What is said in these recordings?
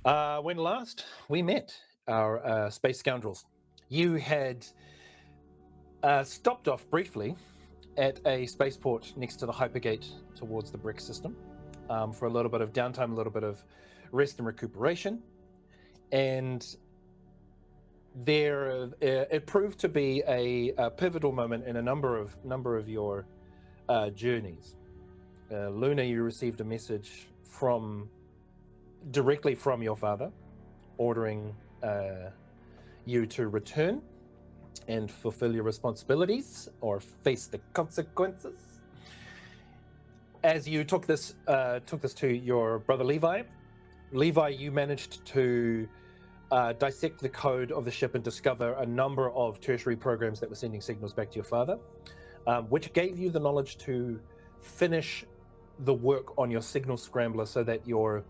When last we met our space scoundrels, you had stopped off briefly at a spaceport next to the hypergate towards the brick system for a little bit of downtime, a little bit of rest and recuperation, and there it proved to be a pivotal moment in a number of your journeys. Luna, you received a message directly from your father, ordering you to return and fulfill your responsibilities or face the consequences. As you took this to your brother Levi, you managed to dissect the code of the ship and discover a number of tertiary programs that were sending signals back to your father, which gave you the knowledge to finish the work on your signal scrambler so that your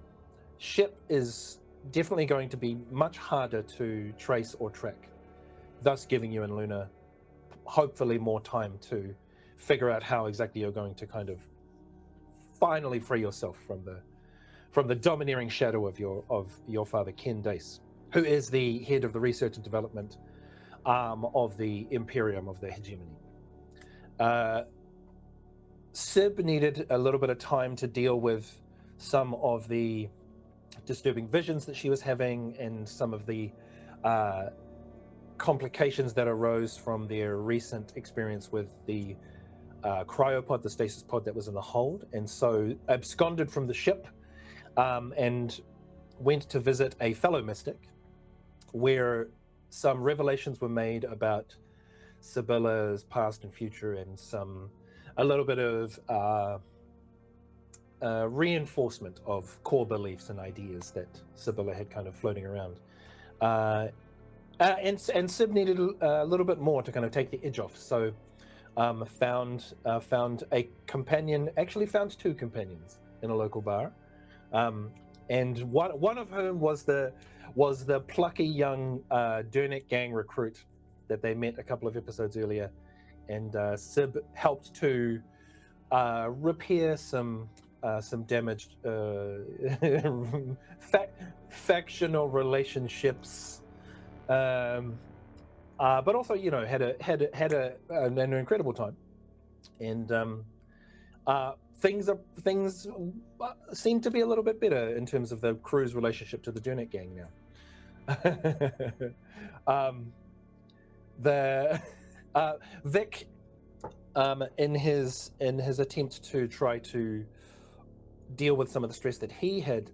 ship is definitely going to be much harder to trace or track, thus giving you and Luna hopefully more time to figure out how exactly you're going to kind of finally free yourself from the domineering shadow of your father, Ken Dace, who is the head of the research and development arm of the Imperium, of the hegemony. Sib needed a little bit of time to deal with some of the disturbing visions that she was having and some of the complications that arose from their recent experience with the cryopod, the stasis pod that was in the hold, and so absconded from the ship and went to visit a fellow mystic where some revelations were made about Sibylla's past and future, and a little bit of reinforcement of core beliefs and ideas that Sibylla had kind of floating around. And Sib needed a little bit more to kind of take the edge off, so found a companion, actually found two companions in a local bar, and one of whom was the plucky young Dernick gang recruit that they met a couple of episodes earlier, and Sib helped to repair some damaged factional relationships, but also, you know, had an incredible time, and things seem to be a little bit better in terms of the crew's relationship to the Dernick gang now. Vic, in his attempt to try to deal with some of the stress that he had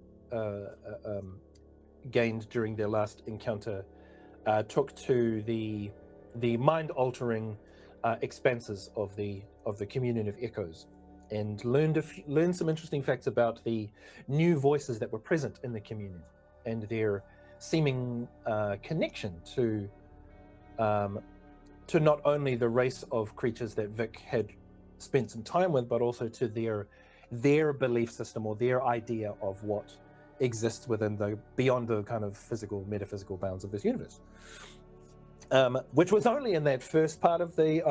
gained during their last encounter, took to the mind-altering expanses of the communion of echoes, and learned some interesting facts about the new voices that were present in the communion and their seeming connection to not only the race of creatures that Vic had spent some time with, but also to their belief system or their idea of what exists beyond the kind of metaphysical bounds of this universe, which was only in that first part of the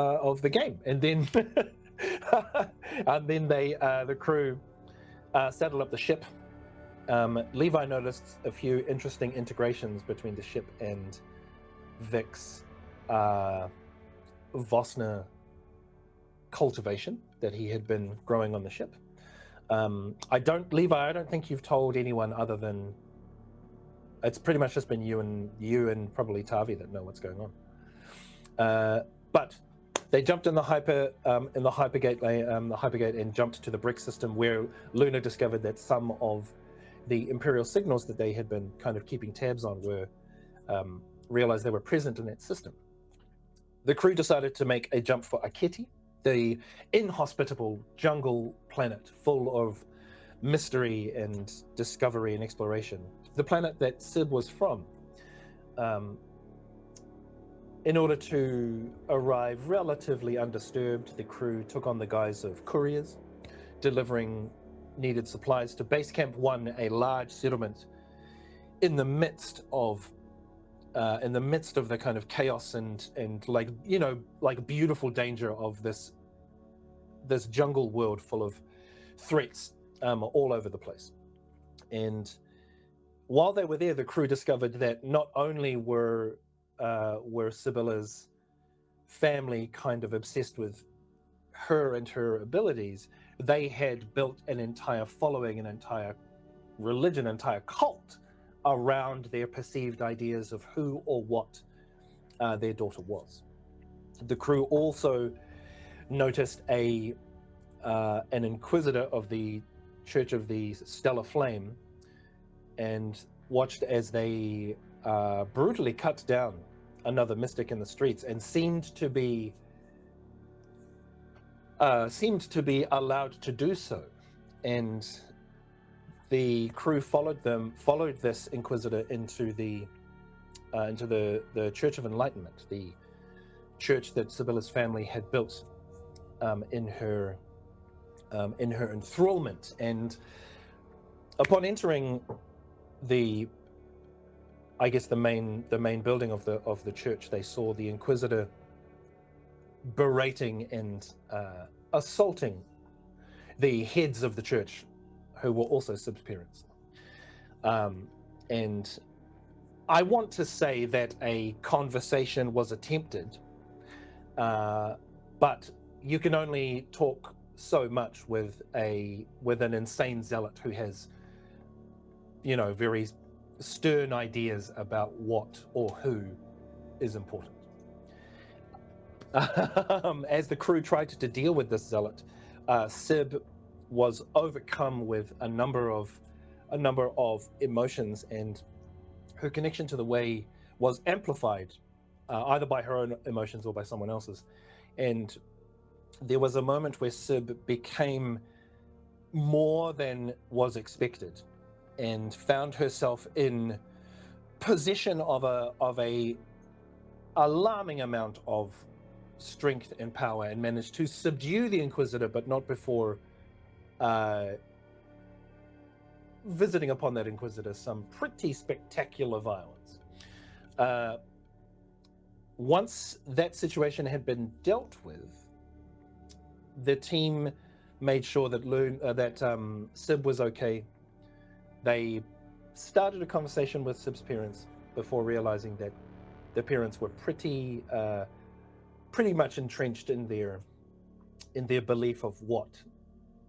game, and then the crew settled up the ship. Levi noticed a few interesting integrations between the ship and Vic's Vosna cultivation that he had been growing on the ship. Levi, I don't think you've told anyone other than it's pretty much just been you and probably Tavi that know what's going on. But they jumped in the hypergate and jumped to the brick system, where Luna discovered that some of the Imperial signals that they had been kind of keeping tabs on were realized they were present in that system. The crew decided to make a jump for Aketi, the inhospitable jungle planet full of mystery and discovery and exploration, the planet that Sib was from, in order to arrive relatively undisturbed. The crew took on the guise of couriers, delivering needed supplies to Base Camp 1, a large settlement in the midst of the kind of chaos and like beautiful danger of this jungle world full of threats all over the place. And while they were there, the crew discovered that not only were Sibylla's family kind of obsessed with her and her abilities, they had built an entire following, an entire religion, entire cult around their perceived ideas of who or what their daughter was. The crew also noticed an inquisitor of the Church of the Stellar Flame, and watched as they brutally cut down another mystic in the streets, and seemed to be allowed to do so. And the crew followed this inquisitor into the Church of Enlightenment, the church that Sibylla's family had built in her enthrallment. And upon entering the main building of the church, they saw the inquisitor berating and assaulting the heads of the church, who were also Sib's parents. And I want to say that a conversation was attempted, but you can only talk so much with an insane zealot who has, very stern ideas about what or who is important. As the crew tried to deal with this zealot, Sib was overcome with a number of emotions, and her connection to the way was amplified, either by her own emotions or by someone else's. And there was a moment where Sib became more than was expected, and found herself in possession of a alarming amount of strength and power, and managed to subdue the Inquisitor, but not before visiting upon that Inquisitor some pretty spectacular violence. Once that situation had been dealt with, the team made sure that Sib was okay. They started a conversation with Sib's parents before realizing that the parents were pretty much entrenched in their belief of what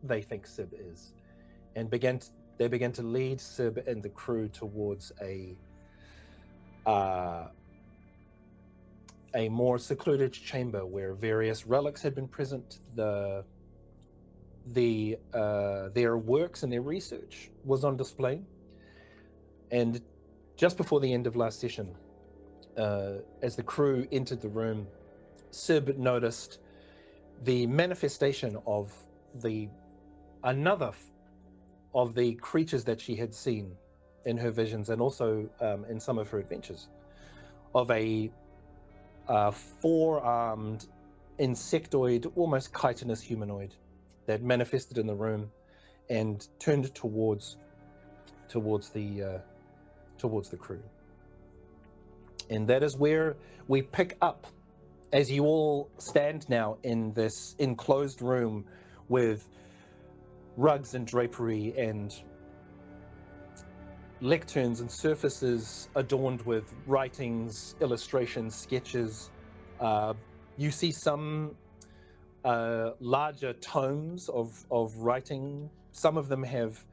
they think Sib is, and they began to lead Sib and the crew towards a more secluded chamber where various relics had been present. Their works and their research was on display. And just before the end of last session, as the crew entered the room, Sib noticed the manifestation of another of the creatures that she had seen in her visions, and also in some of her adventures, of a four-armed insectoid, almost chitinous humanoid that manifested in the room and turned towards the crew. And that is where we pick up, as you all stand now in this enclosed room with rugs and drapery and lecterns and surfaces adorned with writings, illustrations, sketches. You see some larger tomes of writing. Some of them have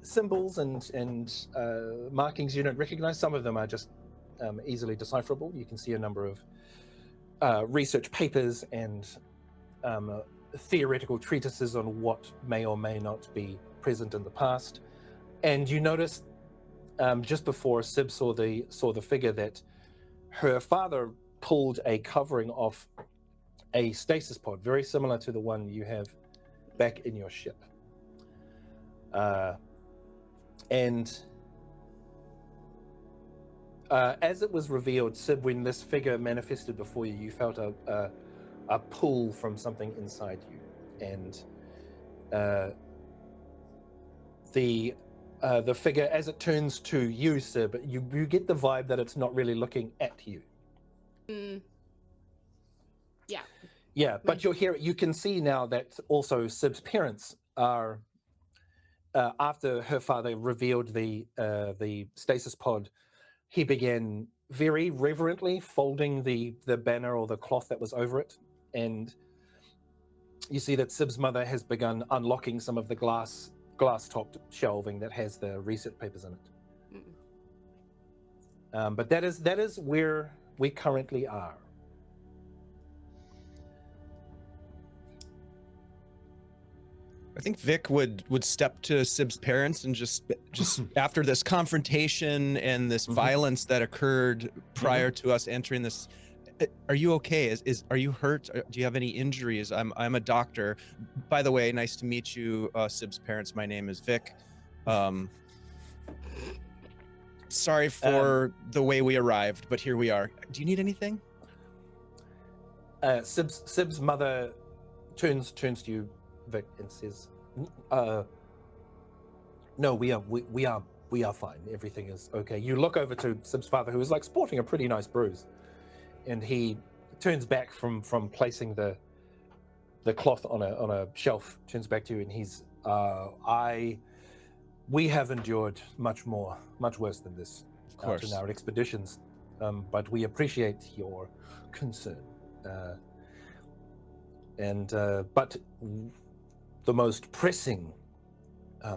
symbols and markings you don't recognize. Some of them are just easily decipherable. You can see a number of research papers and theoretical treatises on what may or may not be present in the past. And you notice just before Sib saw the figure that her father pulled a covering off a stasis pod, very similar to the one you have back in your ship. And as it was revealed, Sib, when this figure manifested before you, you felt a pull from something inside you, and the figure, as it turns to you, Sib, you get the vibe that it's not really looking at you. Yeah, but you can see now that also Sib's parents are after her father revealed the stasis pod, he began very reverently folding the banner or the cloth that was over it, and you see that Sib's mother has begun unlocking some of the glass-topped shelving that has the reset papers in it. But that is where we currently are. I think Vic would step to Sib's parents and just after this confrontation and this violence that occurred prior to us entering this. Are you okay? Are you hurt? Do you have any injuries? I'm a doctor. By the way, nice to meet you, Sib's parents. My name is Vic. Sorry for the way we arrived, but here we are. Do you need anything? Sib's mother turns to you, Vic, and says, "No, we are fine. Everything is okay." You look over to Sib's father, who is like sporting a pretty nice bruise, and he turns back from placing the cloth on a shelf. Turns back to you, and he's, we have endured much worse than this in our expeditions, but we appreciate your concern. But the most pressing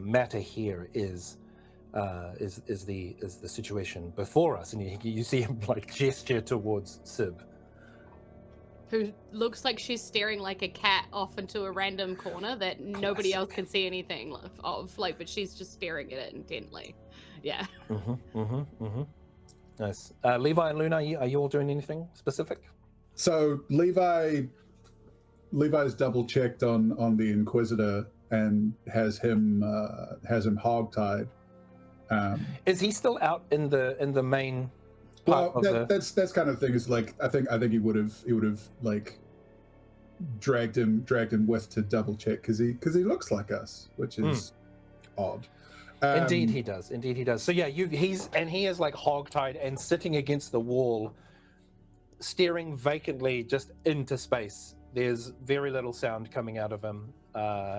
matter here is the situation before us, and you see him like gesture towards Sib, who looks like she's staring like a cat off into a random corner that nobody else can see anything of, like, but she's just staring at it intently. Yeah. Nice. Levi and Luna, are you all doing anything specific? So Levi's double checked on the Inquisitor and has him hogtied. Is he still out in the main? Well, that's kind of thing. Is like I think he would have like dragged him with to double check because he looks like us, which is odd. Indeed he does. So yeah, he is like hogtied and sitting against the wall, staring vacantly just into space. There's very little sound coming out of him.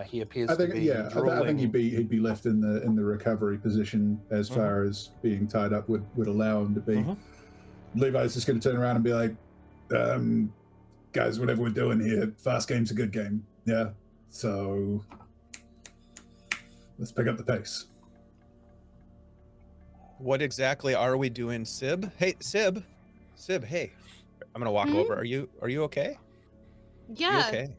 He appears to be drooling. I think he'd be left in the recovery position as far as being tied up would allow him to be. Levi's just going to turn around and be like, guys, whatever we're doing here, fast game's a good game. Yeah, so let's pick up the pace. What exactly are we doing, Sib? Hey, Sib, hey. I'm gonna walk over. Are you okay? Yeah. Okay?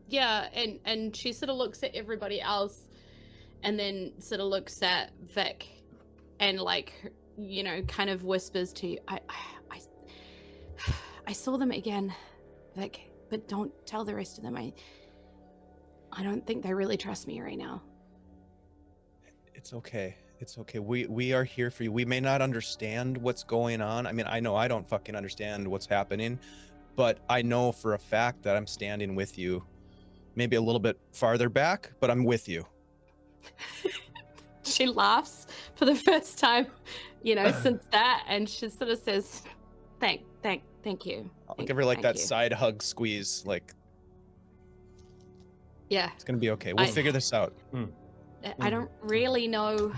Yeah, and she sort of looks at everybody else and then sort of looks at Vic and, like, you know, kind of whispers to you, I saw them again, Vic, but don't tell the rest of them. I don't think they really trust me right now. It's okay. It's okay. We are here for you. We may not understand what's going on. I mean, I know I don't fucking understand what's happening, but I know for a fact that I'm standing with you. Maybe a little bit farther back, but I'm with you. She laughs for the first time, you know, since that, and she sort of says, thank you. I'll give her like that side hug squeeze, like, yeah, it's gonna be okay. We'll figure this out. I don't really know,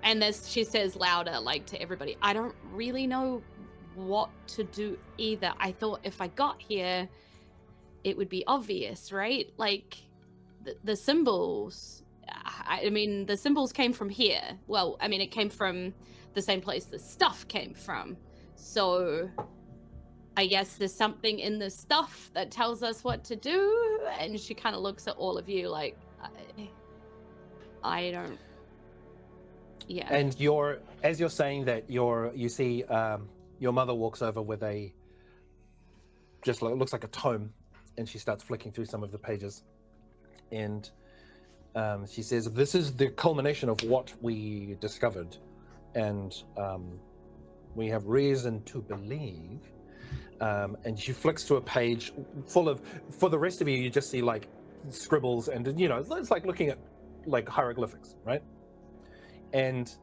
and she says louder, like, to everybody, I don't really know what to do either. I thought if I got here, it would be obvious, right? Like, the symbols. I mean, the symbols came from here. Well, I mean, it came from the same place the stuff came from. So I guess there's something in the stuff that tells us what to do. And she kind of looks at all of you like, I don't. Yeah. And as you're saying that, you see your mother walks over with looks like a tome, and she starts flicking through some of the pages, and she says, "This is the culmination of what we discovered, and we have reason to believe." And she flicks to a page full of. For the rest of you, you just see like scribbles, and you know, it's like looking at like hieroglyphics, right? And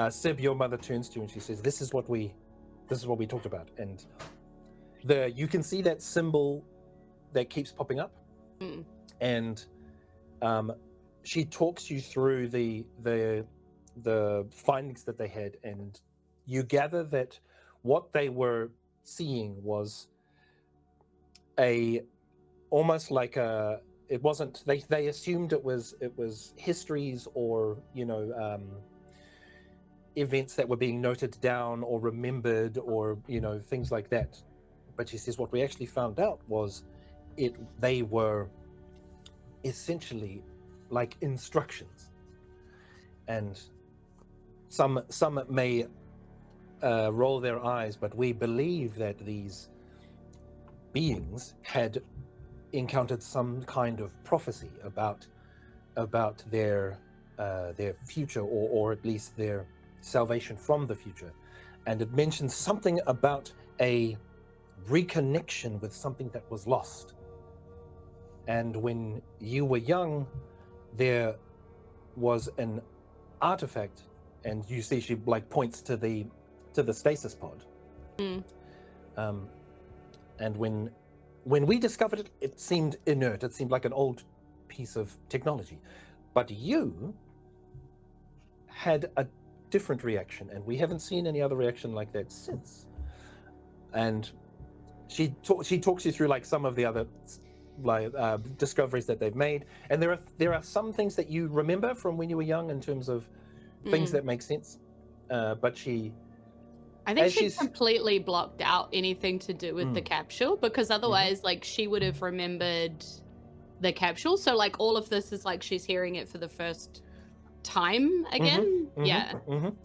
Sib, your mother, turns to you and she says, "This is what we talked about." And you can see that symbol that keeps popping up, and she talks you through the findings that they had, and you gather that what they were seeing was almost like a, it wasn't, they assumed it was histories or events that were being noted down or remembered or things like that. But she says what we actually found out was they were essentially like instructions, and some may roll their eyes, but we believe that these beings had encountered some kind of prophecy about their future, or at least their salvation from the future. And it mentions something about a reconnection with something that was lost. And when you were young, there was an artifact, and you see she like points to the stasis pod. And when we discovered it, it seemed inert. It seemed like an old piece of technology. But you had a different reaction, and we haven't seen any other reaction like that since. And she talks you through like some of the other discoveries that they've made, and there are some things that you remember from when you were young in terms of things that make sense. But I think she's completely blocked out anything to do with the capsule, because otherwise, like, she would have remembered the capsule. So, like, all of this is like she's hearing it for the first time again.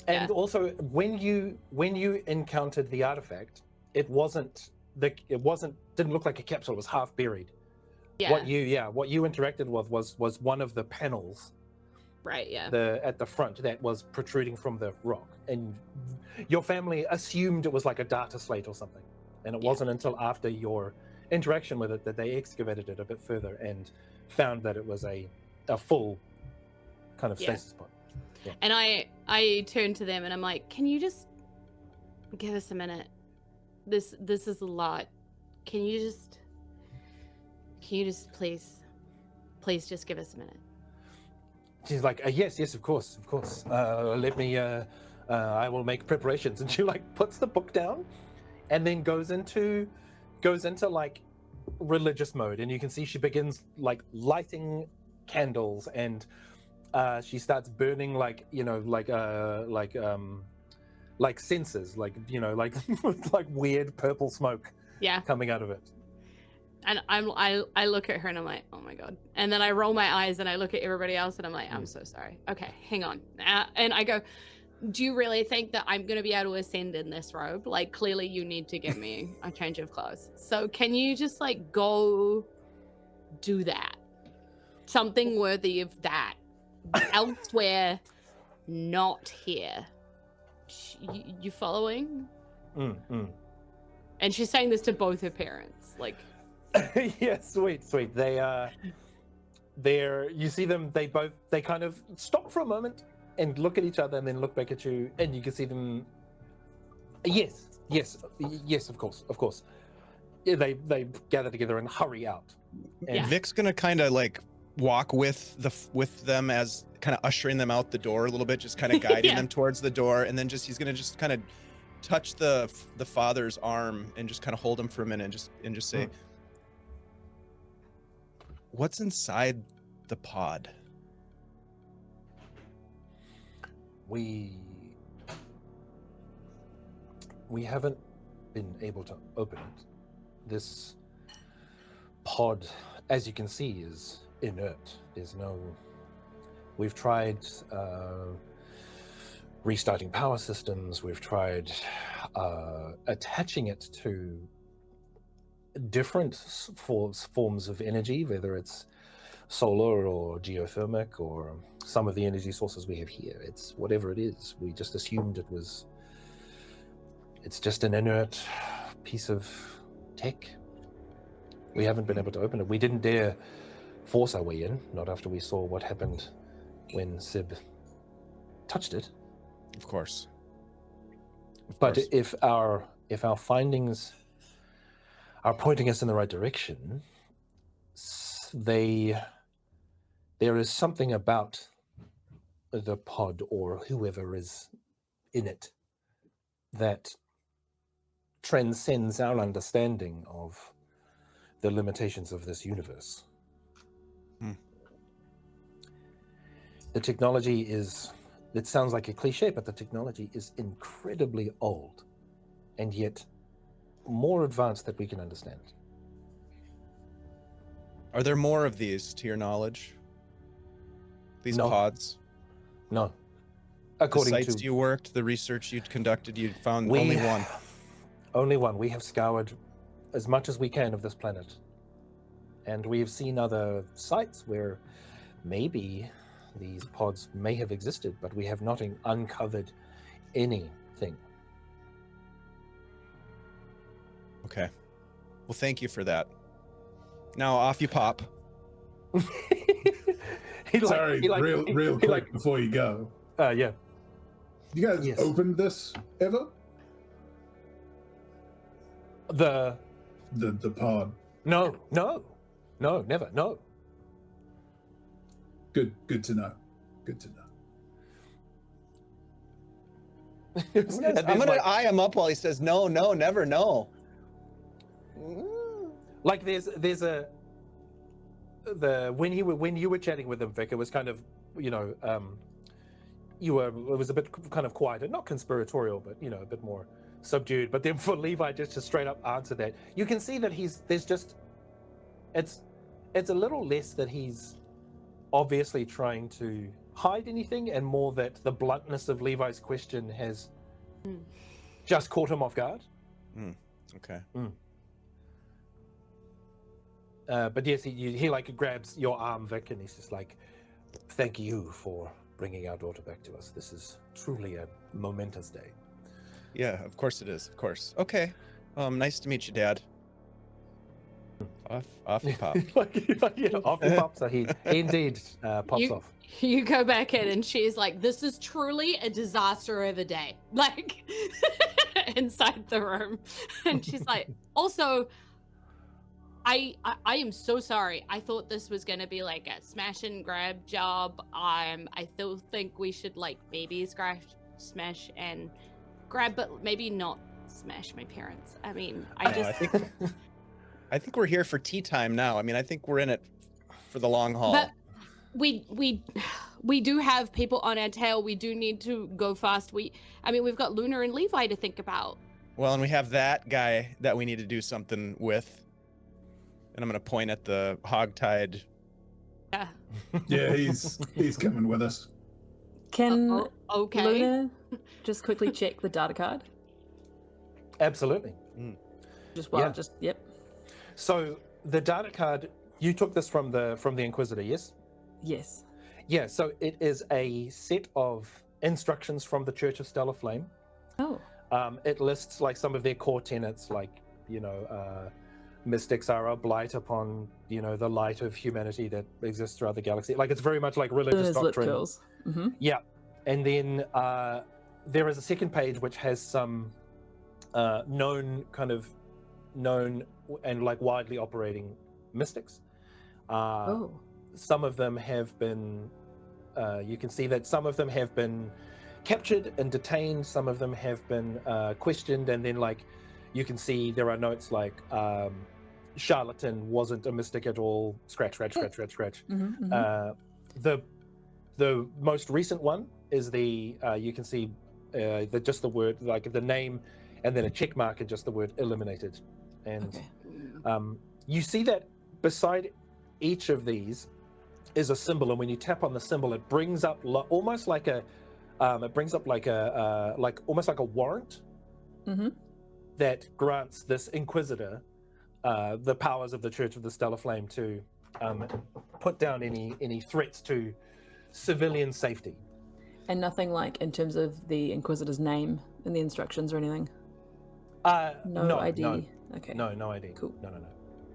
And also, when you encountered the artifact, it didn't look like a capsule. It was half buried. What you interacted with was one of the panels. Right, yeah. At the front that was protruding from the rock, and your family assumed it was like a data slate or something, and it wasn't until after your interaction with it that they excavated it a bit further and found that it was a full kind of stasis pod. Yeah. And I turned to them and I'm like, can you just give us a minute? This is a lot. Can you just please just give us a minute? She's like, yes, of course. Let me, I will make preparations. And she like puts the book down and then goes into like religious mode. And you can see she begins like lighting candles, and she starts burning like censers, like like weird purple smoke coming out of it. And I look at her and I'm like, oh my God. And then I roll my eyes and I look at everybody else and I'm like, I'm so sorry. Okay, hang on. And I go, do you really think that I'm going to be able to ascend in this robe? Like, clearly you need to give me a change of clothes. So can you just like go do that? Something worthy of that. Elsewhere, not here. You following? And she's saying this to both her parents. Like, yeah, sweet. They're you see them, they kind of stop for a moment and look at each other and then look back at you, and you can see them. Yes, of course. Yeah, they gather together and hurry out. And Vic's gonna kind of like walk with them, as kind of ushering them out the door a little bit, just kind of guiding them towards the door, and then he's gonna just kind of touch the father's arm and just kind of hold him for a minute and just say, what's inside the pod? We haven't been able to open it. This pod, as you can see, is inert. We've tried restarting power systems. We've tried attaching it to different forms of energy, whether it's solar or geothermic or some of the energy sources we have here. It's whatever it is. We just assumed it's just an inert piece of tech. We haven't been able to open it. We didn't dare force our way in, not after we saw what happened when Sib touched it. Of course. But if our findings are pointing us in the right direction, they there is something about the pod or whoever is in it that transcends our understanding of the limitations of this universe. The technology is, it sounds like a cliche, but the technology is incredibly old and yet more advanced that we can understand. Are there more of these, to your knowledge? These No. pods? No. The According sites to you worked, the research you'd conducted, you'd found We- only one. only one. We have scoured as much as we can of this planet. And we have seen other sites where maybe these pods may have existed, but we have not uncovered anything. Okay. Well, thank you for that. Now off you pop. Sorry, real quick before you go. Yeah. You guys Yes. opened this ever? The The pod. no, never, no. Good to know. Good to know. I'm gonna eye him up while he says no, never, no. Like there's when you were chatting with him, Vic, it was kind of, it was a bit kind of quieter, not conspiratorial, but a bit more subdued. But then for Levi just to straight up answer that, you can see that it's a little less that he's obviously trying to hide anything, and more that the bluntness of Levi's question has just caught him off guard. Okay. But yes, he like grabs your arm, Vic, and he's just like, "Thank you for bringing our daughter back to us. This is truly a momentous day." Yeah, of course it is. Of course. Okay. Nice to meet you, Dad. Off you pop. Off he pops. So he indeed pops off. You go back in, and she's like, "This is truly a disaster of a day." Like inside the room, and she's like, "Also, I am so sorry. I thought this was gonna be like a smash and grab job. I still think we should like maybe smash and grab, but maybe not smash my parents. I mean, I think we're here for tea time now. I mean, I think we're in it for the long haul. But we do have people on our tail. We do need to go fast. We've got Luna and Levi to think about. Well, and we have that guy that we need to do something with. And I'm going to point at the hogtied. Yeah. Yeah, he's coming with us. Can okay. Luna just quickly check the data card? Absolutely. Yep. So the data card, you took this from the Inquisitor, yes? Yes. Yeah. So it is a set of instructions from the Church of Stellar Flame. Oh. It lists like some of their core tenets, like mystics are a blight upon the light of humanity that exists throughout the galaxy. Like it's very much like religious doctrine. Mm-hmm. Yeah, and then there is a second page which has some known and like widely operating mystics. Some of them have been. You can see that some of them have been captured and detained. Some of them have been questioned, and then like you can see there are notes like charlatan wasn't a mystic at all. Scratch. Mm-hmm, mm-hmm. The most recent one is the you can see just the word, like the name, and then a check mark and just the word eliminated, and you see that beside each of these is a symbol, and when you tap on the symbol, it brings up almost like a almost like a warrant that grants this Inquisitor the powers of the Church of the Stellar Flame to put down any threats to civilian safety. And nothing like in terms of the Inquisitor's name in the instructions or anything? No ID? No. Okay. No ID. Cool. No.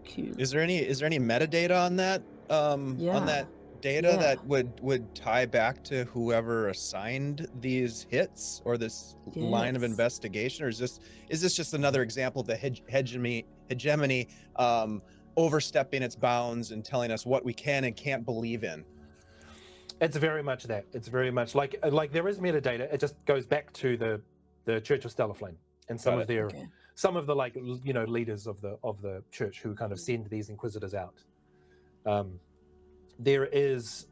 Cute. Is there any metadata on that? On that data that would tie back to whoever assigned these hits or this line of investigation, or is this just another example of the hegemony overstepping its bounds and telling us what we can and can't believe in? It's very much that. It's very much like there is metadata. It just goes back to the Church of Stellar Flame and some Got of their Okay. some of the leaders of the church who kind of send these inquisitors out. There is,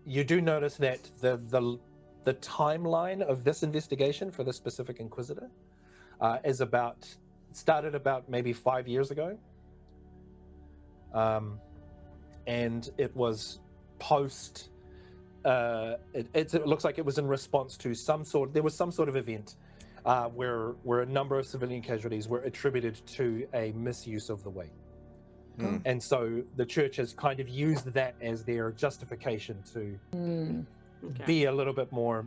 you do notice that the timeline of this investigation for this specific inquisitor started about maybe 5 years ago, and it was post. It looks like it was in response to some sort of event where a number of civilian casualties were attributed to a misuse of the way. Hmm. And so the church has kind of used that as their justification to Okay. be a little bit more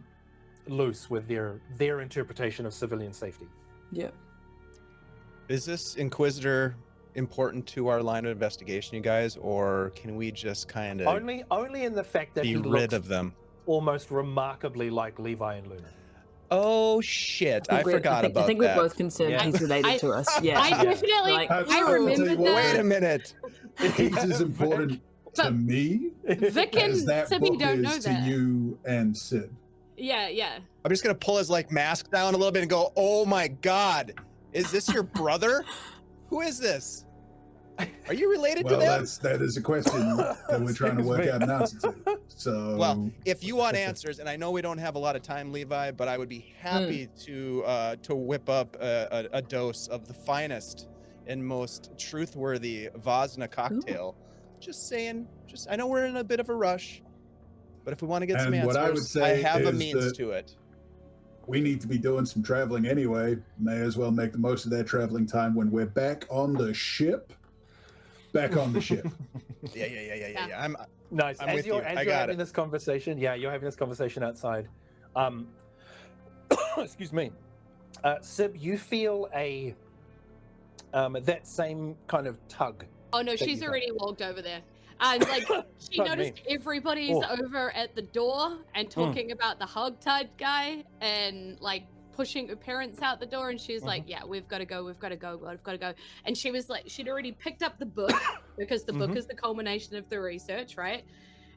loose with their interpretation of civilian safety. Yeah. Is this Inquisitor important to our line of investigation, you guys, or can we just kind of Only in the fact that be he rid looks of them? almost remarkably like Levi and Luna. Oh shit! I forgot about I think that. we're both concerned Yeah. he's related to us. Yeah. I definitely, Like- I I'll tell remember you what, that. Wait a minute. He's as important to But me Vic and as that Sibby book don't know is to that. you and Sid. Yeah. I'm just gonna pull his mask down a little bit and go, "Oh my god, is this your brother? Who is this? Are you related Well, to them?" that is a question that we're trying to work out an answer to. So, Well, if you want answers, and I know we don't have a lot of time, Levi, but I would be happy to whip up a dose of the finest and most truthworthy Vazna cocktail. Just saying. I know we're in a bit of a rush, but if we want to get some And answers, what I would say have a is means that- to it. we need to be doing some traveling anyway. May as well make the most of that traveling time when we're back on the ship. Back on the ship. Yeah. I'm Nice. I'm as with you're, you. as I you're got having it. this conversation, you're having this conversation outside. Excuse me. Sib, you feel that same kind of tug. Oh no, that she's you got. already walked over there. And like she Pardon noticed me. everybody's Oh. over at the door and talking about the hogtied guy and like pushing her parents out the door, and she's like, "Yeah, we've got to go. And she was like, she'd already picked up the book because the book is the culmination of the research, right?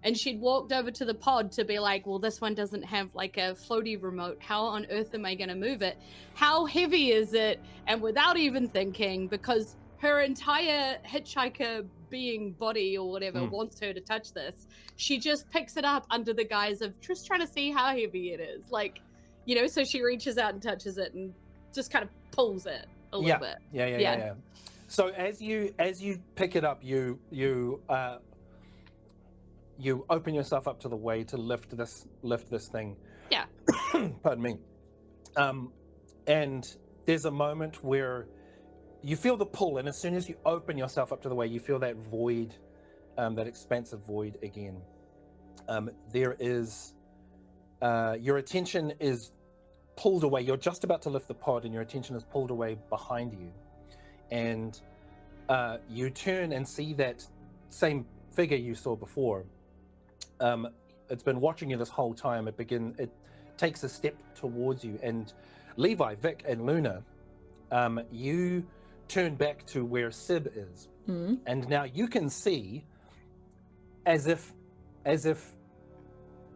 And she'd walked over to the pod to be like, well, this one doesn't have like a floaty remote. How on earth am I going to move it? How heavy is it? And without even thinking, because her entire hitchhiker being body or whatever wants her to touch this, she just picks it up under the guise of just trying to see how heavy it is. Like, you know, so she reaches out and touches it and just kind of pulls it a little bit. Yeah. So as you pick it up, you open yourself up to the way to lift this thing. Yeah. Pardon me. And there's a moment where you feel the pull, and as soon as you open yourself up to the way, you feel that void, that expansive void again. There is your attention is pulled away. You're just about to lift the pod, and your attention is pulled away behind you, and you turn and see that same figure you saw before. It's been watching you this whole time. It takes a step towards you, and Levi, Vic, and Luna, you turn back to where Sib is, and now you can see, as if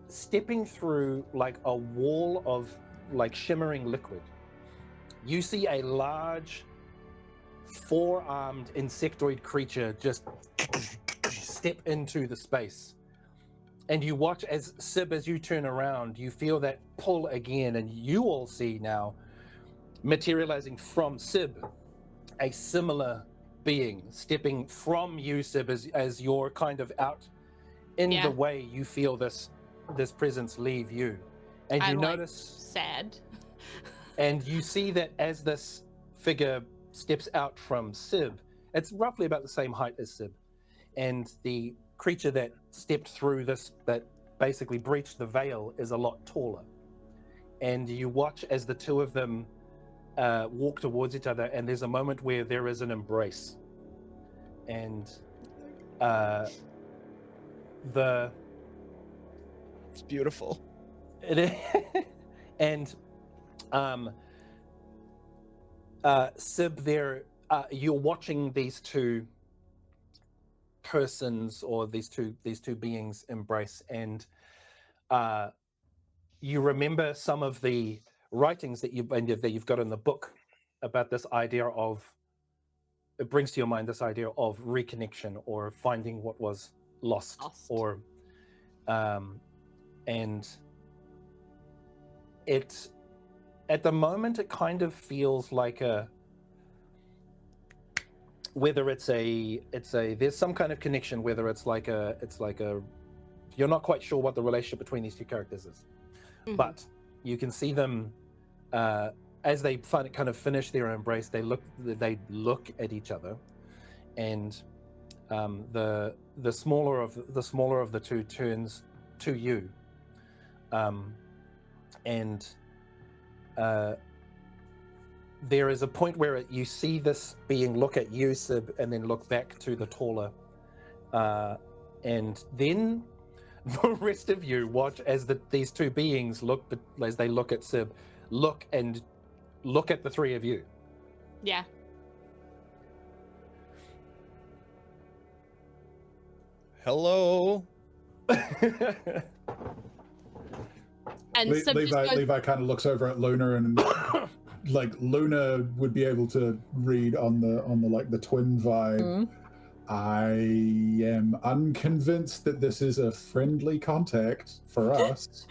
stepping through like a wall of like shimmering liquid, you see a large four-armed insectoid creature just step into the space. And you watch as Sib, as you turn around, you feel that pull again, and you all see now materializing from Sib a similar being stepping from you, Sib, as you're kind of out in the way. You feel this presence leave you, and you I'm notice sad. and you see that as this figure steps out from Sib, it's roughly about the same height as Sib, and the creature that stepped through this, that basically breached the veil, is a lot taller. And you watch as the two of them walk towards each other, and there's a moment where there is an embrace, and It's beautiful. And Sib, there you're watching these two persons, or these two beings embrace, and you remember some of the writings that you've got in the book about this idea of, it brings to your mind this idea of reconnection or finding what was lost. Or and it, at the moment, it kind of feels like whether it's a there's some kind of connection, whether it's like a you're not quite sure what the relationship between these two characters is. But you can see them as they kind of finish their embrace. They look at each other, and the smaller of the two turns to you, and there is a point where you see this being look at you, Sib, and then look back to the taller, and then the rest of you watch as these two beings as they look at Sib, look at the three of you. Yeah. Hello. And Levi kind of looks over at Luna, and like Luna would be able to read on the like the twin vibe. I am unconvinced that this is a friendly contact for us,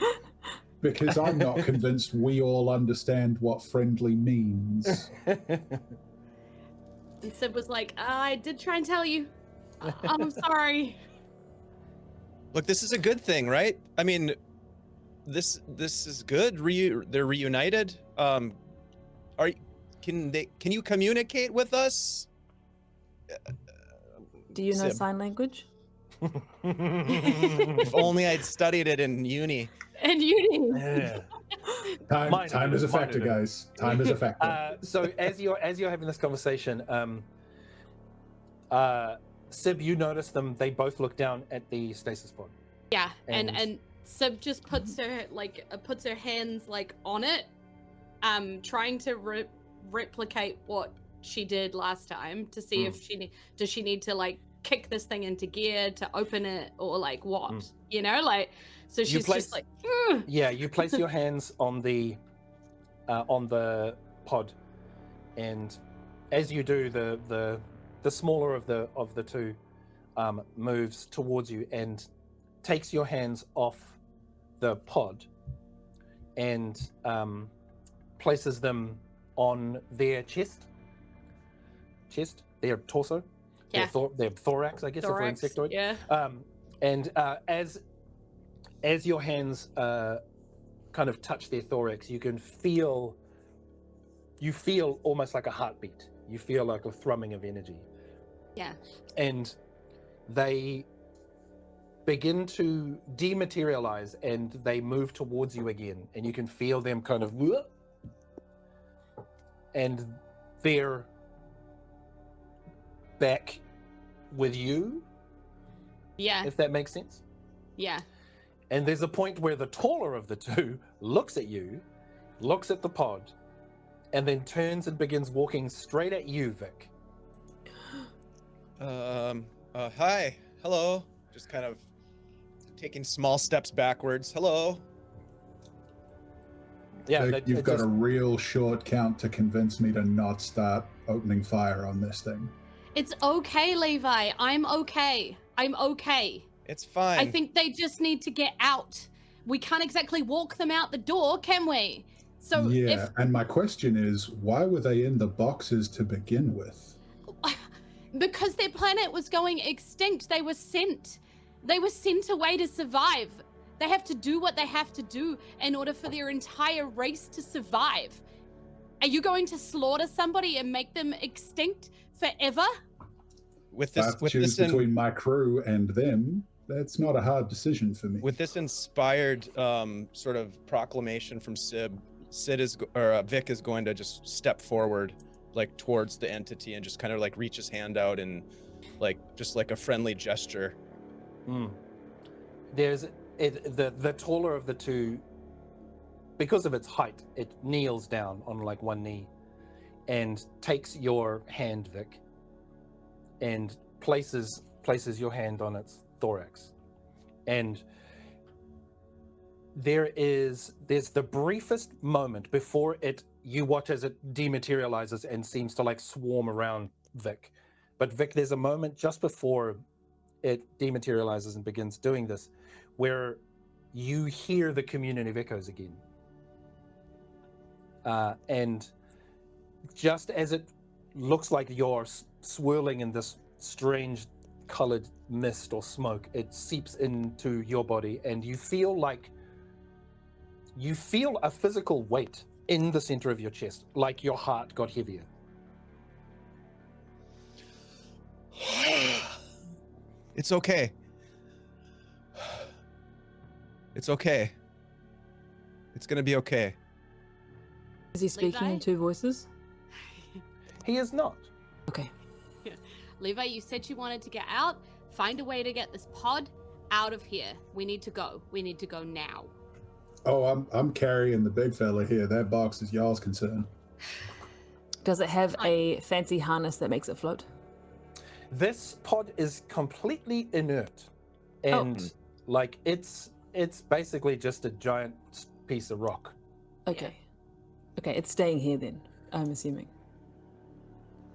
because I'm not convinced we all understand what friendly means. And Sib was like, I did try and tell you. I'm sorry. Look, this is a good thing, right? I mean, this is good. They're reunited. Can you communicate with us? Do you know Sib. sign language? If only I'd studied it in uni. Yeah. Time is a factor, guys. Time is a factor. So as you're having this conversation, Sib, you notice them. They both look down at the stasis pod. Yeah, and Sib just puts her hands like on it, trying to replicate what she did last time to see if she need to like kick this thing into gear to open it, or like what, you know, like, so she's just like yeah, you place your hands on the pod, and as you do, the smaller of the two moves towards you and takes your hands off the pod and places them on their chest, their torso, their thorax, I guess, if we're insectoid. Yeah. And as your hands kind of touch their thorax, you feel almost like a heartbeat. You feel like a thrumming of energy. Yeah. And they begin to dematerialize, and they move towards you again, and you can feel them kind of, and they're back with you. Yeah. If that makes sense. Yeah. And there's a point where the taller of the two looks at you, looks at the pod, and then turns and begins walking straight at you, Vic. Hi. Hello. Just kind of taking small steps backwards. Hello. Yeah, you've got a real short count to convince me to not start opening fire on this thing. It's okay, Levi. I'm okay. It's fine. I think they just need to get out. We can't exactly walk them out the door, can we? So yeah, and my question is, why were they in the boxes to begin with? Because their planet was going extinct. They were sent away to survive. They have to do what they have to do in order for their entire race to survive. Are you going to slaughter somebody and make them extinct forever? With I have to choose between my crew and them. That's not a hard decision for me. With this inspired sort of proclamation from Sib, Vic is going to just step forward, like towards the entity, and just kind of like reach his hand out and like just like a friendly gesture. There's the taller of the two, because of its height, it kneels down on like one knee and takes your hand, Vic, and places your hand on its thorax, and there's the briefest moment before you watch as it dematerializes and seems to like swarm around Vic. But Vic, there's a moment just before it dematerializes and begins doing this where you hear the communion of echoes again. And just as it looks like you're swirling in this strange colored mist or smoke, it seeps into your body and you feel a physical weight in the center of your chest, like your heart got heavier. It's okay. It's okay. It's gonna be okay. Is he speaking Levi? in two voices? He is not. Okay. Levi, you said you wanted to get out. Find a way to get this pod out of here. We need to go. We need to go now. Oh, I'm carrying the big fella here. That box is y'all's concern. Does it have a fancy harness that makes it float? This pod is completely inert, and like it's basically just a giant piece of rock. Okay. Okay, it's staying here then, I'm assuming.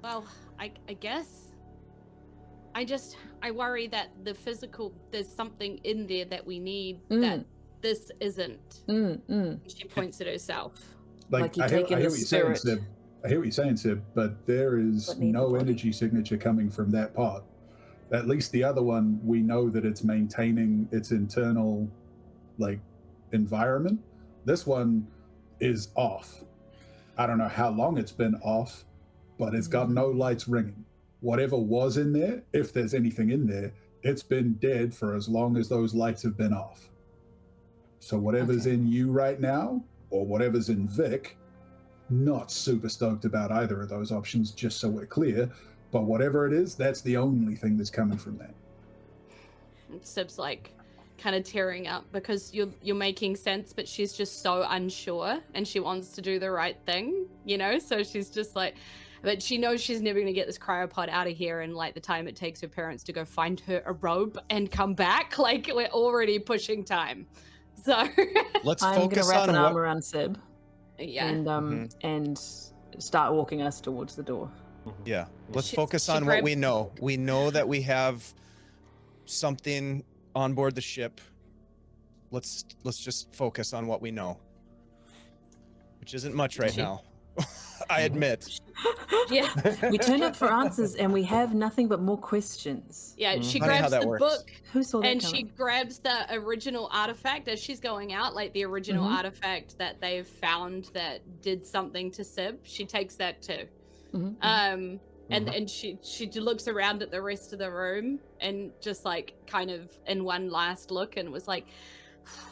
Well, I guess. I worry that the physical, there's something in there that we need that this isn't. She points at herself. Like you I take hear in the what you're saying, spirit. Sib. I hear what you're saying, Sib, but there is But need the no body. energy signature coming from that pod. At least the other one, we know that it's maintaining its internal, like, environment. This one is off. I don't know how long it's been off, but it's got no lights ringing. Whatever was in there, if there's anything in there, it's been dead for as long as those lights have been off. So whatever's in you right now, or whatever's in Vic, not super stoked about either of those options, just so we're clear. But whatever it is, that's the only thing that's coming from that. Sib's like kind of tearing up because you're making sense, but she's just so unsure and she wants to do the right thing, you know? So she's just like, but she knows she's never going to get this cryopod out of here in like the time it takes her parents to go find her a robe and come back. Like we're already pushing time. So Let's I'm gonna focus wrap on an arm what. around Sib yeah. and start walking us towards the door. Yeah, let's She- focus she on what grabs- we know. We know that we have something on board the ship. Let's just focus on what we know, which isn't much right now. I admit. Yeah. We turned up for answers and we have nothing but more questions. Yeah, she Funny how grabs that the works. book Who saw that and coming? she grabs the original artifact as she's going out, like the original artifact that they've found that did something to Sib. She takes that too. And she looks around at the rest of the room and just like kind of in one last look and was like,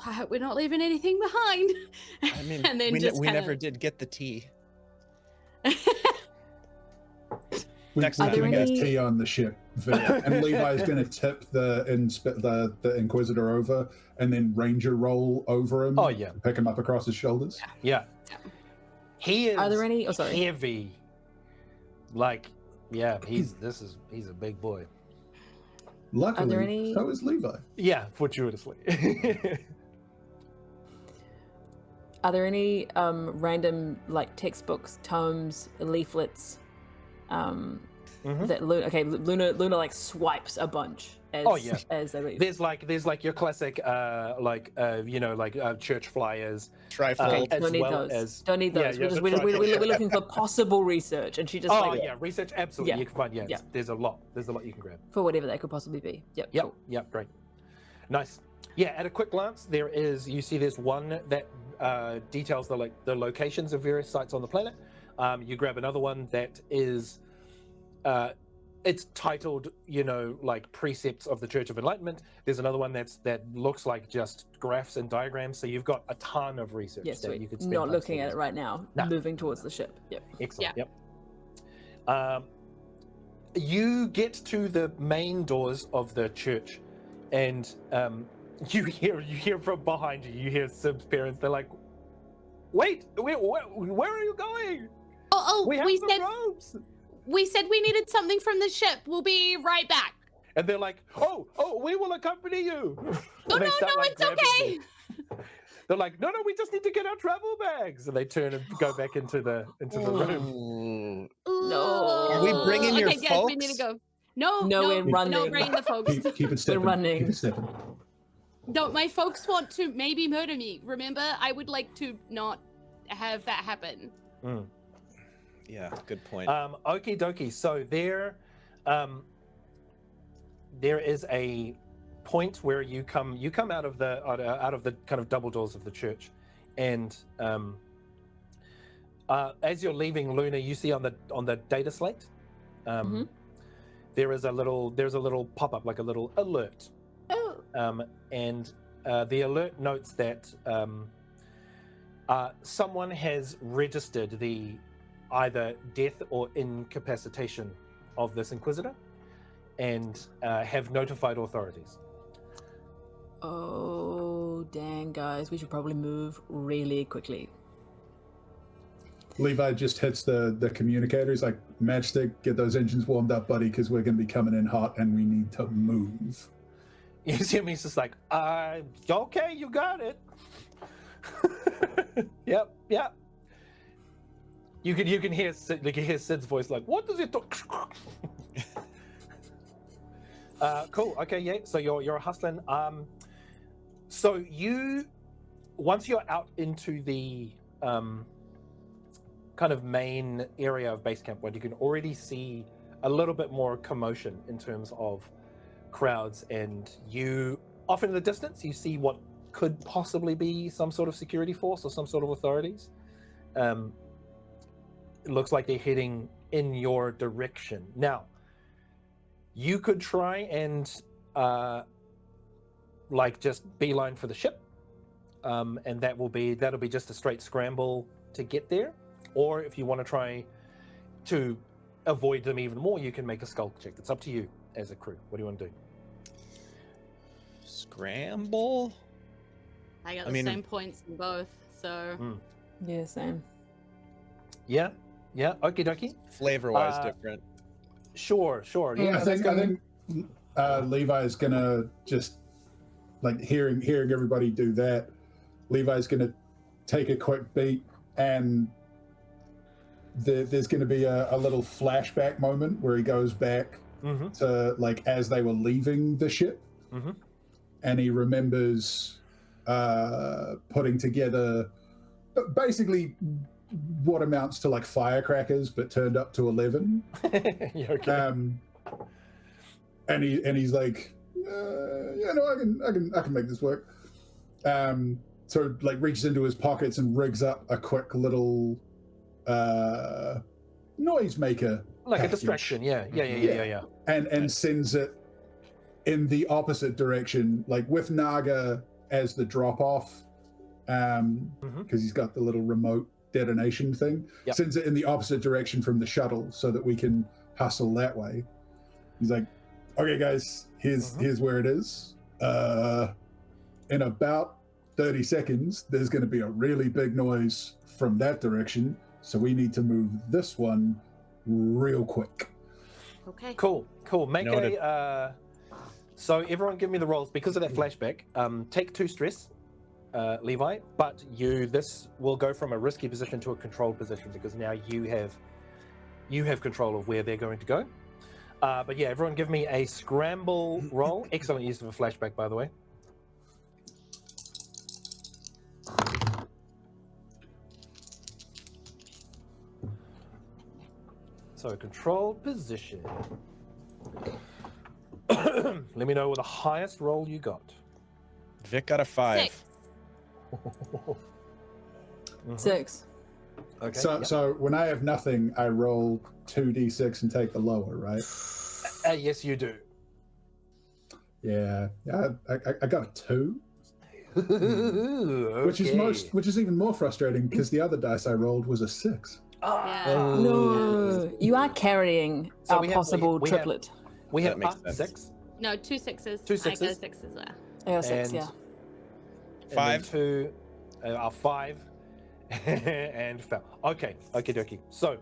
I hope we're not leaving anything behind. I mean, and then we just never kinda- did get the tea. We Next time, can I get guess. tea on the ship, Vic. And Levi's going to tip the Inquisitor over and then Ranger roll over him. Oh, yeah. Pick him up across his shoulders. Yeah. He is Are there any? Oh, sorry. heavy. Like, yeah, he's a big boy. Luckily, any- so is Levi. Yeah, fortuitously. Are there any random like textbooks, tomes, leaflets? That Luna like swipes a bunch as Oh, yeah. as they leave. there's like your classic church flyers. Trifold. as Don't need well those. as- Don't need yeah, those. yeah, we're, the we're looking for possible research, and she just Oh like yeah, research absolutely. Yeah. You can find Yeah. there's a lot you can grab. for whatever that could possibly be. Yep. Yep, Cool. yep, great. Nice. Yeah, at a quick glance, there's one that details the locations of various sites on the planet. You grab another one that is it's titled, like Precepts of the Church of Enlightenment. There's another one that looks like just graphs and diagrams. So you've got a ton of research Yes, that sweet. you could spend Not time looking at studying. it right now. Nah. Moving towards the ship. Yep. Excellent. Yeah. Yep. You get to the main doors of the church, and you hear from behind you. You hear Sib's parents. They're like, "Wait, where are you going? Oh, We have we the said robes." we said we needed something from the ship. We'll be right back. And they're like, "Oh, we will accompany you." Oh They no, start, no, like, it's grabbing okay. you. They're like, no, we just need to get our travel bags, and they turn and go back into the room. Ooh. No. Are we bringing your Okay, guys, we need to folks? go. No, No, no, we're running. no, bring the folks. Keep it stepping. running. Keep it stepping. No, my folks want to maybe murder me. Remember, I would like to not have that happen. Yeah, good point. Okie dokie. So there is a point where you come out of the kind of double doors of the church, and as you're leaving Luna, you see on the data slate, there's a little pop up, like a little alert. Oh. And the alert notes that someone has registered the either death or incapacitation of this Inquisitor, and have notified authorities. Oh, dang, guys. We should probably move really quickly. Levi just hits the communicator. He's like, Matchstick, get those engines warmed up, buddy, because we're going to be coming in hot and we need to move. You see him, he's just like, okay, you got it. Yep. You can hear Sid's voice like, what does it do? Cool. Okay, yeah. So you're hustling. So once you're out into the kind of main area of base camp, where you can already see a little bit more commotion in terms of crowds, and you off in the distance you see what could possibly be some sort of security force or some sort of authorities. It looks like they're heading in your direction. Now, you could try and just beeline for the ship, and that'll be just a straight scramble to get there. Or if you want to try to avoid them even more, you can make a skulk check. It's up to you as a crew. What do you want to do? Scramble? I got the same points in both, so... Yeah, same. Yeah, okie dokie. Flavor-wise different. Sure. Yeah, I think Levi is gonna just like hearing everybody do that. Levi's gonna take a quick beat, and there's gonna be a little flashback moment where he goes back to like as they were leaving the ship, and he remembers putting together basically what amounts to like firecrackers, but turned up to 11. Yeah, okay. And he's like, I can make this work. So like reaches into his pockets and rigs up a quick little noisemaker, like package. a distraction. Yeah. And sends it in the opposite direction, like with Naga as the drop off, because he's got the little remote detonation thing. Yep. Sends it in the opposite direction from the shuttle so that we can hustle that way. He's like, okay guys, here's where it is. In about 30 seconds there's going to be a really big noise from that direction, so we need to move this one real quick. Okay. Cool. Make Noted. So everyone give me the rolls because of that flashback. Take 2 stress, Levi, but this will go from a risky position to a controlled position because now you have control of where they're going to go. But yeah, everyone give me a scramble roll. Excellent use of a flashback, by the way. So controlled position. Let me know what the highest roll you got. Vic got a 5. 6. Okay. So when I have nothing, I roll 2d6 and take the lower, right? Yes, you do. Yeah. I got a 2, Okay. which is even more frustrating because the other dice I rolled was a 6. Yeah. No, you are carrying So our we have- possible we have- triplet. We That have makes up sense. 6. No, 2 6s. 2 I got 6s. 6s there. I got 6, And- yeah. 5. 2, 5, and fell. Okay, dokie. So,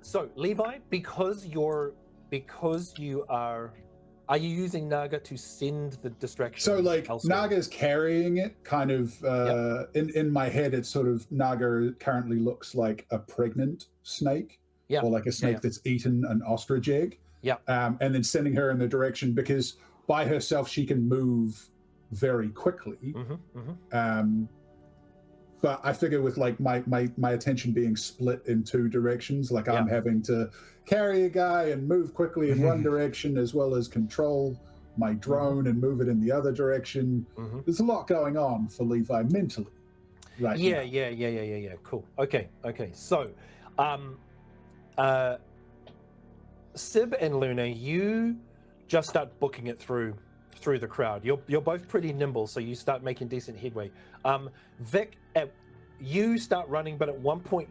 so Levi, because you are Are you using Naga to send the distraction? So like elsewhere? Naga's carrying it kind of in my head. It's sort of Naga currently looks like a pregnant snake, or like a snake that's eaten an ostrich egg. And then sending her in the direction, because by herself she can move very quickly. But I figure with like my attention being split in two directions, like I'm having to carry a guy and move quickly in one direction, as well as control my drone and move it in the other direction. There's a lot going on for Levi mentally right now. Yeah. Cool. Okay. So, Sib and Luna, you just start booking it through the crowd. You're both pretty nimble, so you start making decent headway. Vic, you start running, but at one point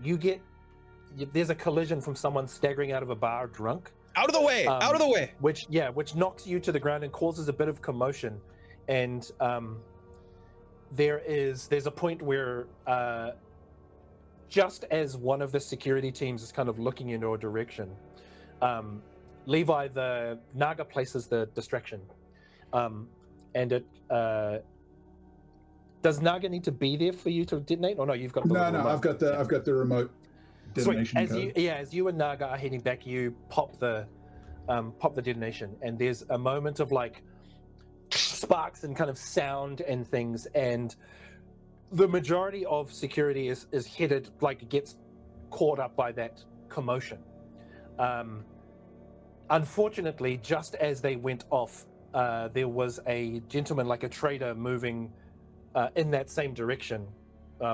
there's a collision from someone staggering out of a bar drunk. Out of the way! Out of the way! Which knocks you to the ground and causes a bit of commotion. And there's a point where just as one of the security teams is kind of looking in your direction, Levi, the Naga, places the distraction. And it does Naga need to be there for you to detonate, or no? You've got the no. I've got the remote detonation code. As you and Naga are heading back, you pop the detonation, and there's a moment of like sparks and kind of sound and things, and the majority of security is headed, like, gets caught up by that commotion. Unfortunately, just as they went off, there was a gentleman, like a trader, moving in that same direction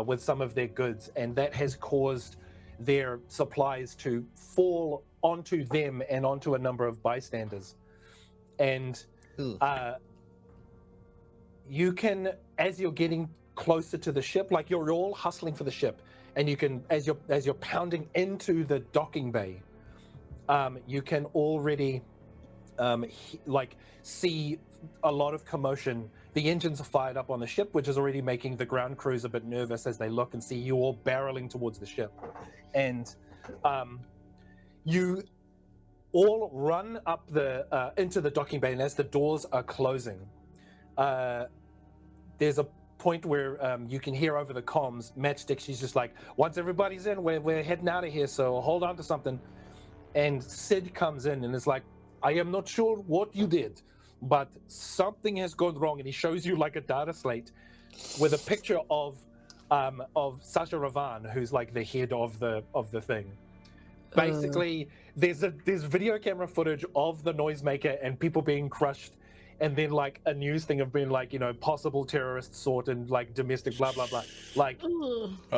with some of their goods, and that has caused their supplies to fall onto them and onto a number of bystanders. And you can, as you're getting closer to the ship, like you're all hustling for the ship, and you can, as you're pounding into the docking bay, you can already see a lot of commotion. The engines are fired up on the ship, which is already making the ground crews a bit nervous as they look and see you all barreling towards the ship. And you all run up into the docking bay, and as the doors are closing, there's a point where you can hear over the comms, Matchstick, she's just like, once everybody's in, we're heading out of here, so hold on to something. And Sid comes in and is like, I am not sure what you did, but something has gone wrong. And he shows you like a data slate with a picture of Sasha Ravan, who's like the head of the thing. Basically, there's video camera footage of the noisemaker and people being crushed, and then like a news thing of being like, you know, possible terrorist sort and like domestic blah blah blah. Like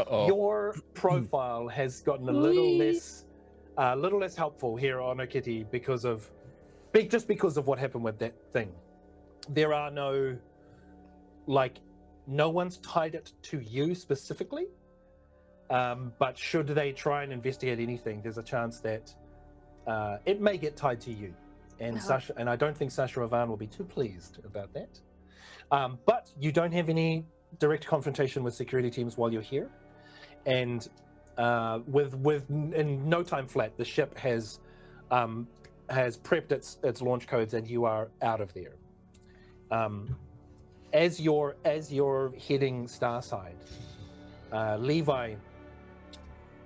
your profile has gotten a little less helpful here on Okiti because of what happened with that thing. There are no one's tied it to you specifically, but should they try and investigate anything, there's a chance that it may get tied to you. And Sasha, and I don't think Sasha Ravan will be too pleased about that. But you don't have any direct confrontation with security teams while you're here, and with in no time flat, the ship has prepped its launch codes, and you are out of there. As you're heading Starside, Levi,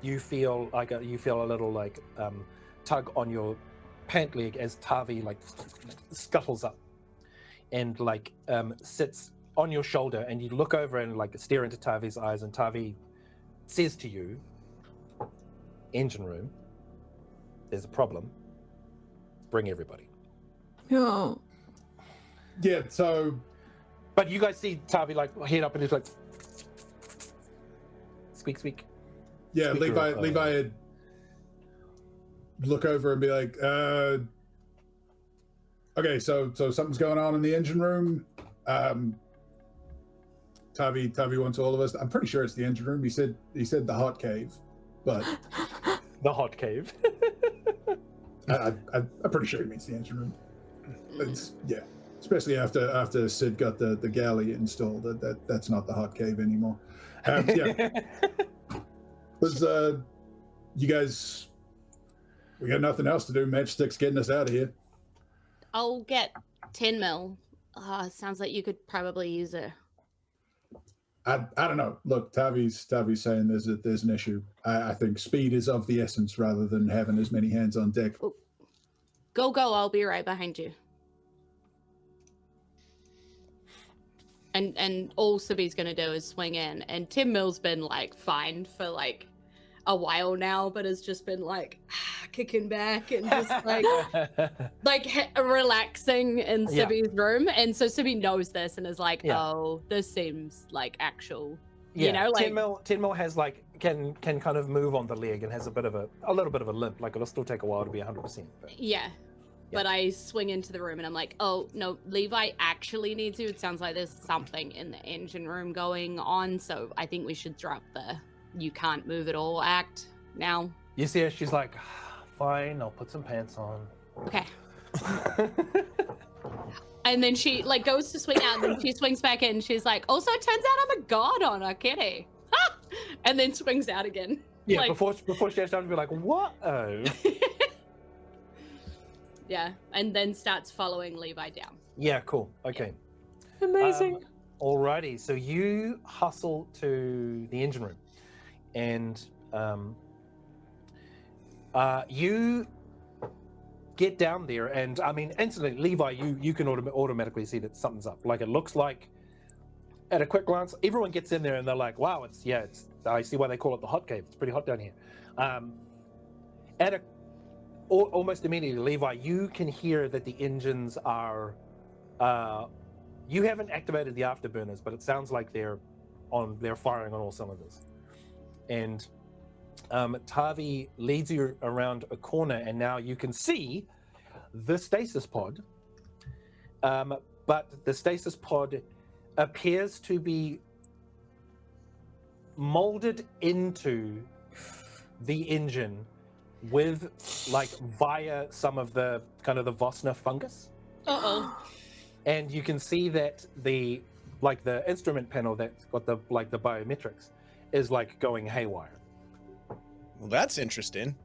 you feel a little like tug on your pant leg as Tavi like scuttles up and like sits on your shoulder, and you look over and like stare into Tavi's eyes, and Tavi says to you, engine room, there's a problem, bring everybody. Yeah, so but you guys see Tavi like head up and he's like squeak squeak. Yeah, Levi had look over and be like, okay, so something's going on in the engine room. Tavi wants all of us. I'm pretty sure it's the engine room. He said the hot cave, but the hot cave. I'm pretty sure he means the engine room. It's, yeah, especially after Sid got the galley installed. That's not the hot cave anymore. Yeah, was you guys? We got nothing else to do. Matchstick's getting us out of here. I'll get 10 mil. Sounds like you could probably use it. I don't know. Look, Tavi's saying there's an issue. I think speed is of the essence rather than having as many hands on deck. Ooh. Go, I'll be right behind you. And all Sibby's gonna do is swing in, and 10 mil's been like fine for like a while now, but has just been like kicking back and just like relaxing in Sibby's room. And so Sibby knows this and is like, oh, this seems like actual. You know, like 10 mil has like can kind of move on the leg and has a little bit of a limp. Like it'll still take a while to be 100%. Yeah. But I swing into the room and I'm like, oh, no, Levi actually needs you. It sounds like there's something in the engine room going on. So I think we should drop the you can't move at all act now. You see her, she's like, fine, I'll put some pants on. Okay. And then she like goes to swing out and then she swings back in. She's like, also, it turns out I'm a god on a kitty. And then swings out again. Yeah, like, before she has time to be like, what? Oh. Yeah, and then starts following Levi down. Yeah, cool. Okay. Amazing. Alrighty, so you hustle to the engine room, and you get down there, and I mean, instantly, Levi, you can automatically see that something's up. Like it looks like, at a quick glance, everyone gets in there and they're like, "Wow, it's I see why they call it the hot cave. It's pretty hot down here." Almost immediately, Levi, you can hear that the engines are. You haven't activated the afterburners, but it sounds like they're firing on all cylinders. And Tavi leads you around a corner, and now you can see the stasis pod. But the stasis pod appears to be molded into the engine with via some of the kind of the Vosna fungus. And you can see that the instrument panel that's got the biometrics is like going haywire. Well, that's interesting.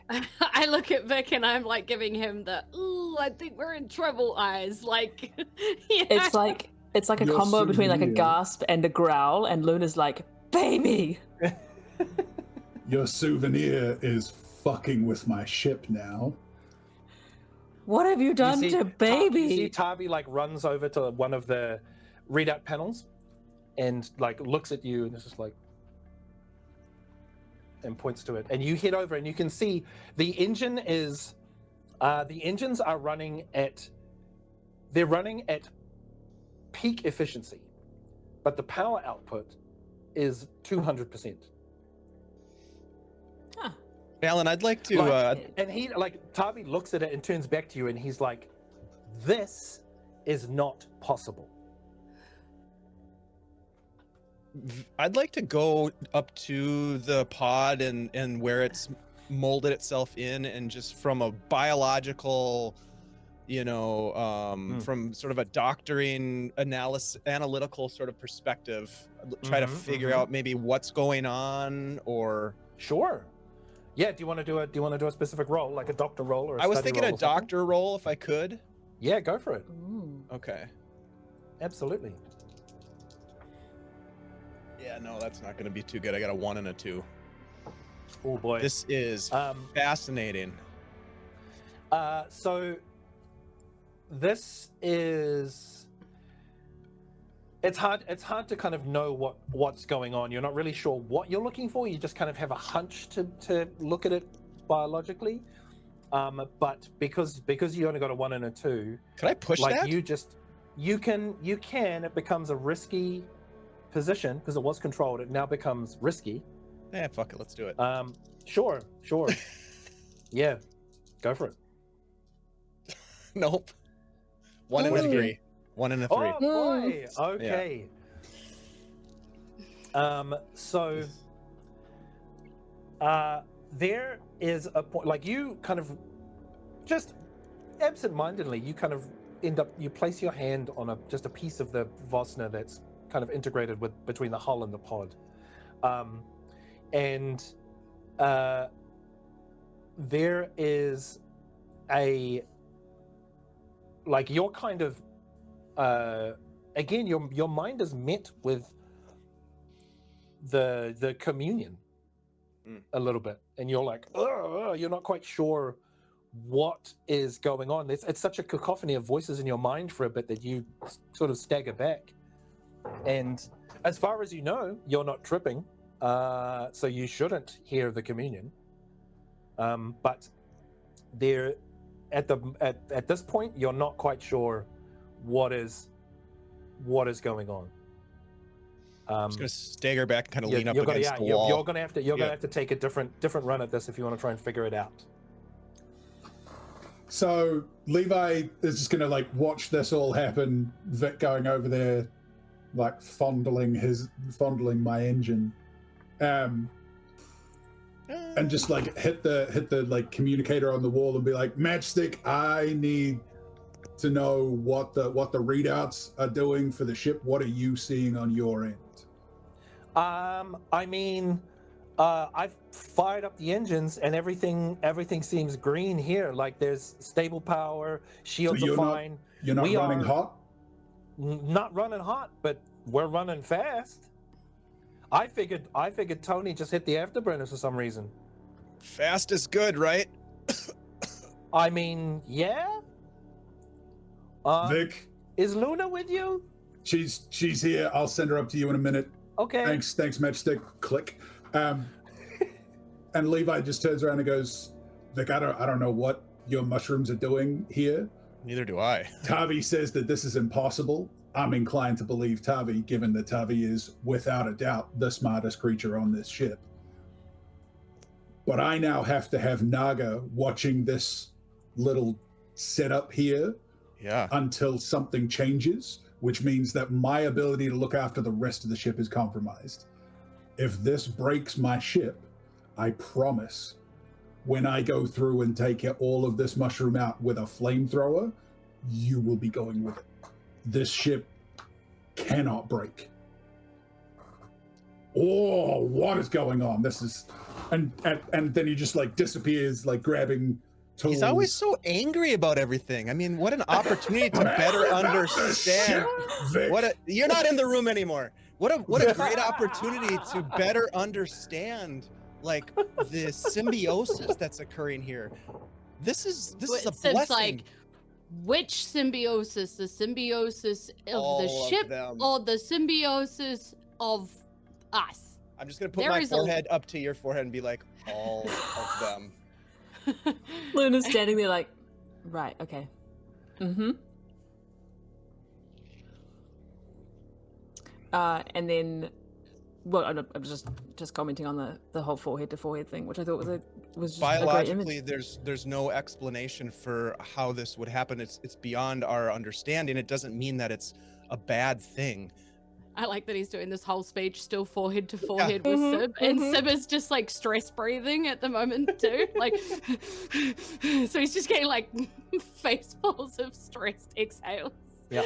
I look at Vic and I'm like giving him the ooh, I think we're in trouble eyes. Like it's like a Your combo between like a souvenir. gasp and a growl, and Luna's like, baby. Your souvenir is fucking with my ship now. What have you done to baby? You see Tavi runs over to one of the readout panels and looks at you and is just like, and points to it. And you head over and you can see the engines are running at peak efficiency, but the power output is 200%. Allan, I'd like to. And he Tavi looks at it and turns back to you, and he's like, "This is not possible." I'd like to go up to the pod and where it's molded itself in, and just from a biological, from sort of a doctoring analytical sort of perspective, try to figure out maybe what's going on, or Sure. Yeah, do you want to do a specific role, like a doctor role or a I was study thinking role a or something? doctor role if I could. Yeah, go for it. Ooh. Okay. Absolutely. Yeah, no, that's not going to be too good. I got a 1 and a 2. Oh boy. This is fascinating. So this is. It's hard to kind of know what's going on. You're not really sure what you're looking for. You just kind of have a hunch to look at it biologically. But because you only got a 1 and a 2, Can I push that? you can. It becomes a risky position because it was controlled. It now becomes risky. Yeah, fuck it. Let's do it. Sure. Yeah, go for it. Nope. 1 and a 3. 1 and a 3. Oh boy. Okay. So there is a point, you kind of just absent-mindedly, you kind of you place your hand on just a piece of the Vosna that's kind of integrated between the hull and the pod. And there is a like you're kind of again, your mind is met with the communion a little bit, and you're like, you're not quite sure what is going on. It's such a cacophony of voices in your mind for a bit that you sort of stagger back. And as far as you know, you're not tripping, so you shouldn't hear the communion. But there, at this point, you're not quite sure what is going on. I'm just gonna stagger back and kind of lean up against the wall. You're gonna have to take a different run at this if you want to try and figure it out. So Levi is just gonna like watch this all happen. Vic going over there, like fondling my engine, and just like hit the like communicator on the wall and be like, Matchstick, I need to know what the readouts are doing for the ship. What are you seeing on your end? I mean, I've fired up the engines and everything seems green here. Like there's stable power, shields are fine. You're not running hot? Not running hot, but we're running fast. I figured Tony just hit the afterburners for some reason. Fast is good, right? I mean, yeah. Vic, is Luna with you? She's here. I'll send her up to you in a minute. Okay. Thanks, Matchstick. Click. And Levi just turns around and goes, Vic, I don't know what your mushrooms are doing here. Neither do I. Tavi says that this is impossible. I'm inclined to believe Tavi, given that Tavi is, without a doubt, the smartest creature on this ship. But I now have to have Naga watching this little setup here until something changes, which means that my ability to look after the rest of the ship is compromised. If this breaks my ship, I promise, when I go through and take all of this mushroom out with a flamethrower, you will be going with it. This ship cannot break. Oh, what is going on? This is, and then he just like disappears, like grabbing tools. He's always so angry about everything. I mean, what an opportunity to better understand. You're not in the room anymore. What a great opportunity to better understand like the symbiosis that's occurring here. This is a blessing. Like, which symbiosis? The symbiosis of the ship or the symbiosis of us? I'm just gonna put my forehead up to your forehead and be like, all of them. Luna's standing there like, right, okay. Mm-hmm. And then, well, I'm just commenting on the whole forehead to forehead thing, which I thought was just biologically a great image. there's no explanation for how this would happen. It's beyond our understanding. It doesn't mean that it's a bad thing. I like that he's doing this whole speech still forehead to forehead with Sib, and Sib is just like stress breathing at the moment too. Like, so he's just getting like facefuls of stressed exhales. Yeah.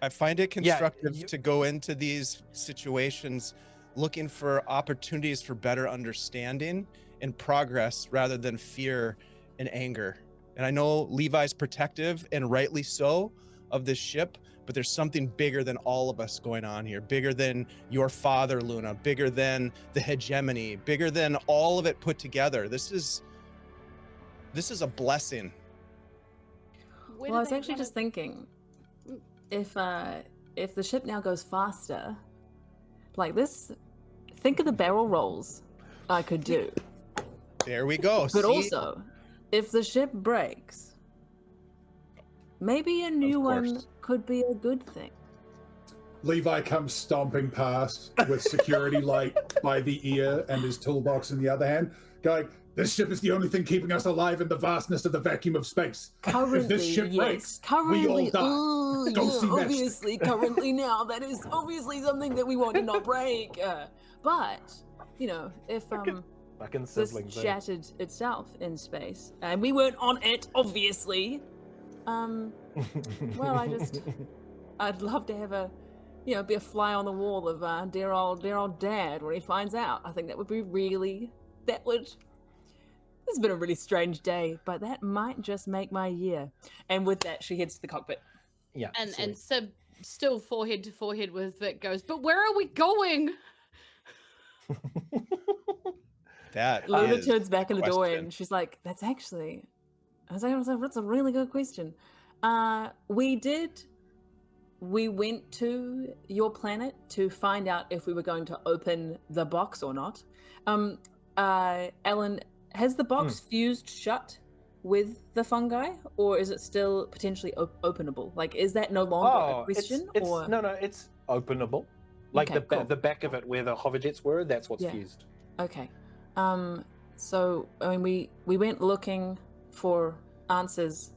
I find it constructive to go into these situations looking for opportunities for better understanding and progress rather than fear and anger. And I know Levi's protective, and rightly so, of this ship, but there's something bigger than all of us going on here, bigger than your father, Luna, bigger than the hegemony, bigger than all of it put together. This is a blessing. Well, I was actually just thinking, if the ship now goes faster, like this, think of the barrel rolls I could do. There we go. But also, if the ship breaks, maybe a new one could be a good thing. Levi comes stomping past with security light by the ear and his toolbox in the other hand, going, this ship is the only thing keeping us alive in the vastness of the vacuum of space. Currently, if this ship breaks, currently, we all die. Go see obviously, currently now, that is obviously something that we want to not break. But, you know, if this shattered itself in space, and we weren't on it, obviously, well, I'd love to have be a fly on the wall of dear old Dad when he finds out. I think that would be really, that would This has been a really strange day, but that might just make my year. And with that, she heads to the cockpit. Yeah. And Sib, still forehead to forehead with Vic, goes, but where are we going? That Luna is turns back in the doorway question. and she's like, that's actually, that's a really good question. We went to your planet to find out if we were going to open the box or not. Allan, has the box fused shut with the fungi, or is it still potentially openable? Like, is that no longer a question? No, it's openable. Like Okay, cool. the back of it where the hover jets were, that's what's fused. Okay. So I mean, we went looking for answers.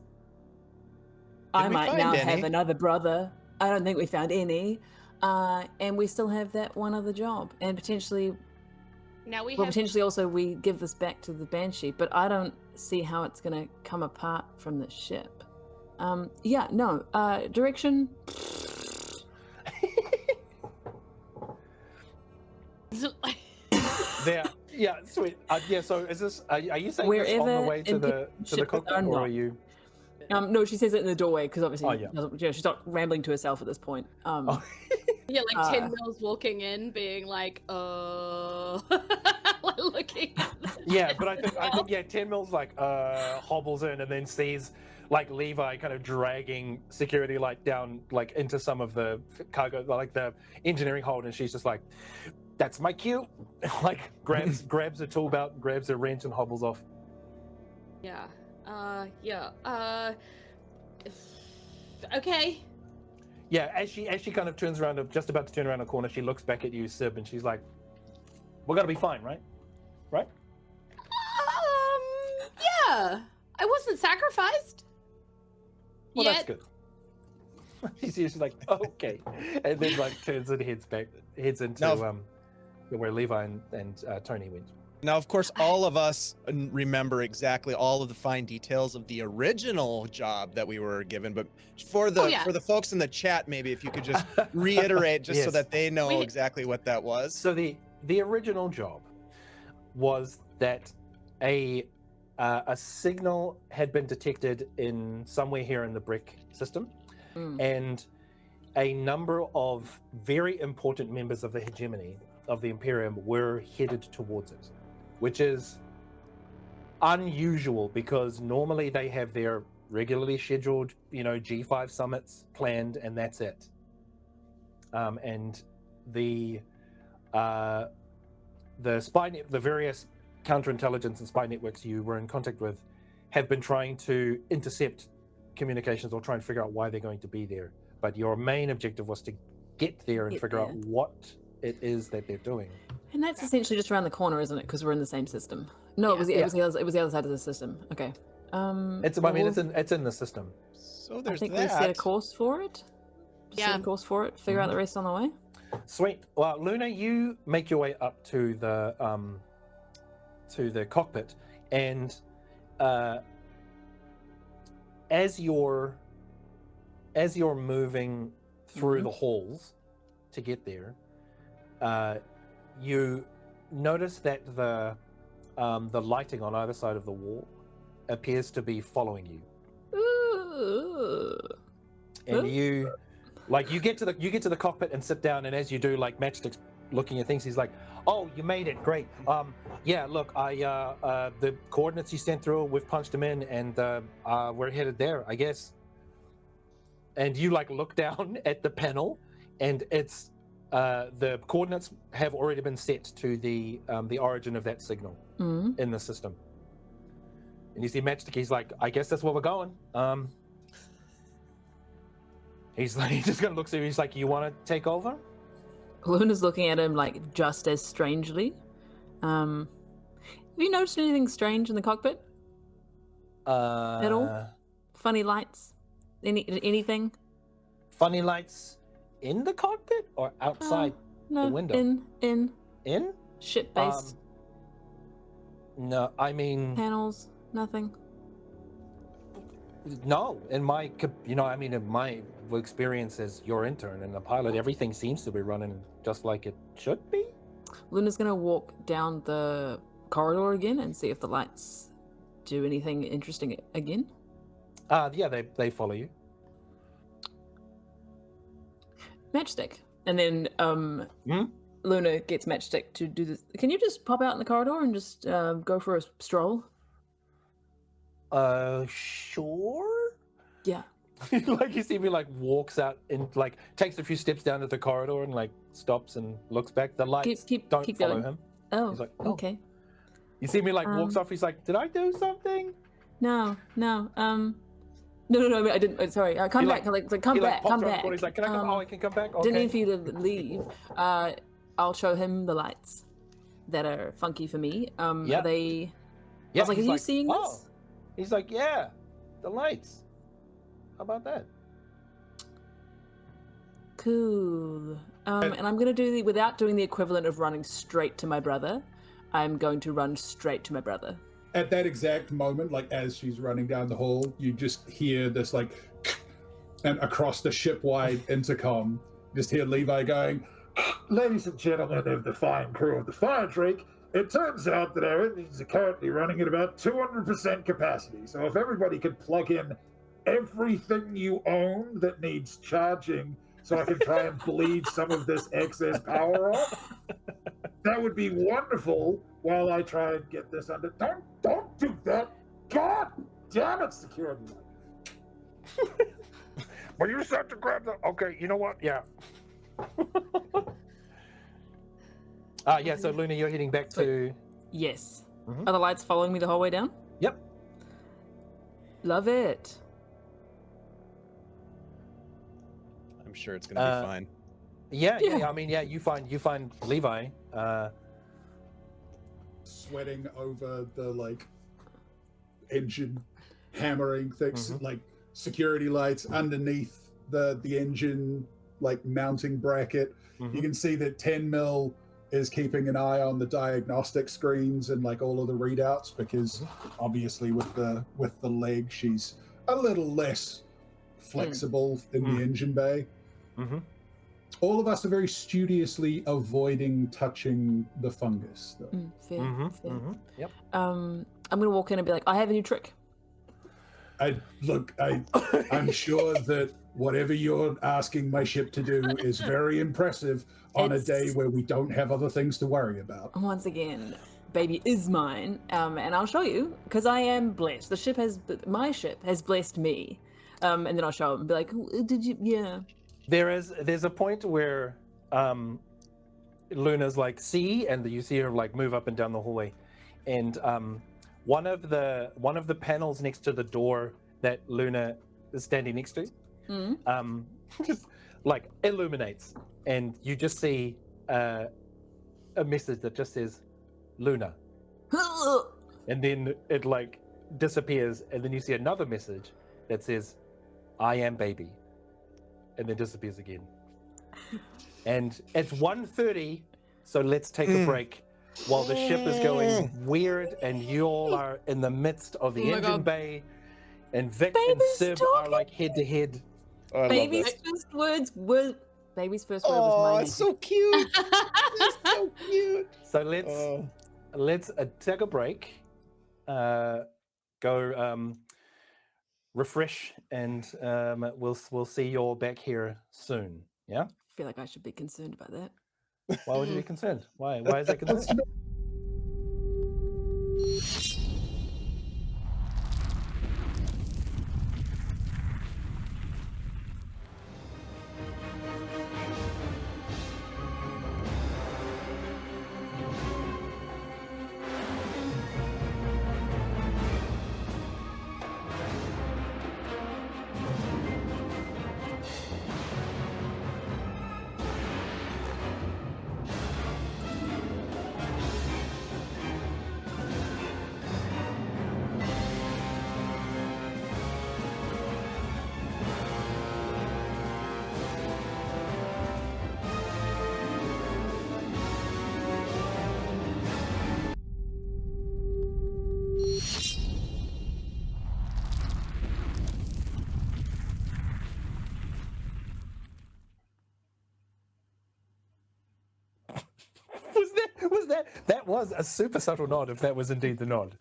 I might now have another brother. I don't think we found any. And we still have that one other job, and potentially. Now potentially also we give this back to the Banshee, but I don't see how it's going to come apart from the ship. Direction. There. Yeah, sweet. So is this? Are you saying this on the way to the cockpit, or are you? No, she says it in the doorway because obviously she's not rambling to herself at this point. Yeah, like 10 mils walking in, being like, looking at Yeah, but I think 10 mils like hobbles in and then sees like Levi kind of dragging security light down like into some of the cargo, like the engineering hold, and she's just like, that's my cue. Like grabs a tool belt, grabs a wrench, and hobbles off. Yeah. Okay. Yeah, as she kind of turns around, just about to turn around the corner, she looks back at you, Sib, and she's like, "We're gonna be fine, right? Right?" Yeah. I wasn't sacrificed. Well, that's good. She's like, okay, and then like turns and heads into where Levi and Tony went. Now, of course, all of us remember exactly all of the fine details of the original job that we were given, but for the folks in the chat, maybe if you could just reiterate, just so that they know exactly what that was. So the original job was that a signal had been detected in somewhere here in the brick system, and a number of very important members of the hegemony of the Imperium were headed towards it, which is unusual because normally they have their regularly scheduled, G5 summits planned, and that's it. And the various counterintelligence and spy networks you were in contact with have been trying to intercept communications or try and figure out why they're going to be there. But your main objective was to get there and figure out what it is that they're doing. And that's essentially just around the corner, isn't it? Because we're in the same system. No, it was the other side of the system. Okay. It's in the system. So there's I think we set a course for it. Set a course for it. Figure out the rest on the way. Sweet. Well, Luna, you make your way up to the cockpit, and as you're moving through the halls to get there, you notice that the lighting on either side of the wall appears to be following you. And you get to the cockpit and sit down, and as you do, like Matchstick's looking at things, he's like, "Oh, you made it, great. Yeah, look, the coordinates you sent through, we've punched them in, and we're headed there, I guess." And you look down at the panel, and it's the coordinates have already been set to the origin of that signal in the system. And you see Matchstick, he's like, "I guess that's where we're going." He's just gonna look at you. He's like, "You want to take over?" Luna's looking at him just as strangely. Have you noticed anything strange in the cockpit? At all? Funny lights? Anything? Funny lights in the cockpit or outside the window? In. Ship base. No, I mean panels. Nothing. No, in my experience as your intern and the pilot, everything seems to be running just like it should be. Luna's gonna walk down the corridor again and see if the lights do anything interesting again? Yeah, they follow you. Matchstick. And then Luna gets Matchstick to do this. Can you just pop out in the corridor and just go for a stroll? Sure. Yeah. Like you see me like walks out and like takes a few steps down to the corridor and like stops and looks back. The lights keep don't follow going. him. Oh, He's like, okay. You see me like walks off. He's like, "Did I do something?" No. No. I didn't. Sorry. Come back. Come back. Come back. He's like, "Can I come? I can come back." Okay. Didn't mean for you to leave. I'll show him the lights that are funky for me. Are they? I was like, "Are you seeing this?" He's like, "Yeah, the lights. How about that?" Cool. And I'm gonna do without doing the equivalent of running straight to my brother. I'm going to run straight to my brother. At that exact moment, like as she's running down the hall, you just hear this like, and across the ship-wide intercom, just hear Levi going, "Ladies and gentlemen of the fine crew of the Fire Drake, it turns out that our engines are currently running at about 200% capacity. So if everybody could plug in everything you own that needs charging, so I can try and bleed some of this excess power off, that would be wonderful while I try and get this under." Don't do that. God damn it, security. Well, you start to grab the... Okay, you know what? Yeah. So Luna, you're heading back to... Yes. Are the lights following me the whole way down? Yep. Love it. I'm sure it's gonna be fine. Yeah. I mean, you find Levi sweating over the like engine hammering things, like security lights underneath the engine like mounting bracket. You can see that 10 mil is keeping an eye on the diagnostic screens and like all of the readouts, because obviously with the leg she's a little less flexible in the engine bay. All of us are very studiously avoiding touching the fungus, though. Fair. Yep. I'm gonna walk in and be like, "I have a new trick." I'm sure that whatever you're asking my ship to do is very impressive on a day where we don't have other things to worry about. Once again, baby is mine, and I'll show you because I am blessed. My ship has blessed me, and then I'll show him and be like, "Did you? Yeah." There's a point where Luna's like, "See," and you see her like move up and down the hallway, and one of the panels next to the door that Luna is standing next to, just like illuminates, and you just see a message that just says Luna, and then it like disappears, and then you see another message that says, "I am baby," and then disappears again. And it's 1:30, so let's take a break while the ship is going weird and you all are in the midst of the engine bay, and Vic and Sib are like head to head. Baby's first words were my it's so cute. It's so cute. So let's take a break, go refresh, and we'll see you all back here soon. Yeah. I feel like I should be concerned about that. Why would you be concerned? Why is that concerned? That was a super subtle nod, if that was indeed the nod.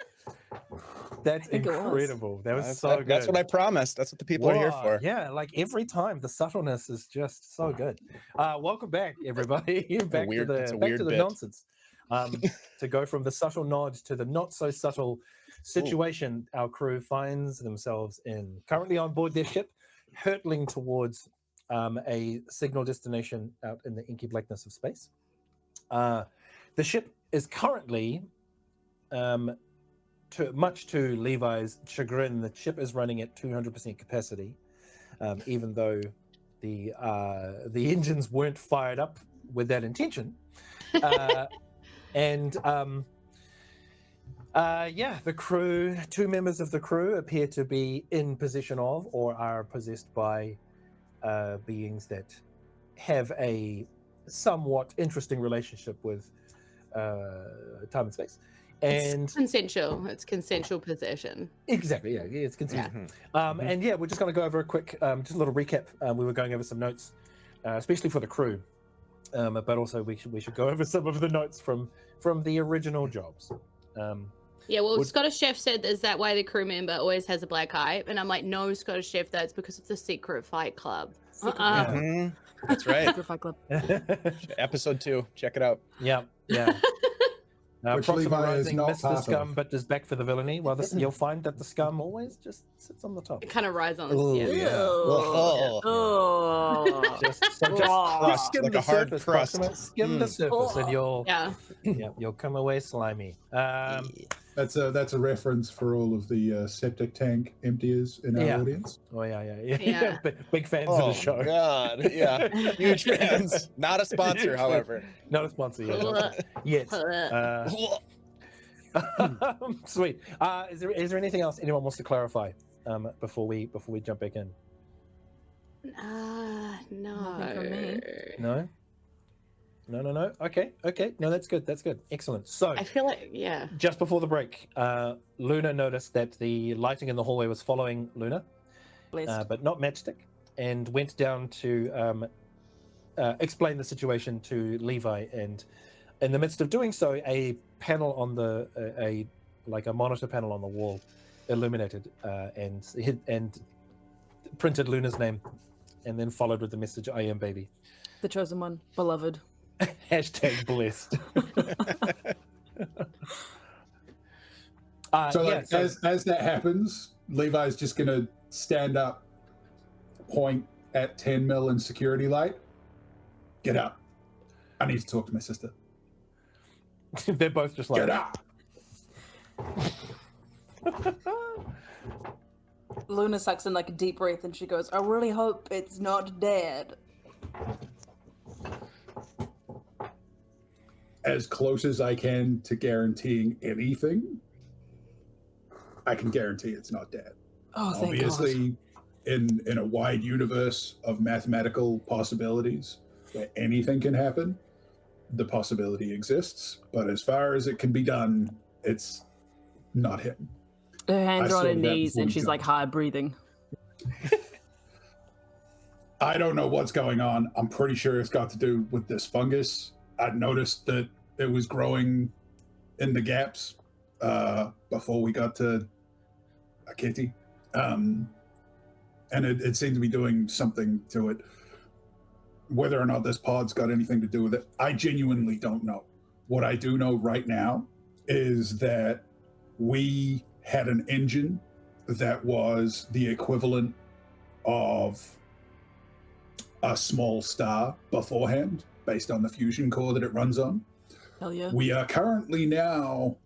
That's think it was. incredible. That was so good. That's what I promised. That's what the people are here Whoa, for. Yeah, like every time the subtleness is just so good. Welcome back, everybody. back weird- to it's the a back weird to the bit. nonsense. To go from the subtle nod to the not so subtle situation, our crew finds themselves in currently on board their ship, hurtling towards a signal destination out in the inky blackness of space. The ship is currently, much to Levi's chagrin, the ship is running at 200% capacity, even though the engines weren't fired up with that intention. The crew, 2 members of the crew appear to be in possession of or are possessed by beings that have a somewhat interesting relationship with time and space. And It's consensual possession. Exactly, yeah, it's consensual. Mhm. And we're just going to go over a quick, just a little recap. We were going over some notes, especially for the crew, but also we should go over some of the notes from the original jobs. Scottish Chef said is that why the crew member always has a black eye, and I'm like, no, Scottish Chef, that's because it's a secret fight club. That's right. Secret Fight Club. Episode 2. Check it out. Yeah. Which Levi is Proxima not missed the part Scum, of. but is back for the villainy. Well, you'll find that the Scum always just sits on the top. It kind of rides on. Ooh, yeah. Oh. Just crust, skim like the a hard surface, crust. Proxima, skim the surface, and you'll come away slimy. That's a reference for all of the septic tank emptiers in our audience. Oh yeah. Yeah. Big fans of the show. God, yeah, huge fans. Not a sponsor, Huge however. Not a sponsor yet. Sweet. Is there anything else anyone wants to clarify before we jump back in? No. Nothing from me. No. Okay. No, that's good. Excellent. So I feel like, just before the break, Luna noticed that the lighting in the hallway was following Luna, but not Matchstick, and went down to explain the situation to Levi. And in the midst of doing so, a panel on a monitor panel on the wall illuminated and printed Luna's name, and then followed with the message, "I am baby." The chosen one, beloved. Hashtag blessed. As that happens, Levi's just gonna stand up, point at 10 mil in security light. Get up. I need to talk to my sister. They're both just like, Get up. Luna sucks in like a deep breath and she goes, I really hope it's not dead. As close as I can to guaranteeing anything, I can guarantee it's not dead. Oh, thank Obviously, in a wide universe of mathematical possibilities where anything can happen, the possibility exists. But as far as it can be done, it's not him. God. Her hands I are on saw her that knees before and we she's like jumped. high breathing. I don't know what's going on. I'm pretty sure it's got to do with this fungus. I'd noticed that it was growing in the gaps before we got to Akiti. And it seemed to be doing something to it. Whether or not this pod's got anything to do with it, I genuinely don't know. What I do know right now is that we had an engine that was the equivalent of a small star beforehand, based on the fusion core that it runs on. Hell yeah. We are currently now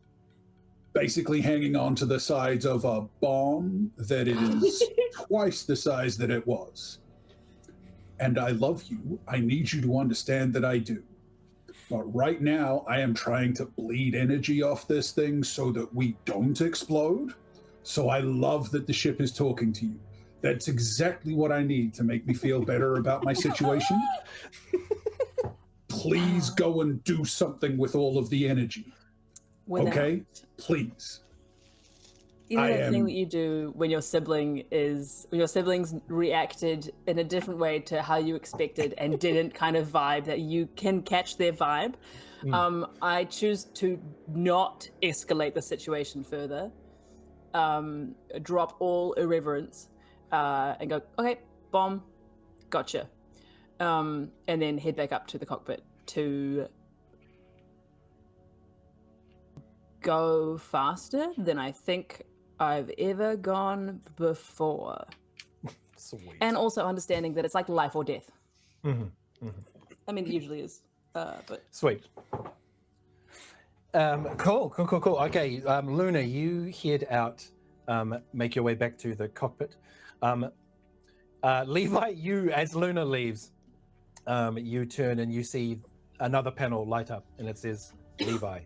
basically hanging on to the sides of a bomb that is twice the size that it was. And I love you. I need you to understand that I do. But right now, I am trying to bleed energy off this thing so that we don't explode. So I love that the ship is talking to you. That's exactly what I need to make me feel better about my situation. Please go and do something with all of the energy. Okay? Please. You know I that thing am- that you do when your siblings reacted in a different way to how you expected and didn't kind of vibe that you can catch their vibe. I choose to not escalate the situation further. drop all irreverence, and go, okay, bomb, gotcha. And then head back up to the cockpit to go faster than I think I've ever gone before. Sweet. And also understanding that it's like life or death. Mm-hmm. Mm-hmm. I mean, it usually is, but... Sweet. Cool. Okay, Luna, you head out, make your way back to the cockpit. Levi, as Luna leaves, you turn and you see another panel light up, and it says Levi.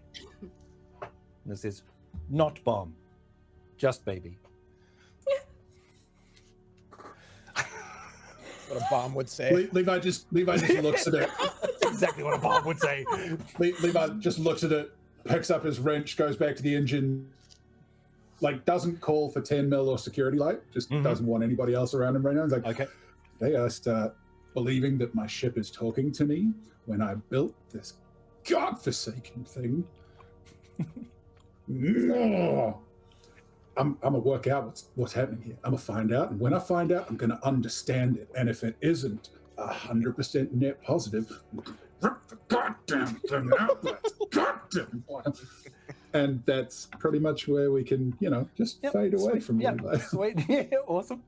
And it says, not bomb, just baby. What a bomb would say. Levi just looks at it. That's exactly what a bomb would say. Levi just looks at it, picks up his wrench, goes back to the engine, like doesn't call for 10 mil or security light, just doesn't want anybody else around him right now. He's like, okay. They I start believing that my ship is talking to me when I built this godforsaken thing. No. I'm gonna work out what's happening here. I'm gonna find out, and when I find out, I'm gonna understand it. And if it isn't 100% net positive, rip the goddamn thing out. Goddamn. And that's pretty much where we can, just fade away from Levi. Sweet. Yeah, awesome.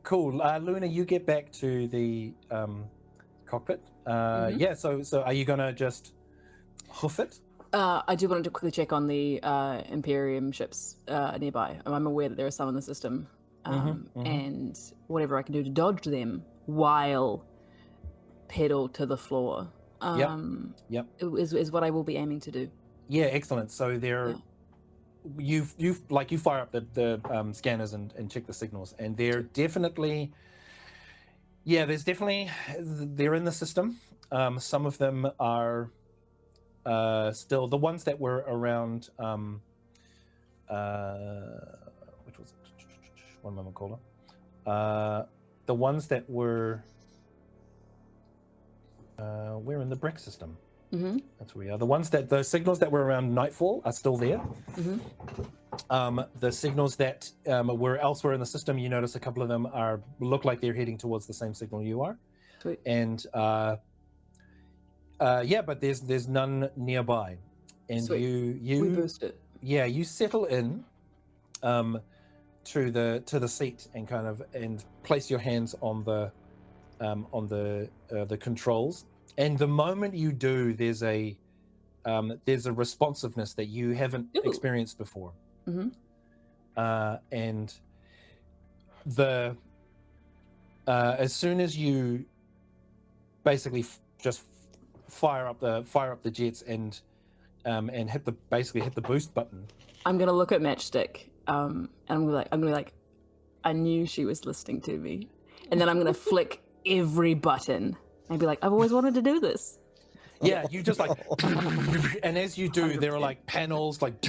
Cool. Luna, you get back to the cockpit. Yeah. So are you gonna just hoof it? I do want to quickly check on the Imperium ships nearby. I'm aware that there are some in the system, and whatever I can do to dodge them while pedal to the floor. Yep. Is what I will be aiming to do. Yeah, excellent. So there, you fire up the scanners and check the signals, and they're definitely, they're in the system. Some of them are. Still, the ones that were around, which was it? One moment, caller. The ones that were, we're in the brick system. That's where we are. The signals that were around Nightfall are still there. The signals that were elsewhere in the system, you notice a couple of them look like they're heading towards the same signal you are. Sweet. And but there's none nearby, and Sweet. you we boost it. Yeah, you settle in to the seat and place your hands on the controls. And the moment you do, there's a responsiveness that you haven't experienced before. And as soon as you basically just fire up the jets and hit the boost button. I'm gonna look at Matchstick, and I'm gonna be like, I knew she was listening to me, and then I'm gonna flick every button and be like, I've always wanted to do this. Yeah, you just like, and as you do, there are like panels like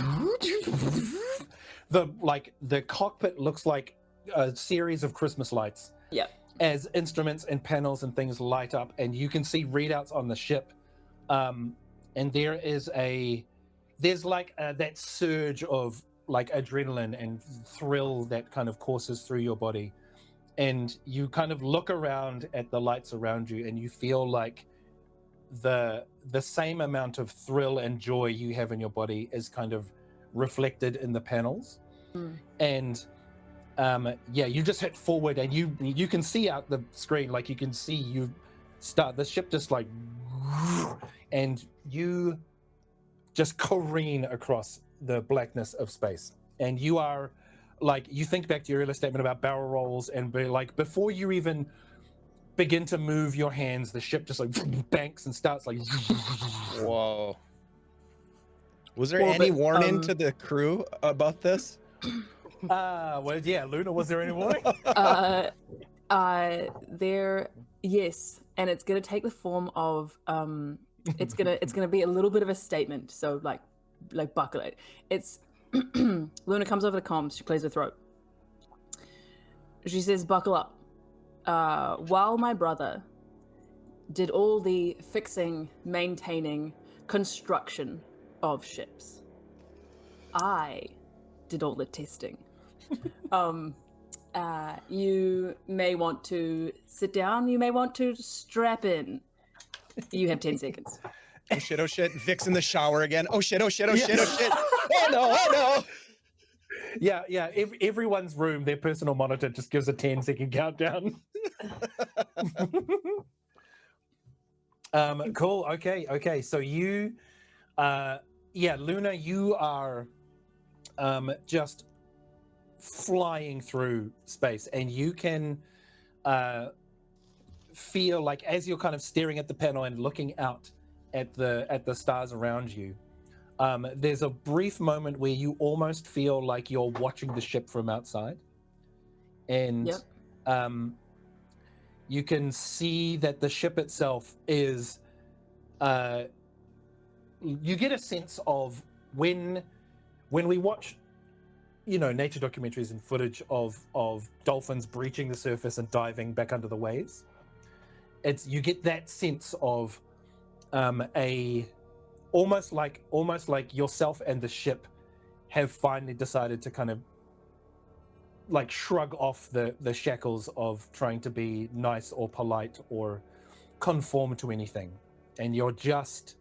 the cockpit looks like a series of Christmas lights. Yeah. As instruments and panels and things light up, and you can see readouts on the ship, and there's that surge of like adrenaline and thrill that kind of courses through your body, and you kind of look around at the lights around you, and you feel like the same amount of thrill and joy you have in your body is kind of reflected in the panels, and you just hit forward, and you can see out the screen, like you can see you start the ship just like, and you just careen across the blackness of space, and you are like, you think back to your earlier statement about barrel rolls, and before you even begin to move your hands, the ship just like banks and starts like. Whoa. Was there any warning to the crew about this? Luna, was there any warning? Yes, and it's gonna take the form of it's gonna be a little bit of a statement. So like buckle it. It's Luna comes over to comms. She plays her throat. She says, "Buckle up. While my brother did all the fixing, maintaining, construction of ships, I did all the testing. You may want to sit down. You may want to strap in. You have 10 seconds. Oh shit. Vic's in the shower again. Oh shit. Oh shit. Oh shit. Oh no. Oh no. Yeah. Everyone's room, their personal monitor just gives a 10-second countdown. Cool. Okay. So you, Luna, you are just flying through space, and you can feel like, as you're kind of staring at the panel and looking out at the stars around you, there's a brief moment where you almost feel like you're watching the ship from outside, and you can see that the ship itself is you get a sense of when we watch nature documentaries and footage of dolphins breaching the surface and diving back under the waves. You get that sense of almost like yourself and the ship have finally decided to kind of like shrug off the shackles of trying to be nice or polite or conform to anything, and you're just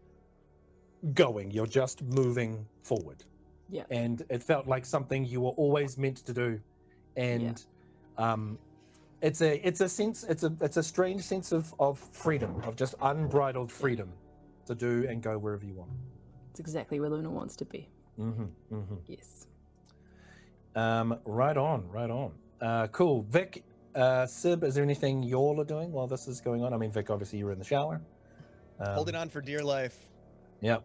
moving forward. Yeah. And it felt like something you were always meant to do, and it's a strange sense of freedom, of just unbridled freedom to do and go wherever you want. It's exactly where Luna wants to be. Yes. Right on. Cool. Vic, Sib, is there anything y'all are doing while this is going on? I mean, Vic, obviously you were in the shower. Holding on for dear life. Yep.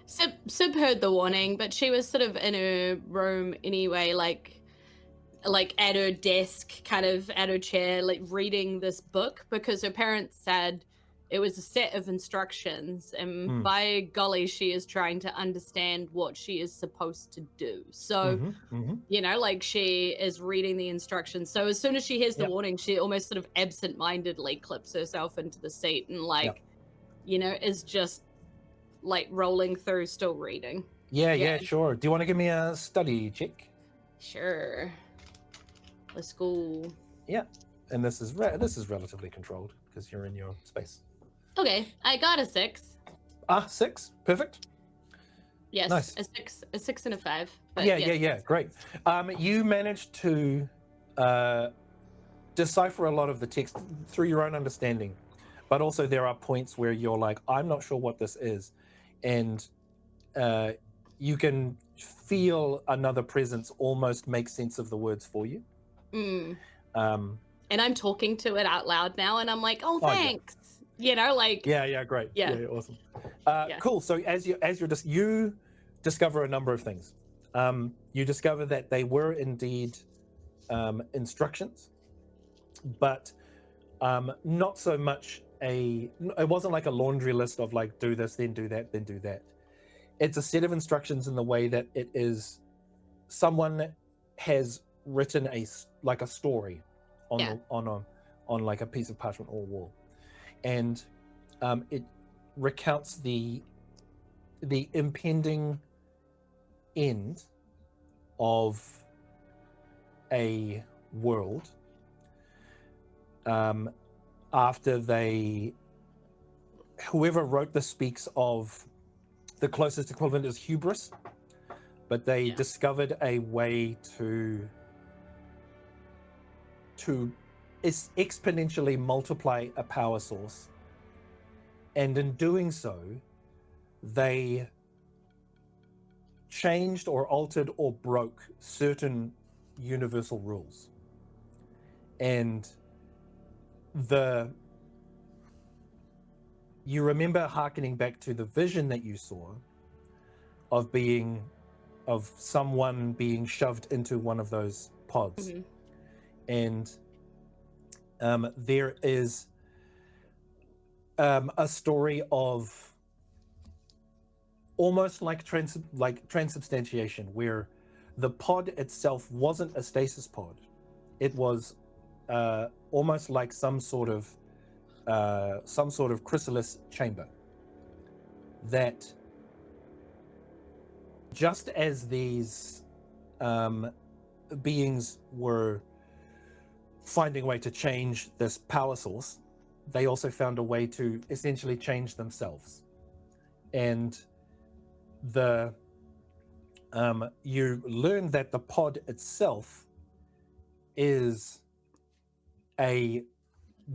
Sib heard the warning, but she was sort of in her room anyway, like at her desk, kind of at her chair, like reading this book, because her parents said it was a set of instructions, and by golly, she is trying to understand what she is supposed to do. So, like she is reading the instructions. So as soon as she hears the warning, she almost sort of absent-mindedly clips herself into the seat and is just like rolling through, still reading. Yeah, sure. Do you want to give me a study check? Sure. Let's go. Yeah, and this is relatively controlled because you're in your space. Okay, I got a 6. 6, perfect. Yes, nice. a 6 and a 5. But yeah, great. You managed to decipher a lot of the text through your own understanding, but also there are points where you're like, I'm not sure what this is, and you can feel another presence almost make sense of the words for you. And I'm talking to it out loud now, and I'm like, oh, thanks. Great. Yeah, awesome. Cool. So as you discover a number of things. You discover that they were indeed instructions, but not so much it wasn't like a laundry list of like, do this, then do that, then do that. It's a set of instructions in the way that it is someone has written a story on like a piece of parchment or a wall, and it recounts the impending end of a world after whoever wrote this speaks of the closest equivalent is hubris, but they discovered a way to exponentially multiply a power source, and in doing so they changed or altered or broke certain universal rules, and you remember hearkening back to the vision that you saw of someone being shoved into one of those pods. And there is a story of almost like transubstantiation, where the pod itself wasn't a stasis pod. It was almost like some sort of chrysalis chamber that, just as these beings were finding a way to change this power source, they also found a way to essentially change themselves. And you learn that the pod itself is a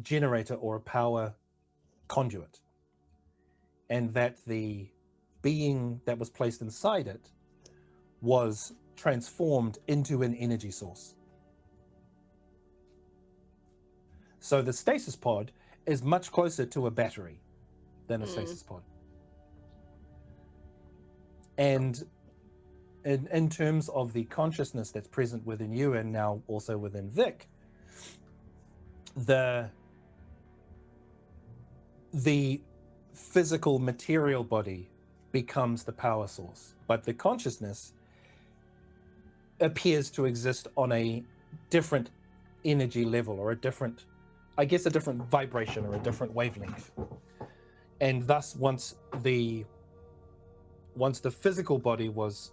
generator or a power conduit, and that the being that was placed inside it was transformed into an energy source. So the stasis pod is much closer to a battery than a stasis pod. And in terms of the consciousness that's present within you and now also within Vic, the physical material body becomes the power source, but the consciousness appears to exist on a different energy level, or a different vibration or a different wavelength. And thus once the physical body was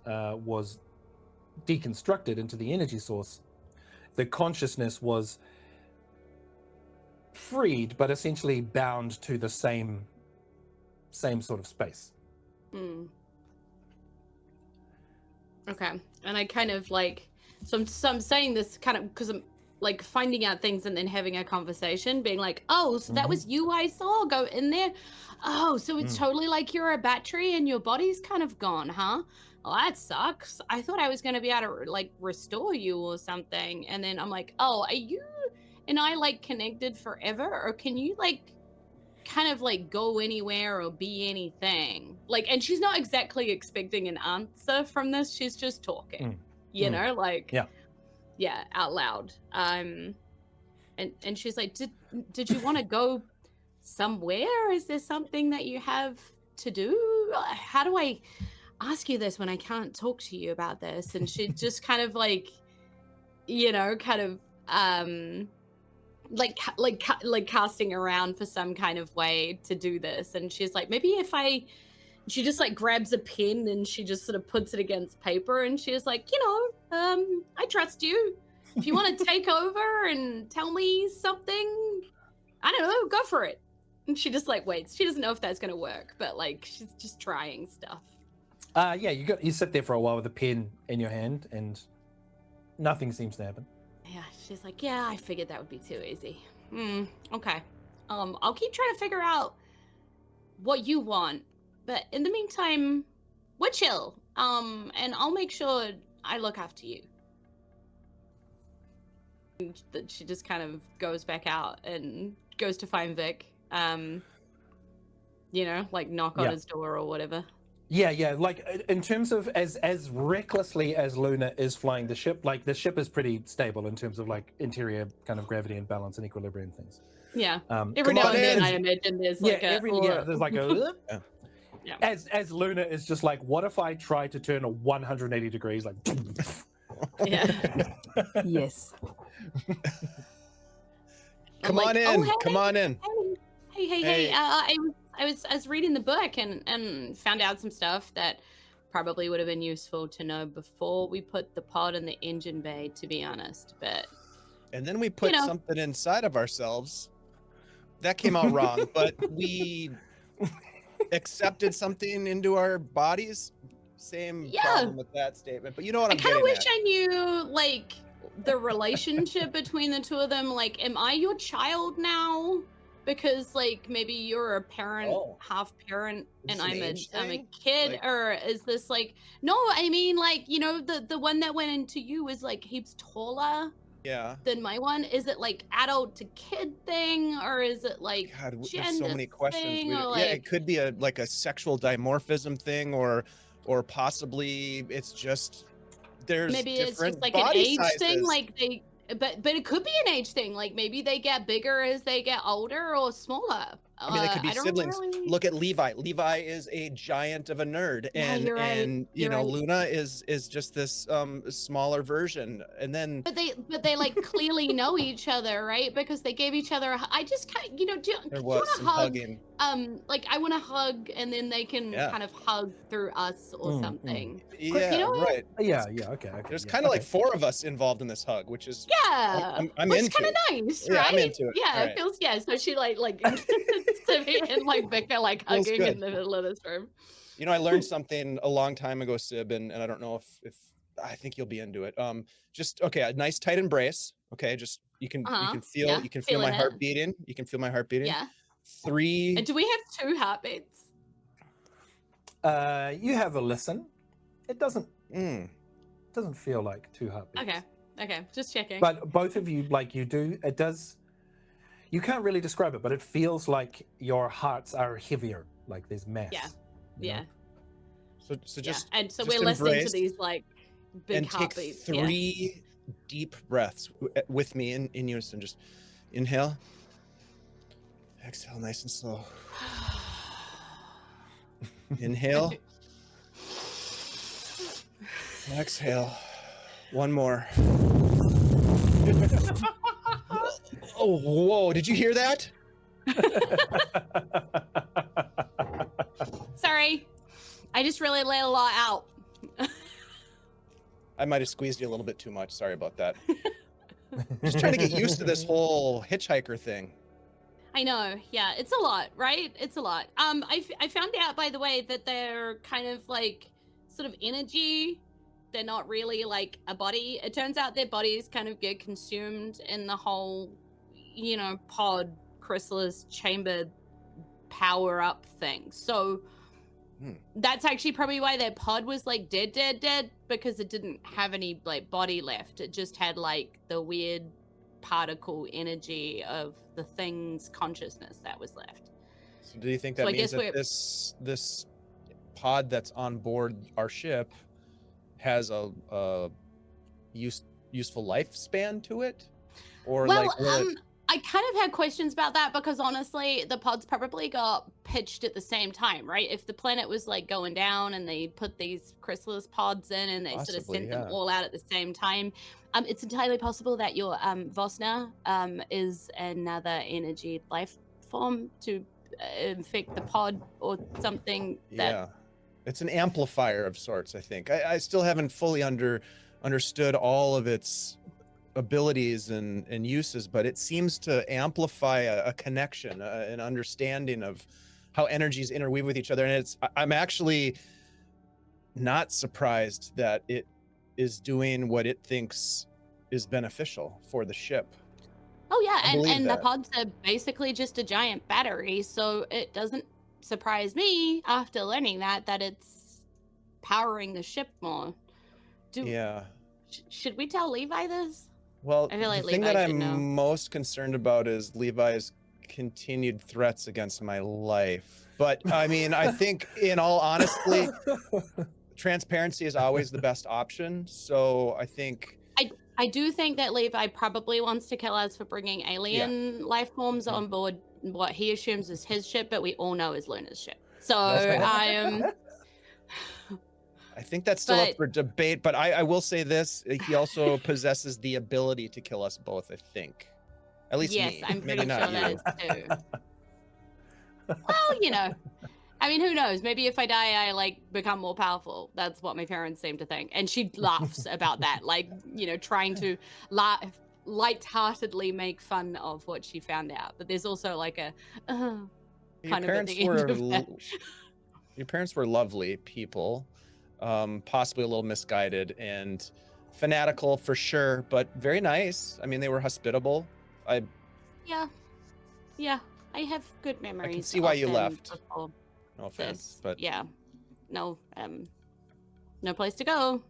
deconstructed into the energy source, the consciousness was freed, but essentially bound to the same sort of space. Okay. And I kind of like, so I'm saying this kind of because I'm like finding out things and then having a conversation, being like, oh, so that was you I saw go in there. Oh, so it's totally like you're a battery and your body's kind of gone, huh? Well, that sucks. I thought I was going to be able to like restore you or something. And then I'm like, oh, are you and I like connected forever, or can you like kind of like go anywhere or be anything? Like, and she's not exactly expecting an answer from this. She's just talking, you know, like, yeah, out loud. And she's like, did you want to go somewhere? Is there something that you have to do? How do I ask you this when I can't talk to you about this? And she just kind of like, you know, kind of like casting around for some kind of way to do this. And she's like, maybe if she just like grabs a pen and she just sort of puts it against paper, and she's like, you know, I trust you. If you want to take over and tell me something, I don't know, go for it. And she just like waits. She doesn't know if that's going to work, but like she's just trying stuff. Yeah, you sit there for a while with a pen in your hand and nothing seems to happen. Yeah, she's like, yeah, I figured that would be too easy. Okay. I'll keep trying to figure out what you want, but in the meantime, we're chill. And I'll make sure I look after you. And she just kind of goes back out and goes to find Vic. You know, like knock on his door or whatever. Yeah, like in terms of as recklessly as Luna is flying the ship, like the ship is pretty stable in terms of like interior kind of gravity and balance and equilibrium things. Yeah. Every now and then I imagine there's like there's like a as Luna is just like, what if I try to turn a 180 degrees, like yeah. Yes. Come on in. Hey. I was reading the book and found out some stuff that probably would have been useful to know before we put the pod in the engine bay, to be honest. But and then we put something inside of ourselves. That came out wrong, but we accepted something into our bodies. Same problem with that statement. But you know what I'm getting at. I kind of wish I knew like the relationship between the two of them. Like, am I your child now? Because like maybe you're a parent, half parent, and I'm a kid, like, or is this like no? I mean, like, you know, the one that went into you is like heaps taller. Than my one. Is it like adult to kid thing, or is it like gender so many questions. Like... it could be a sexual dimorphism thing, or possibly it's just there's maybe it's just like an age thing, like they. But it could be an age thing. Like maybe they get bigger as they get older or smaller. I mean, they could be siblings. Really... Look at Levi. Levi is a giant of a nerd, and you know, Luna is just this smaller version. And then but they like clearly know each other, right? Because they gave each other. I just kind of, you know, do you want to hug? like I want to hug, and then they can kind of hug through us or something. Yeah, you know right. Yeah, okay. There's yeah, kind of okay. like 4 of us involved in this hug, which is I'm which is into. kind of nice, Yeah, right? I'm into it. Yeah, All it feels so she like Sibby and like Becca like Feels hugging good. in the middle of this room. You know, I learned something a long time ago, Sib, and I don't know if I think you'll be into it. Just okay, a nice tight embrace. Okay, just you can feel my heart beating. You can feel my heart beating. Yeah. 3. And do we have 2 heartbeats? You have a listen. It doesn't feel like 2 heartbeats. Okay, just checking. But both of you, like you do, it does. You can't really describe it, but it feels like your hearts are heavier. Like there's mass. Yeah. So just and so just we're listening embrace to these like big and take heartbeats. 3 deep breaths with me in unison. Just inhale, exhale, nice and slow. Inhale, exhale. One more. Oh, whoa! Did you hear that? Sorry, I just really let a lot out. I might have squeezed you a little bit too much. Sorry about that. Just trying to get used to this whole hitchhiker thing. I know. Yeah, it's a lot, right? It's a lot. I found out, by the way, that they're kind of like sort of energy. They're not really like a body. It turns out their bodies kind of get consumed in the whole, pod chrysalis chamber power up thing. So that's actually probably why their pod was like dead, because it didn't have any like body left. It just had like the weird particle energy of the thing's consciousness that was left. So do you think that means that this pod that's on board our ship has a useful lifespan to it? Or I kind of had questions about that, because honestly, the pods probably got pitched at the same time, right? If the planet was like going down and they put these chrysalis pods in and they sort of sent them all out at the same time, it's entirely possible that your Vosna is another energy life form to infect the pod or something. It's an amplifier of sorts, I think. I still haven't fully understood all of its abilities and uses, but it seems to amplify a connection, an understanding of how energies interweave with each other. And I'm actually not surprised that it is doing what it thinks is beneficial for the ship. Oh yeah, and the pods are basically just a giant battery, so it doesn't surprise me after learning that it's powering the ship more. Should we tell Levi this? Well, I feel like the thing Levi that should know. I'm most concerned about is Levi's continued threats against my life. But I mean, I think in all honesty, transparency is always the best option. So I think I do think that Levi probably wants to kill us for bringing alien life forms on board what he assumes is his ship, but we all know is Luna's ship. So I think that's still up for debate, but I will say this: he also possesses the ability to kill us both. I think, at least yes, me. I'm Maybe pretty not sure you. that is too. Well, I mean, who knows? Maybe if I die, I like become more powerful. That's what my parents seem to think, and she laughs about that, like trying to lightheartedly make fun of what she found out. But there's also like a kind of at the end of that. Your parents were lovely people. Possibly a little misguided and fanatical for sure, but very nice. I mean, they were hospitable. Yeah, I have good memories. I can see why you left. No offense, but no place to go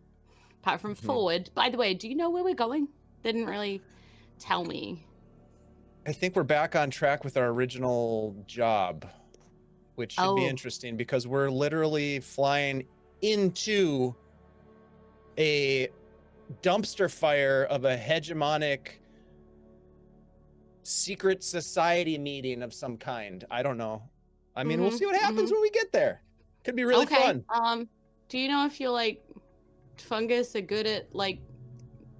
apart from forward. By the way, do you know where we're going? Didn't really tell me. I think we're back on track with our original job, which should be interesting because we're literally flying into a dumpster fire of a hegemonic secret society meeting of some kind. I don't know. I mean, we'll see what happens when we get there. Could be really fun. Do you know if you like fungus are good at like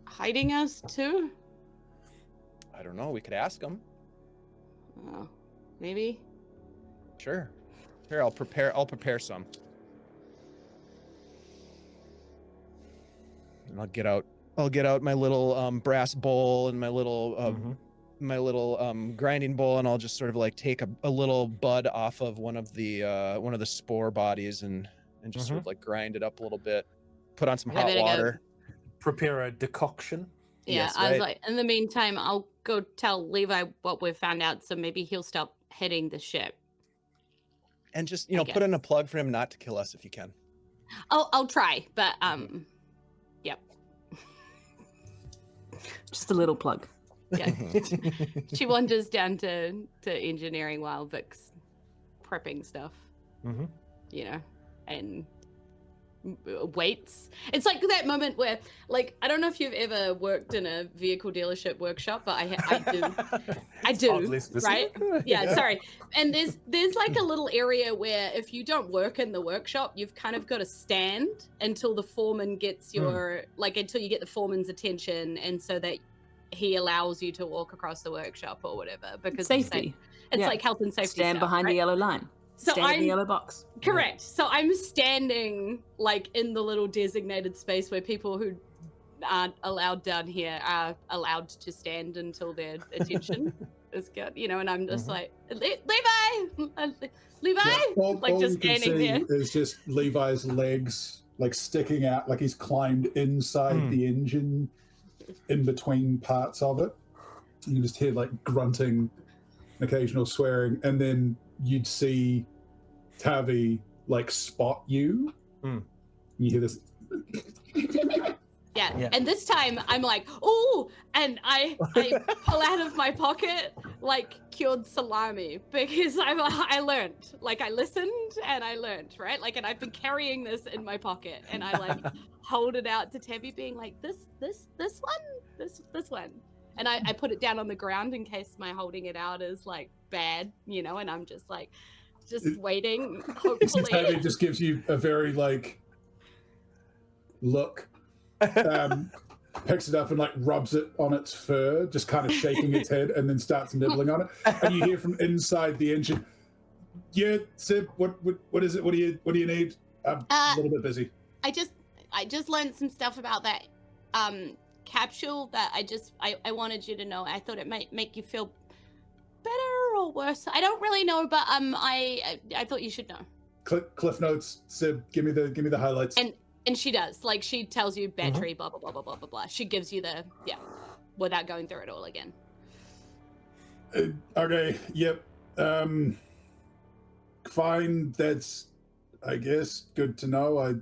hiding us too? I don't know. We could ask them. Maybe. Sure. Here, I'll prepare some. And I'll get out my little brass bowl and my little grinding bowl, and I'll just sort of like take a little bud off of one of the spore bodies and just sort of like grind it up a little bit. Put on some hot water. Prepare a decoction. Yeah, Yes, I was right. like, in the meantime, I'll go tell Levi what we've found out, so maybe he'll stop hitting the ship. And just, put in a plug for him not to kill us if you can. I'll try, but yep. Just a little plug. Yeah. She wanders down to engineering while Vic's prepping stuff. And waits. It's like that moment where, like, I don't know if you've ever worked in a vehicle dealership workshop, but I do, right? Yeah, sorry. And there's like a little area where if you don't work in the workshop, you've kind of got to stand until the foreman gets until you get the foreman's attention, and so that he allows you to walk across the workshop or whatever, because safety. It's like health and safety. Stand stuff, behind right? the yellow line. So Stand in the yellow box. Correct. So I'm standing like in the little designated space where people who aren't allowed down here are allowed to stand until their attention is got, and I'm just like, Levi, All like just you can standing see there. is just Levi's legs like sticking out, like he's climbed inside the engine, in between parts of it. You can just hear like grunting, occasional swearing, and then you'd see Tavi like spot you. You hear this. Yeah. And this time I'm like, oh, and I pull out of my pocket like cured salami, because I learned, like I listened and I learned, right? Like, and I've been carrying this in my pocket, and I like hold it out to Tavi, being like, this one. And I put it down on the ground in case my holding it out is like bad, and I'm just like, waiting, hopefully. Tavi just gives you a very like look, picks it up and like rubs it on its fur, just kind of shaking its head, and then starts nibbling on it. And you hear from inside the engine, "Yeah, Sib, what is it? What do you need? I'm a little bit busy." I just learned some stuff about that capsule that I wanted you to know. I thought it might make you feel better or worse. I don't really know, but I thought you should know. Cliff notes, Sib, give me the highlights. And she does. Like, she tells you battery, blah blah blah blah blah blah blah. She gives you without going through it all again. Okay, yep. Fine, that's, I guess, good to know. I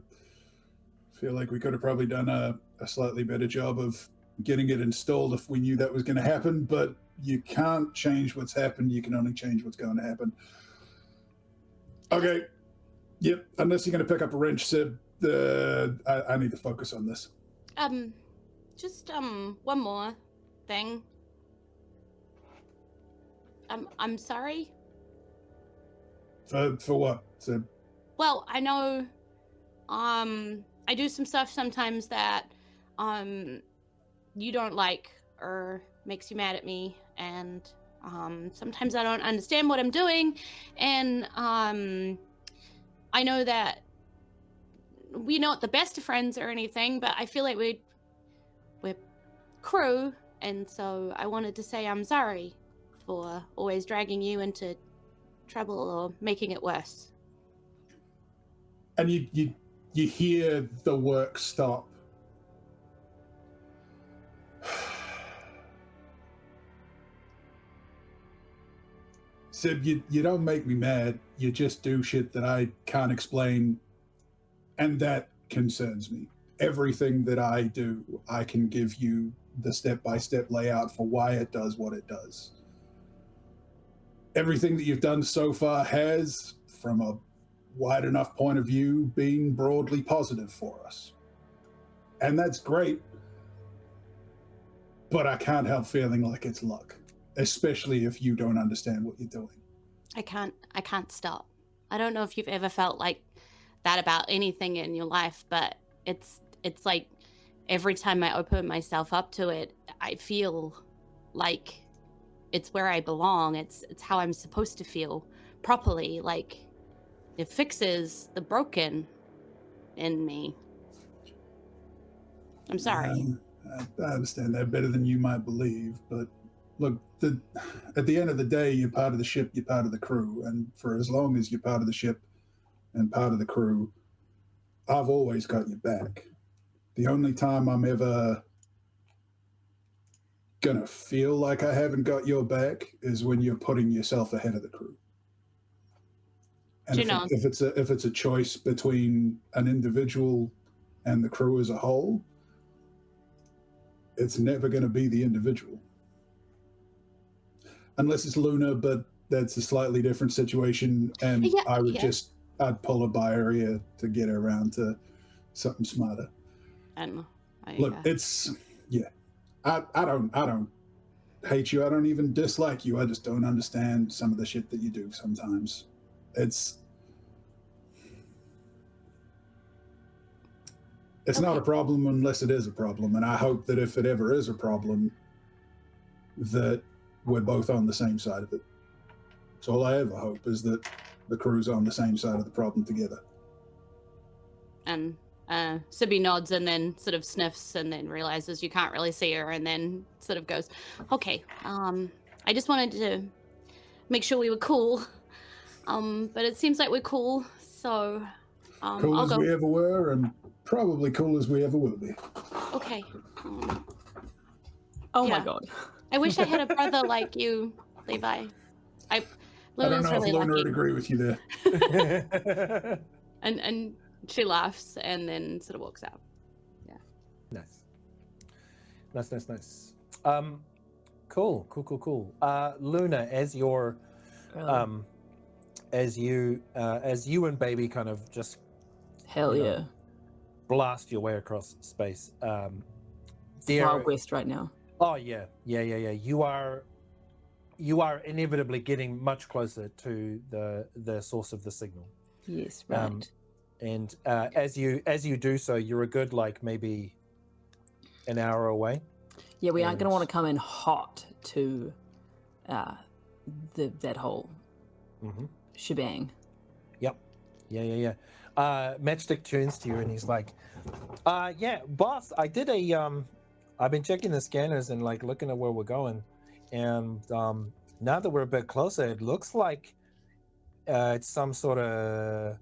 feel like we could have probably done a slightly better job of getting it installed if we knew that was going to happen, but you can't change what's happened. You can only change what's going to happen. Okay. Yep. Unless you're going to pick up a wrench, Sib, I need to focus on this. Just one more thing. I'm sorry. For what, Sib? Well, I know I do some stuff sometimes that you don't like or makes you mad at me, and sometimes I don't understand what I'm doing, and I know that we're not the best of friends or anything, but I feel like we're crew, and so I wanted to say I'm sorry for always dragging you into trouble or making it worse. And you hear the work stop. Sib, you don't make me mad. You just do shit that I can't explain, and that concerns me. Everything that I do, I can give you the step-by-step layout for why it does what it does. Everything that you've done so far has, from a wide enough point of view, been broadly positive for us. And that's great. But I can't help feeling like it's luck, especially if you don't understand what you're doing. I can't stop. I don't know if you've ever felt like that about anything in your life, but it's like every time I open myself up to it, I feel like it's where I belong. It's how I'm supposed to feel. properly. Like, it fixes the broken in me. I'm sorry. I understand that better than you might believe, but look, at the end of the day, you're part of the ship, you're part of the crew, and for as long as you're part of the ship and part of the crew, I've always got your back. The only time I'm ever gonna feel like I haven't got your back is when you're putting yourself ahead of the crew. And if it's a choice between an individual and the crew as a whole, it's never going to be the individual. Unless it's Luna, but that's a slightly different situation, and I'd pull her by her ear to get her around to something smarter. Look, I don't hate you. I don't even dislike you. I just don't understand some of the shit that you do sometimes. It's not a problem unless it is a problem, and I hope that if it ever is a problem, that we're both on the same side of it. So all I ever hope is that the crew's on the same side of the problem together. And Sibby nods and then sort of sniffs and then realizes you can't really see her and then sort of goes, okay, I just wanted to make sure we were cool. But it seems like we're cool, so cool I'll as go. we ever were, and probably cool as we ever will be. Okay. Oh my god. I wish I had a brother like you, Levi. I don't know really if Luna lucky. would agree with you there. And she laughs and then sort of walks out. Yeah. Nice. Cool. Luna, as you're as you and Baby kind of just blast your way across space. Wild West right now. Oh yeah. You are inevitably getting much closer to the source of the signal. Yes, right. And as you do so, you're a good maybe an hour away. Yeah, we aren't going to want to come in hot to that whole shebang. Yep. Yeah. Matchstick turns to you and he's like, yeah, boss, I did I've been checking the scanners and looking at where we're going. And now that we're a bit closer, it looks like it's some sort of,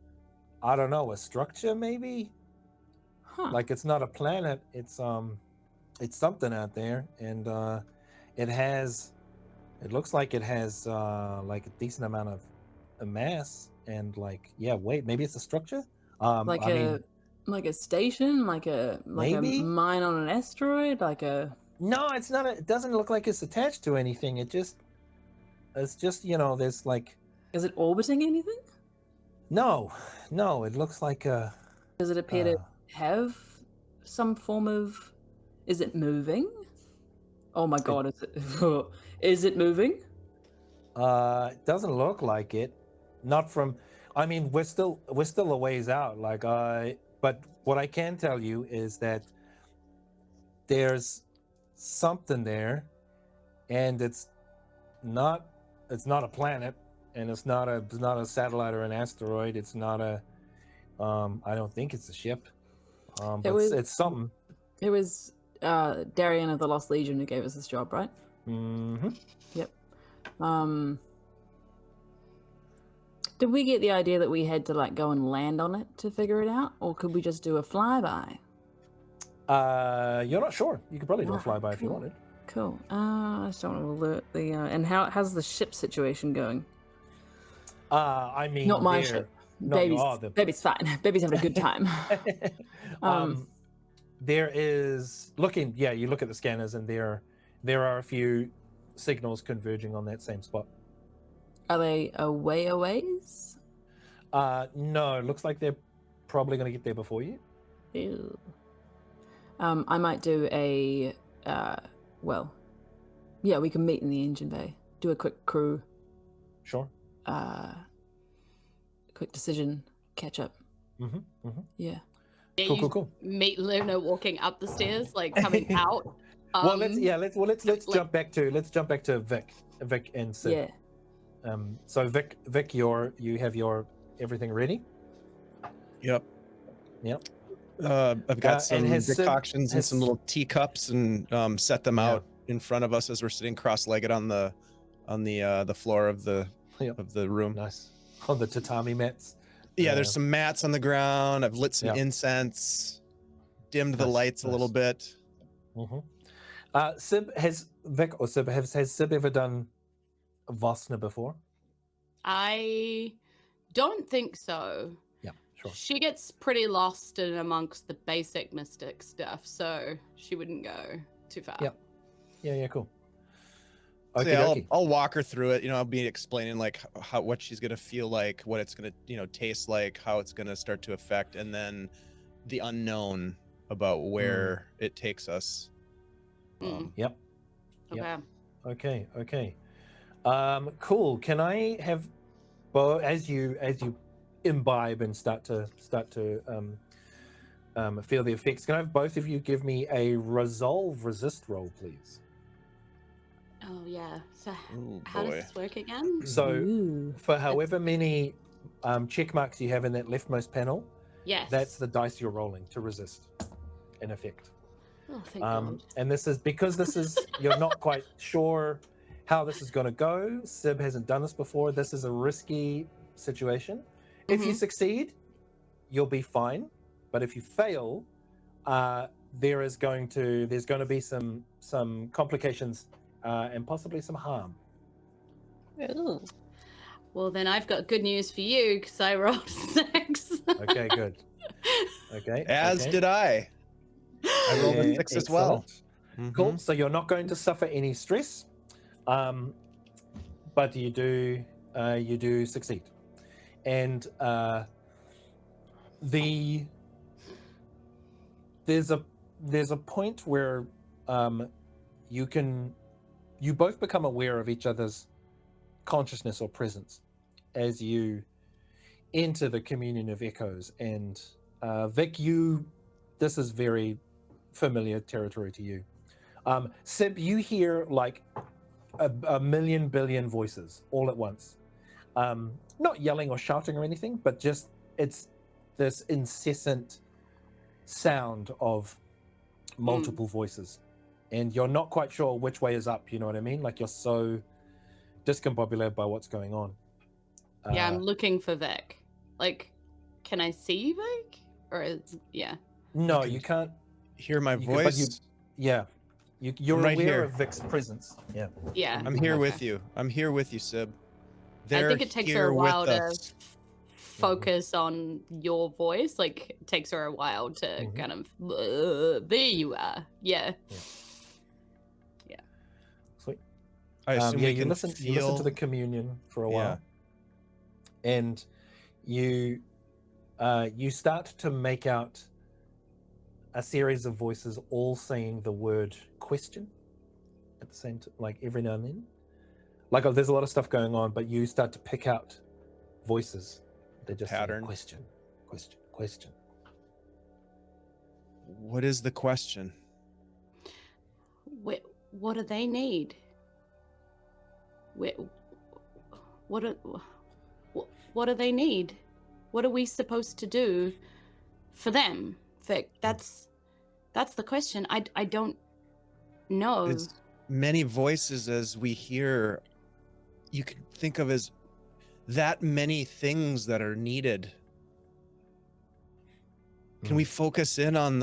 I don't know, a structure maybe? Huh. It's not a planet, it's something out there. And it looks like it has a decent amount of mass and weight. Maybe it's a structure? Like a station, like a mine on an asteroid, No, it's not. It doesn't look like it's attached to anything. It's just there's Is it orbiting anything? No. It looks like a. Does it appear to have some form of? Is it moving? Oh my god! Is it moving? It doesn't look like it. Not from. I mean, we're still a ways out. But what I can tell you is that there's something there, and it's not a planet, and it's not a satellite or an asteroid. It's not a. I don't think it's a ship. But it's something. It was Darian of the Lost Legion who gave us this job, right? Mm-hmm. Yep. Did we get the idea that we had to go and land on it to figure it out, or could we just do a flyby? You're not sure. You could probably do a flyby if you wanted. Cool. I just don't want to alert the. And how's the ship situation going? I mean, not my ship. Baby's fine. Baby's having a good time. There is looking. Yeah, you look at the scanners, and there are a few signals converging on that same spot. Are they a ways? No, it looks like they're probably going to get there before you. Ew. I might do a, we can meet in the engine bay. Do a quick crew. Sure. Quick decision, catch up. Yeah. Cool. Meet Luna walking up the stairs, coming out. Let's jump back to Vic and Sid. Yeah. So Vic, you have your everything ready? Yep. Yep. I've got some and decoctions in some little teacups and set them out in front of us as we're sitting cross-legged on the floor of the room. Nice. On the tatami mats. Yeah, there's some mats on the ground. I've lit some incense, dimmed the lights a little bit. Sib, has Sib ever done Vosna before? I don't think so. Yeah, sure. She gets pretty lost in amongst the basic mystic stuff, so she wouldn't go too far. Yeah, cool. So yeah, I'll walk her through it. I'll be explaining like what she's gonna feel like, what it's gonna taste like, how it's gonna start to affect, and then the unknown about where it takes us. Yep. Okay. Okay. Cool. Can I have, Bo, as you imbibe and start to feel the effects, can I have both of you give me a resolve resist roll, please? Oh yeah. So how does this work again? So for however many check marks you have in that leftmost panel, that's the dice you're rolling to resist an effect. Oh, thank God. And this is because you're not quite sure how this is going to go. Sib hasn't done this before. This is a risky situation. If you succeed, you'll be fine. But if you fail, there's going to be some complications and possibly some harm. Ooh. Well, then I've got good news for you because I rolled 6. Okay, good. Okay. As did I. I rolled a 6 as well. Cool. So you're not going to suffer any stress, but you do succeed. And there's a point where you both become aware of each other's consciousness or presence as you enter the communion of echoes. And Vic, this is very familiar territory to you. Sib, you hear like a million billion voices all at once, not yelling or shouting or anything, but just it's this incessant sound of multiple voices, and you're not quite sure which way is up. You know what I mean? Like you're so discombobulated by what's going on. Yeah, I'm looking for Vic. Like, can I see Vic? No, you can't hear my voice. You're right aware here of Vic's presence. Yeah. I'm here with you. I'm here with you, Sib. I think it takes her a while to focus on your voice. Like, it takes her a while to kind of there you are. Yeah. Sweet. I assume you listen to the communion for a while, and you start to make out a series of voices all saying the word question at the same time, like every now and then. Like there's a lot of stuff going on, but you start to pick out voices. They're just saying question. What is the question? What do they need? What do they need? What are we supposed to do for them? Vic, that's the question. I don't know. As many voices as we hear, you can think of as that many things that are needed. Can we focus in on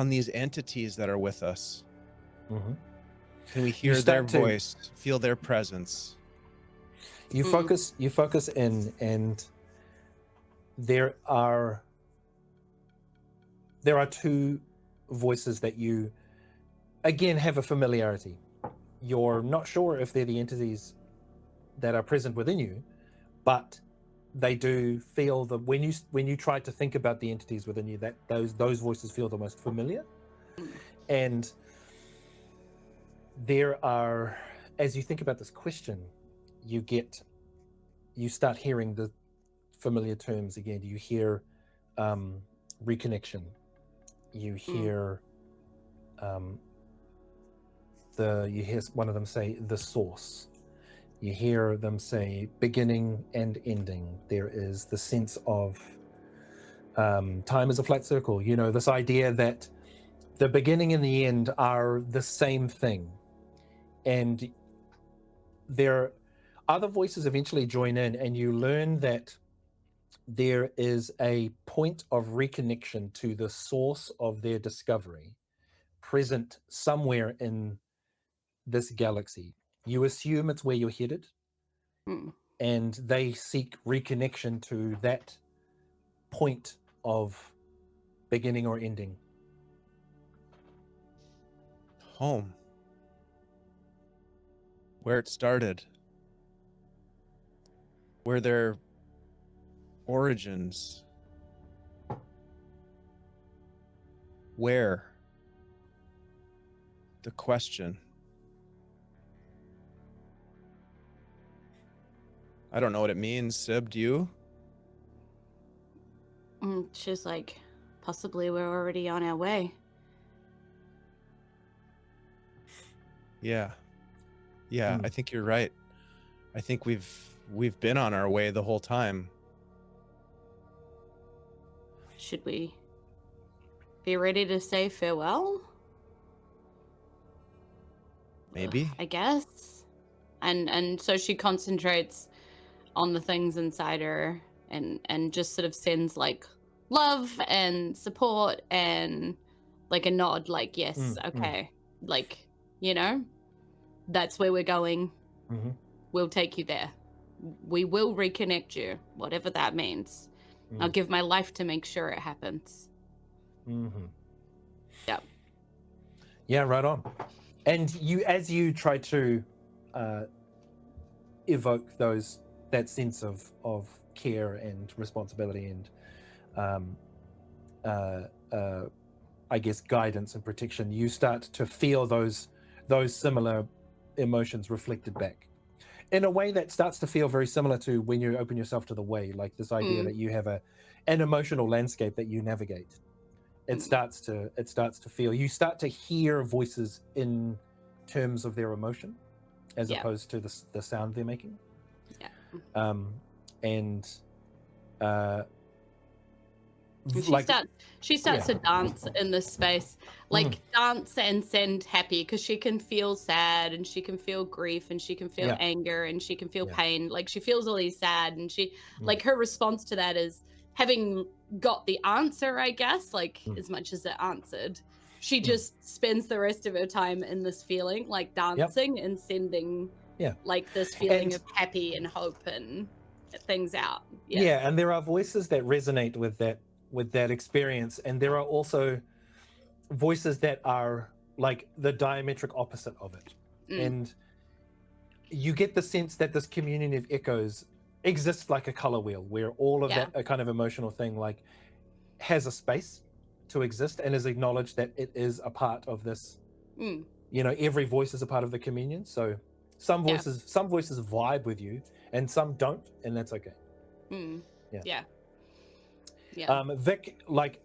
these entities that are with us? Can we hear their voice, feel their presence? You focus in, and there are two voices that you again have a familiarity. You're not sure if they're the entities that are present within you, but they do feel that when you try to think about the entities within you, that those voices feel the most familiar. And there are, as you think about this question, you start hearing the familiar terms again. You hear reconnection. You hear you hear one of them say the source. You hear them say beginning and ending. There is the sense of time is a flat circle. You know, this idea that the beginning and the end are the same thing. And there other voices eventually join in, and you learn that there is a point of reconnection to the source of their discovery present somewhere in this galaxy. You assume it's where you're headed, and they seek reconnection to that point of beginning or ending. Home. Where it started. Where their origins. Where? The question. I don't know what it means, Sib, do you? She's like, possibly we're already on our way. Yeah. I think you're right. I think we've been on our way the whole time. Should we be ready to say farewell? Maybe. I guess. And so she concentrates on the things inside her and just sort of sends like love and support and like a nod, like, yes, okay. Like, you know, that's where we're going. We'll take you there. We will reconnect you, whatever that means. I'll give my life to make sure it happens. Yep. Yeah, right on. And you, as you try to evoke that sense of care and responsibility and I guess guidance and protection, you start to feel those similar emotions reflected back in a way that starts to feel very similar to when you open yourself to the way, like this idea that you have an emotional landscape that you navigate. It starts to feel, you start to hear voices in terms of their emotion as opposed to the sound they're making. She starts to dance in this space, like dance and send happy, because she can feel sad and she can feel grief and she can feel anger and she can feel pain. Like she feels all these sad, and she like her response to that is having got the answer, I guess, like as much as it answered, she just spends the rest of her time in this feeling, like dancing and sending like this feeling of happy and hope and things out. And there are voices that resonate with that experience, and there are also voices that are like the diametric opposite of it. And you get the sense that this community of echoes exists like a color wheel, where all of that kind of emotional thing like has a space to exist and is acknowledged that it is a part of this. You know, every voice is a part of the communion. So some voices vibe with you and some don't, and that's okay. Vic, like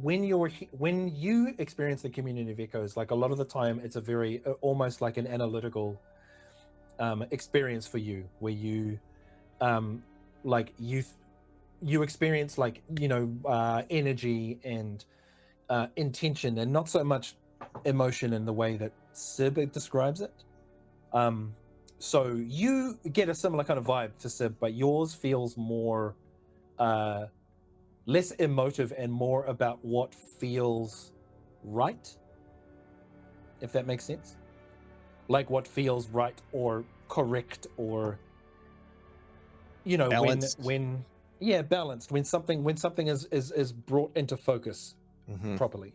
when you experience the community of echoes, like a lot of the time it's a very almost like an analytical experience for you, where you like you experience like, you know, energy and intention, and not so much emotion in the way that Sib describes it. So you get a similar kind of vibe to Sib, but yours feels more less emotive and more about what feels right, if that makes sense. Like what feels right or correct, or you know, balanced. when balanced, when something is brought into focus properly.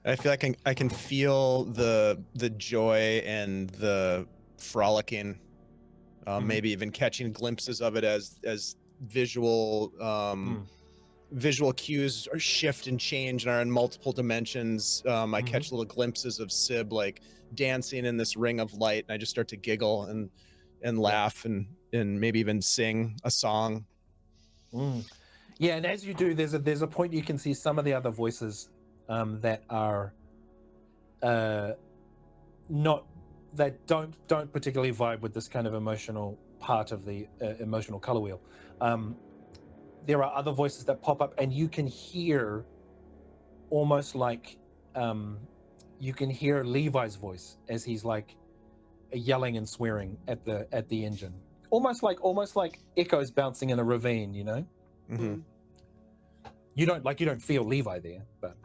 I feel like I can feel the joy and the frolicking, maybe even catching glimpses of it as visual visual cues or shift and change and are in multiple dimensions. I catch little glimpses of Sib like dancing in this ring of light, and I just start to giggle and laugh and maybe even sing a song. Yeah, and as you do, there's a point you can see some of the other voices that are not that don't particularly vibe with this kind of emotional part of the emotional color wheel. There are other voices that pop up, and you can hear almost like you can hear Levi's voice as he's like yelling and swearing at the engine, almost like echoes bouncing in a ravine, you know. Mm-hmm. You don't feel Levi there, but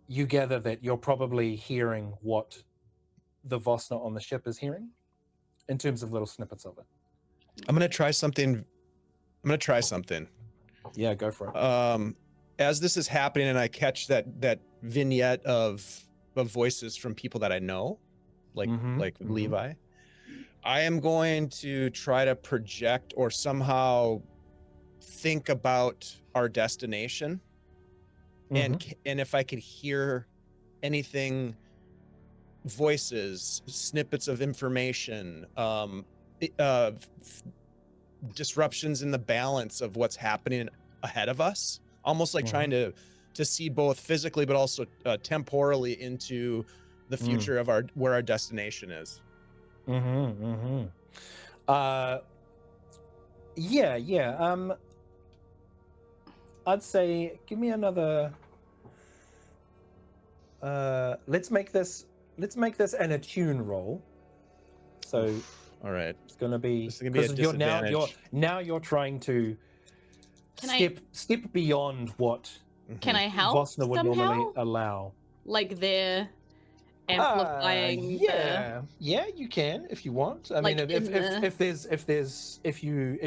you gather that you're probably hearing what the Vosna on the ship is hearing in terms of little snippets of it. I'm gonna try something. Yeah, go for it. As this is happening and I catch that vignette of voices from people that I know, like Levi, I am going to try to project or somehow think about our destination, and if I could hear anything, voices, snippets of information, disruptions in the balance of what's happening ahead of us, almost like trying to see both physically but also temporally into the future of where our destination is. I'd say give me another let's make this an attune roll. So all right, it's gonna be a disadvantage. You're trying to step beyond what Can I help Vosna would somehow? normally allow. Like they're amplifying. Yeah, you can if you want. I mean, if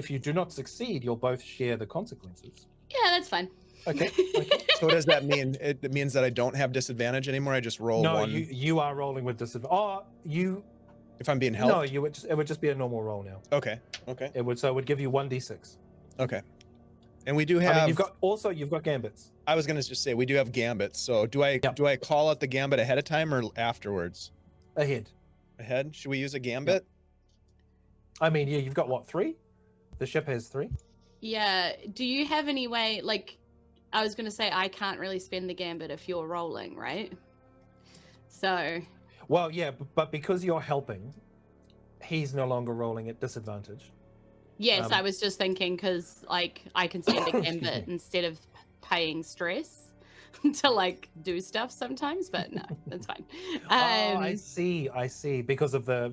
you do not succeed, you'll both share the consequences. Yeah, that's fine. Okay. So what does that mean? It means that I don't have disadvantage anymore. I just roll one. No, you are rolling with disadvantage. Oh, if I'm being helped. No, it would just be a normal roll now. Okay. It would give you 1d6. Okay. And we do have. I mean, you've got gambits. I was gonna just say we do have gambits. So do I call out the gambit ahead of time or afterwards? Ahead. Should we use a gambit? I mean, yeah, you've got what, 3? The ship has 3. Yeah. Do you have any way? Like, I was gonna say I can't really spend the gambit if you're rolling, right? So. Well, yeah, but because you're helping, he's no longer rolling at disadvantage. Yes, I was just thinking because like I can spend a gambit instead of paying stress to like do stuff sometimes, but no, that's fine. I see. Because of the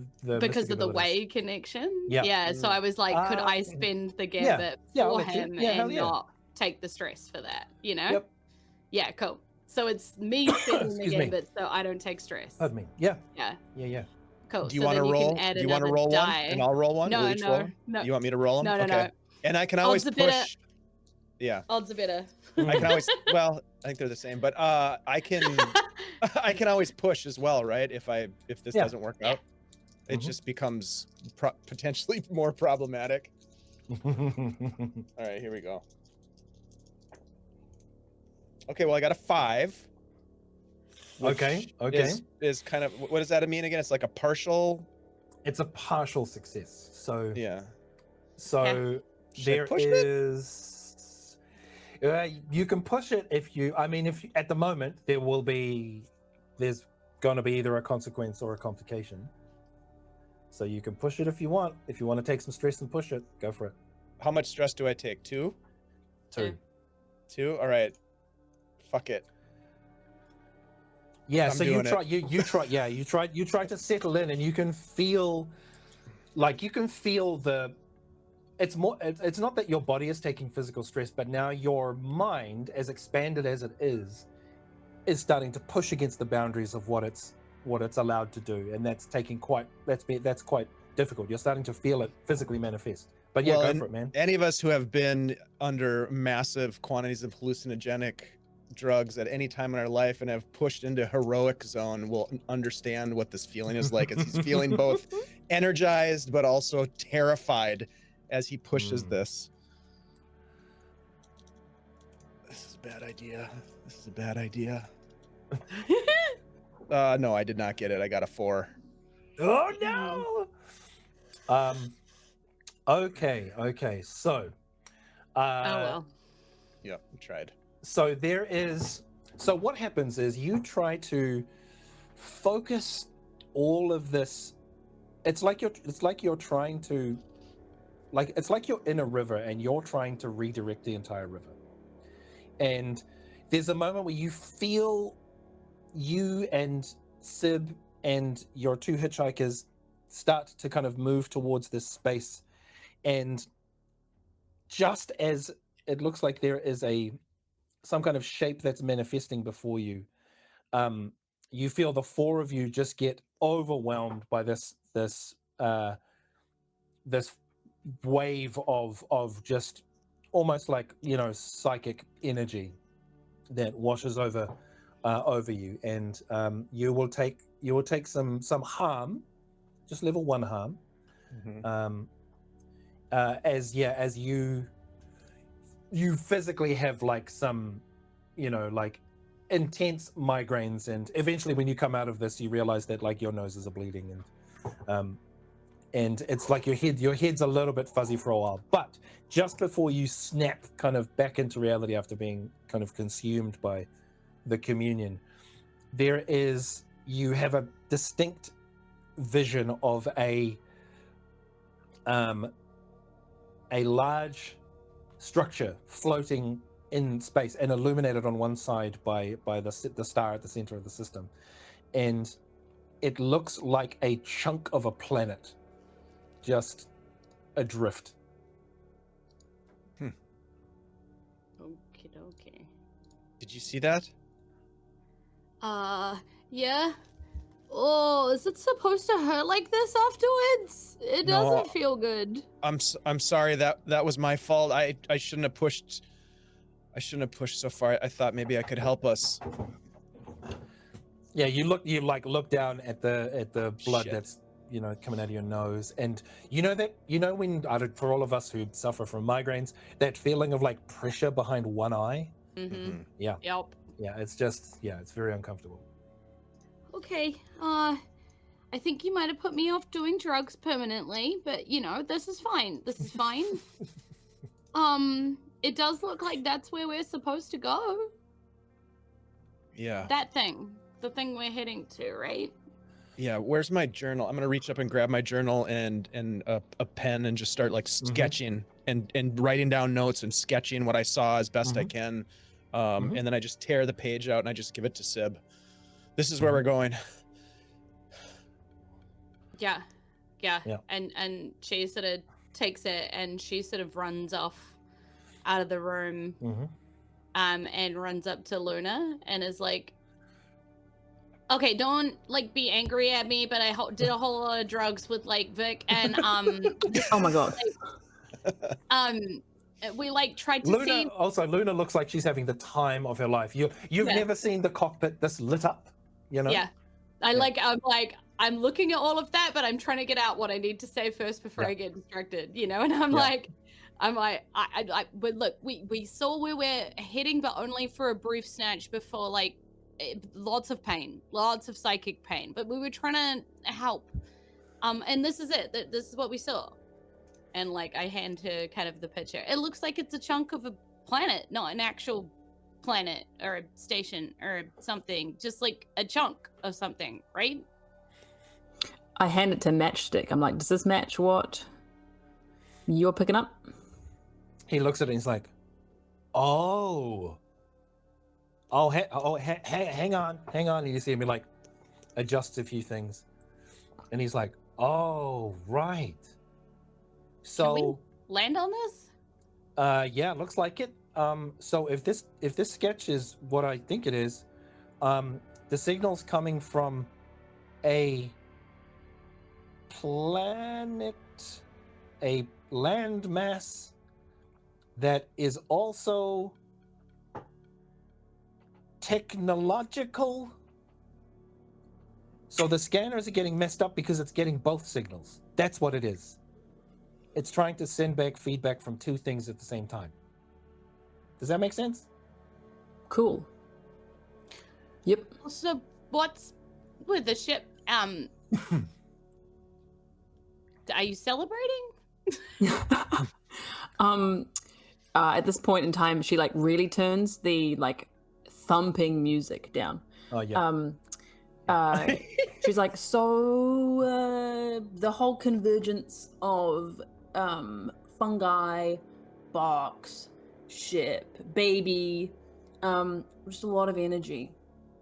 way connection. Yeah. Yeah. So I was like, could I spend the gambit for him and not take the stress for that? You know? Yep. Yeah. Cool. So it's me spending the gambit, so I don't take stress. Pardon me. Yeah. Yeah. Cool. Do you want to roll? Do you want to roll one? And I'll roll one. No. You want me to roll them? No. And I can always push. Yeah. Odds are better. I can always. Well, I think they're the same, but I can. I can always push as well, right? If this doesn't work out, it just becomes potentially more problematic. All right, here we go. Okay, well, I got a 5. Okay. Is kind of, what does that mean again? It's like a partial. It's a partial success. So yeah. So there is. You can push it if you. I mean, if at the moment there's going to be either a consequence or a complication. So you can push it if you want. If you want to take some stress and push it, go for it. How much stress do I take? 2? 2. All right. Fuck it. Yeah, so you try to settle in, and you can feel the. It's not that your body is taking physical stress, but now your mind, as expanded as it is starting to push against the boundaries of what it's allowed to do, and that's quite difficult. You're starting to feel it physically manifest. But yeah, go for it, man. Any of us who have been under massive quantities of hallucinogenic drugs at any time in our life and have pushed into heroic zone will understand what this feeling is like, as he's feeling both energized but also terrified as he pushes this. This is a bad idea. No, I did not get it. I got a 4. Oh no. Okay. So well. Yep, we tried. So what happens is you try to focus all of this. It's like you're trying to, like it's like you're in a river and you're trying to redirect the entire river. And there's a moment where you feel you and Sib and your two hitchhikers start to kind of move towards this space, and just as it looks like there is some kind of shape that's manifesting before you, you feel the four of you just get overwhelmed by this wave of just almost like, you know, psychic energy that washes over you, and you will take some harm, just level 1 harm, as you physically have like some, you know, like intense migraines, and eventually when you come out of this you realize that like your noses are bleeding, and it's like your head's a little bit fuzzy for a while. But just before you snap kind of back into reality after being kind of consumed by the communion, you have a distinct vision of a large structure floating in space and illuminated on one side by the star at the center of the system, and it looks like a chunk of a planet just adrift. Okay. Did you see that? Yeah. Oh, is it supposed to hurt like this afterwards? It No, doesn't feel good. I'm sorry, that was my fault. I shouldn't have pushed so far. I thought maybe I could help us. Yeah, you look down at the blood Shit. that's, you know, coming out of your nose, and you know when, for all of us who suffer from migraines, that feeling of like pressure behind one eye. Mm-hmm. Yeah. Yep. Yeah, it's very uncomfortable. Okay. I think you might have put me off doing drugs permanently, but you know, this is fine. This is fine. It does look like that's where we're supposed to go. Yeah. That thing. The thing we're heading to, right? Yeah, where's my journal? I'm gonna reach up and grab my journal and a pen and just start like sketching and writing down notes and sketching what I saw as best I can. And then I just tear the page out and I just give it to Sib. This is where we're going. Yeah. And she sort of takes it and she sort of runs off out of the room, and runs up to Luna and is like, okay, don't like be angry at me, but I did a whole lot of drugs with like Vic and Oh my god. We like tried to Luna, see. also, Luna looks like she's having the time of her life. You've never seen the cockpit this lit up, you know? Yeah. I'm looking at all of that, but I'm trying to get out what I need to say first before I get distracted, you know? And but look, we saw where we're heading, but only for a brief snatch before like lots of pain, lots of psychic pain, but we were trying to help. And this is it. This is what we saw. And like, I hand her kind of the picture. It looks like it's a chunk of a planet, not an actual planet or a station or something, just like a chunk of something, right? I hand it to Matchstick. I'm like, does this match what you're picking up? He looks at it and he's like, hang on. And you see me like adjust a few things. And he's like, oh, right. So can we land on this? Yeah, it looks like it. So if this sketch is what I think it is, the signal's coming from a planet, a landmass that is also technological. So the scanners are getting messed up because it's getting both signals. That's what it is. It's trying to send back feedback from two things at the same time. Does that make sense? Cool. Yep. So what's with the ship? Are you celebrating? At this point in time, she like really turns the like thumping music down. Oh yeah. She's like, so the whole convergence of fungi, box, ship, baby, just a lot of energy.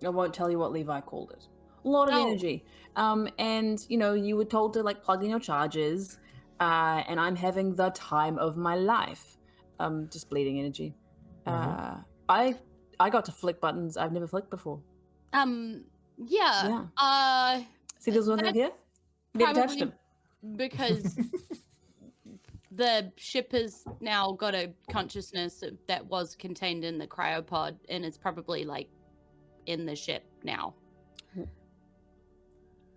I won't tell you what Levi called it. A lot of energy. And you know, you were told to like plug in your charges, and I'm having the time of my life. Just bleeding energy. I got to flick buttons I've never flicked before. Yeah. See this one right here? Never touched him. Because the ship has now got a consciousness that was contained in the cryopod, and it's probably like in the ship now.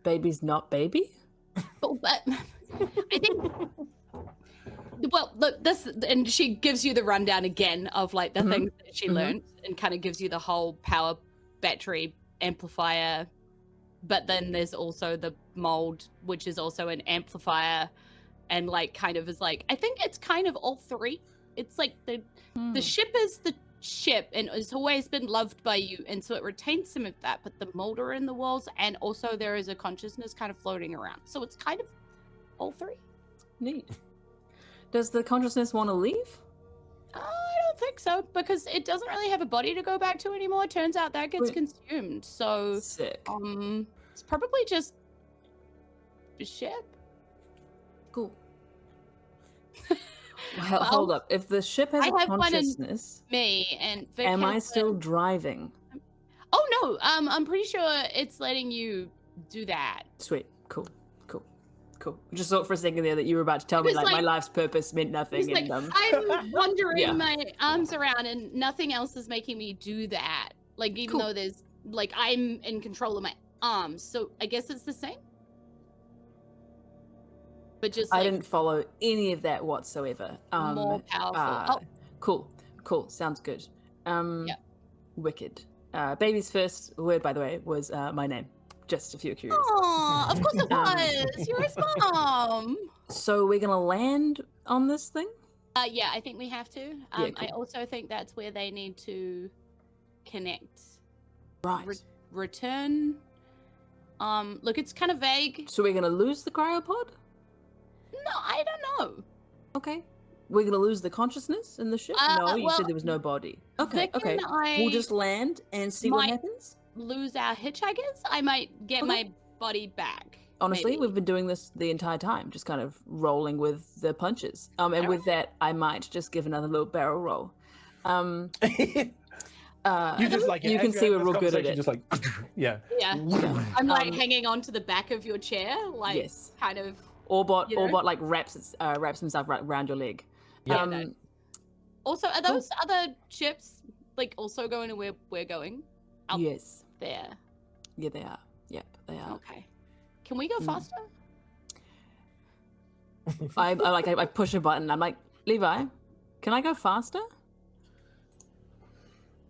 Baby's not baby? But I think. Well, look, this, and she gives you the rundown again of like the things that she learned, and kind of gives you the whole power battery amplifier. But then there's also the mold, which is also an amplifier, and like kind of is like, I think it's kind of all three. It's like the ship is the ship, and it's always been loved by you, and so it retains some of that. But the mold are in the walls, and also there is a consciousness kind of floating around. So it's kind of all three. Neat. Does the consciousness want to leave? I don't think so, because it doesn't really have a body to go back to anymore. It turns out that gets consumed. So sick. It's probably just a ship. Cool. Well, hold up. If the ship has a consciousness, me and Vic am I still driving? Oh no, I'm pretty sure it's letting you do that. Sweet. Cool. Just thought for a second there that you were about to tell me like my life's purpose meant nothing. And I'm wandering my arms around, and nothing else is making me do that. Like even though there's like I'm in control of my arms, so I guess it's the same. But just I didn't follow any of that whatsoever. More powerful. Cool. Sounds good. Wicked. Baby's first word, by the way, was my name. Just if you're curious. Aw, of course it was. You're his mom. So we're gonna land on this thing? Yeah, I think we have to. Cool. I also think that's where they need to connect. Right. Return. Look, it's kind of vague. So we're gonna lose the cryopod? No, I don't know. Okay. We're gonna lose the consciousness in the ship? No, you said there was no body. Okay, Vic and we'll just land and see what happens. Lose our hitchhikers. I might get my body back. Honestly, we've been doing this the entire time, just kind of rolling with the punches. And with that, I might just give another little barrel roll. You just like you can see we're real good at it. Just like yeah. I'm like hanging on to the back of your chair, like kind of. Orbot like wraps himself right around your leg. Yeah. Also, are those other ships like also going to where we're going? Yes. There. Yeah, they are. Yep, they are. Okay. Can we go faster? I push a button. I'm like, Levi, can I go faster?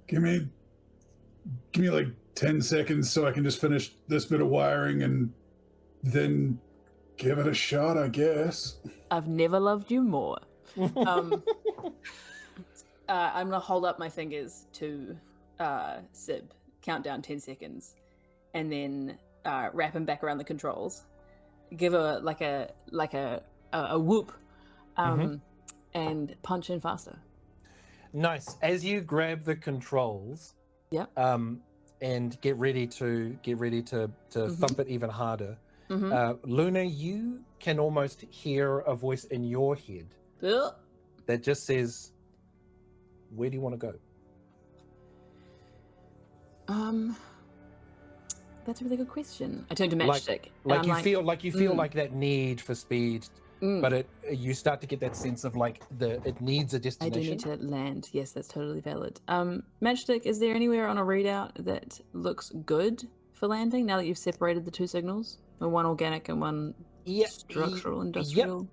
Give me like 10 seconds so I can just finish this bit of wiring and then give it a shot, I guess. I've never loved you more. I'm gonna hold up my fingers to Sib, count down 10 seconds, and then wrap him back around the controls, give a whoop, and punch in faster. Nice. As you grab the controls, and get ready to thump it even harder. Luna, you can almost hear a voice in your head that just says, "Where do you want to go?" That's a really good question. I turn to Matchstick. Like you feel like that need for speed, but you start to get that sense of like it needs a destination. I do need to land. Yes, that's totally valid. Matchstick, is there anywhere on a readout that looks good for landing now that you've separated the two signals? Or one organic and one structural, industrial?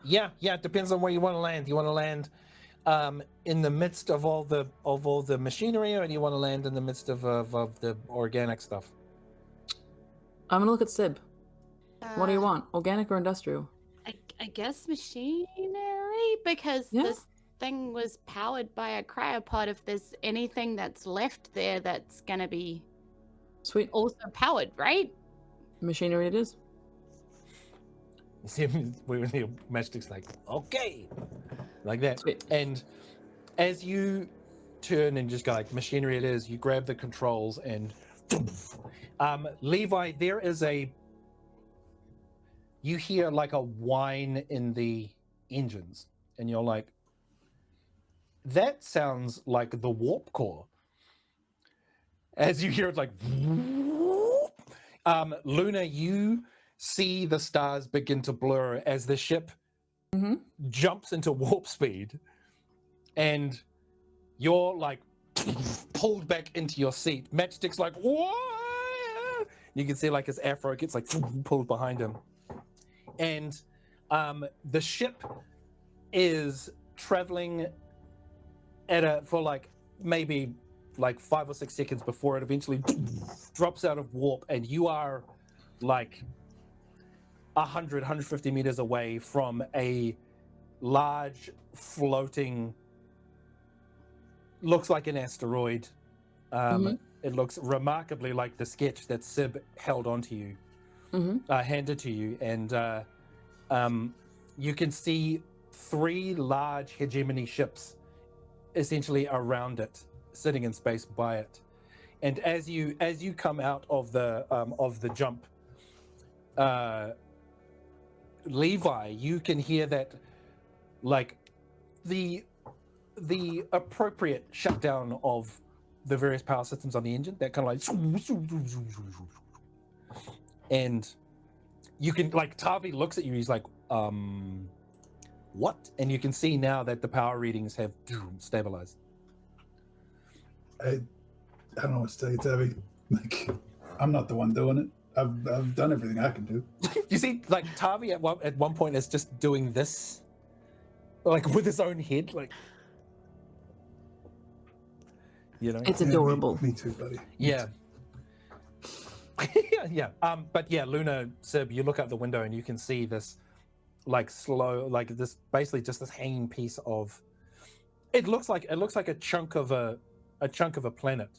Yeah. It depends on where you want to land. You want to land in the midst of all the machinery, or do you want to land in the midst of the organic stuff? I'm gonna look at Sib. What do you want, organic or industrial? I guess machinery, because this thing was powered by a cryopod. If there's anything that's left there, that's gonna be sweet. Also powered, right? Machinery it is. You see him, the Matchstick's like, okay, like that. Sweet. And as you turn and just go like, machinery it is, you grab the controls and Levi, there is you hear like a whine in the engines, and you're like, that sounds like the warp core. As you hear it like, Luna, you see the stars begin to blur as the ship jumps into warp speed, and you're like pulled back into your seat. Matchstick's like, what? You can see like his afro gets like pulled behind him, and the ship is traveling for like maybe like 5 or 6 seconds before it eventually drops out of warp, and you are like 150 meters away from a large floating, looks like an asteroid. It looks remarkably like the sketch that Sib held onto you, handed to you, and you can see 3 large hegemony ships essentially around it, sitting in space by it. And as you come out of the jump, Levi, you can hear that like the appropriate shutdown of the various power systems on the engine, that kind of like, and you can like, Tavi looks at you, he's like, what? And you can see now that the power readings have stabilized. I don't know what to tell you, Tabby. Like, I'm not the one doing it. I've done everything I can do. You see, like Tavi at one point is just doing this, like with his own head, like, you know. It's adorable. Me too, buddy. Yeah. Yeah. But yeah, Luna, Sib, you look out the window and you can see this, like slow, like this, basically just this hanging piece of. It looks like a chunk of a planet.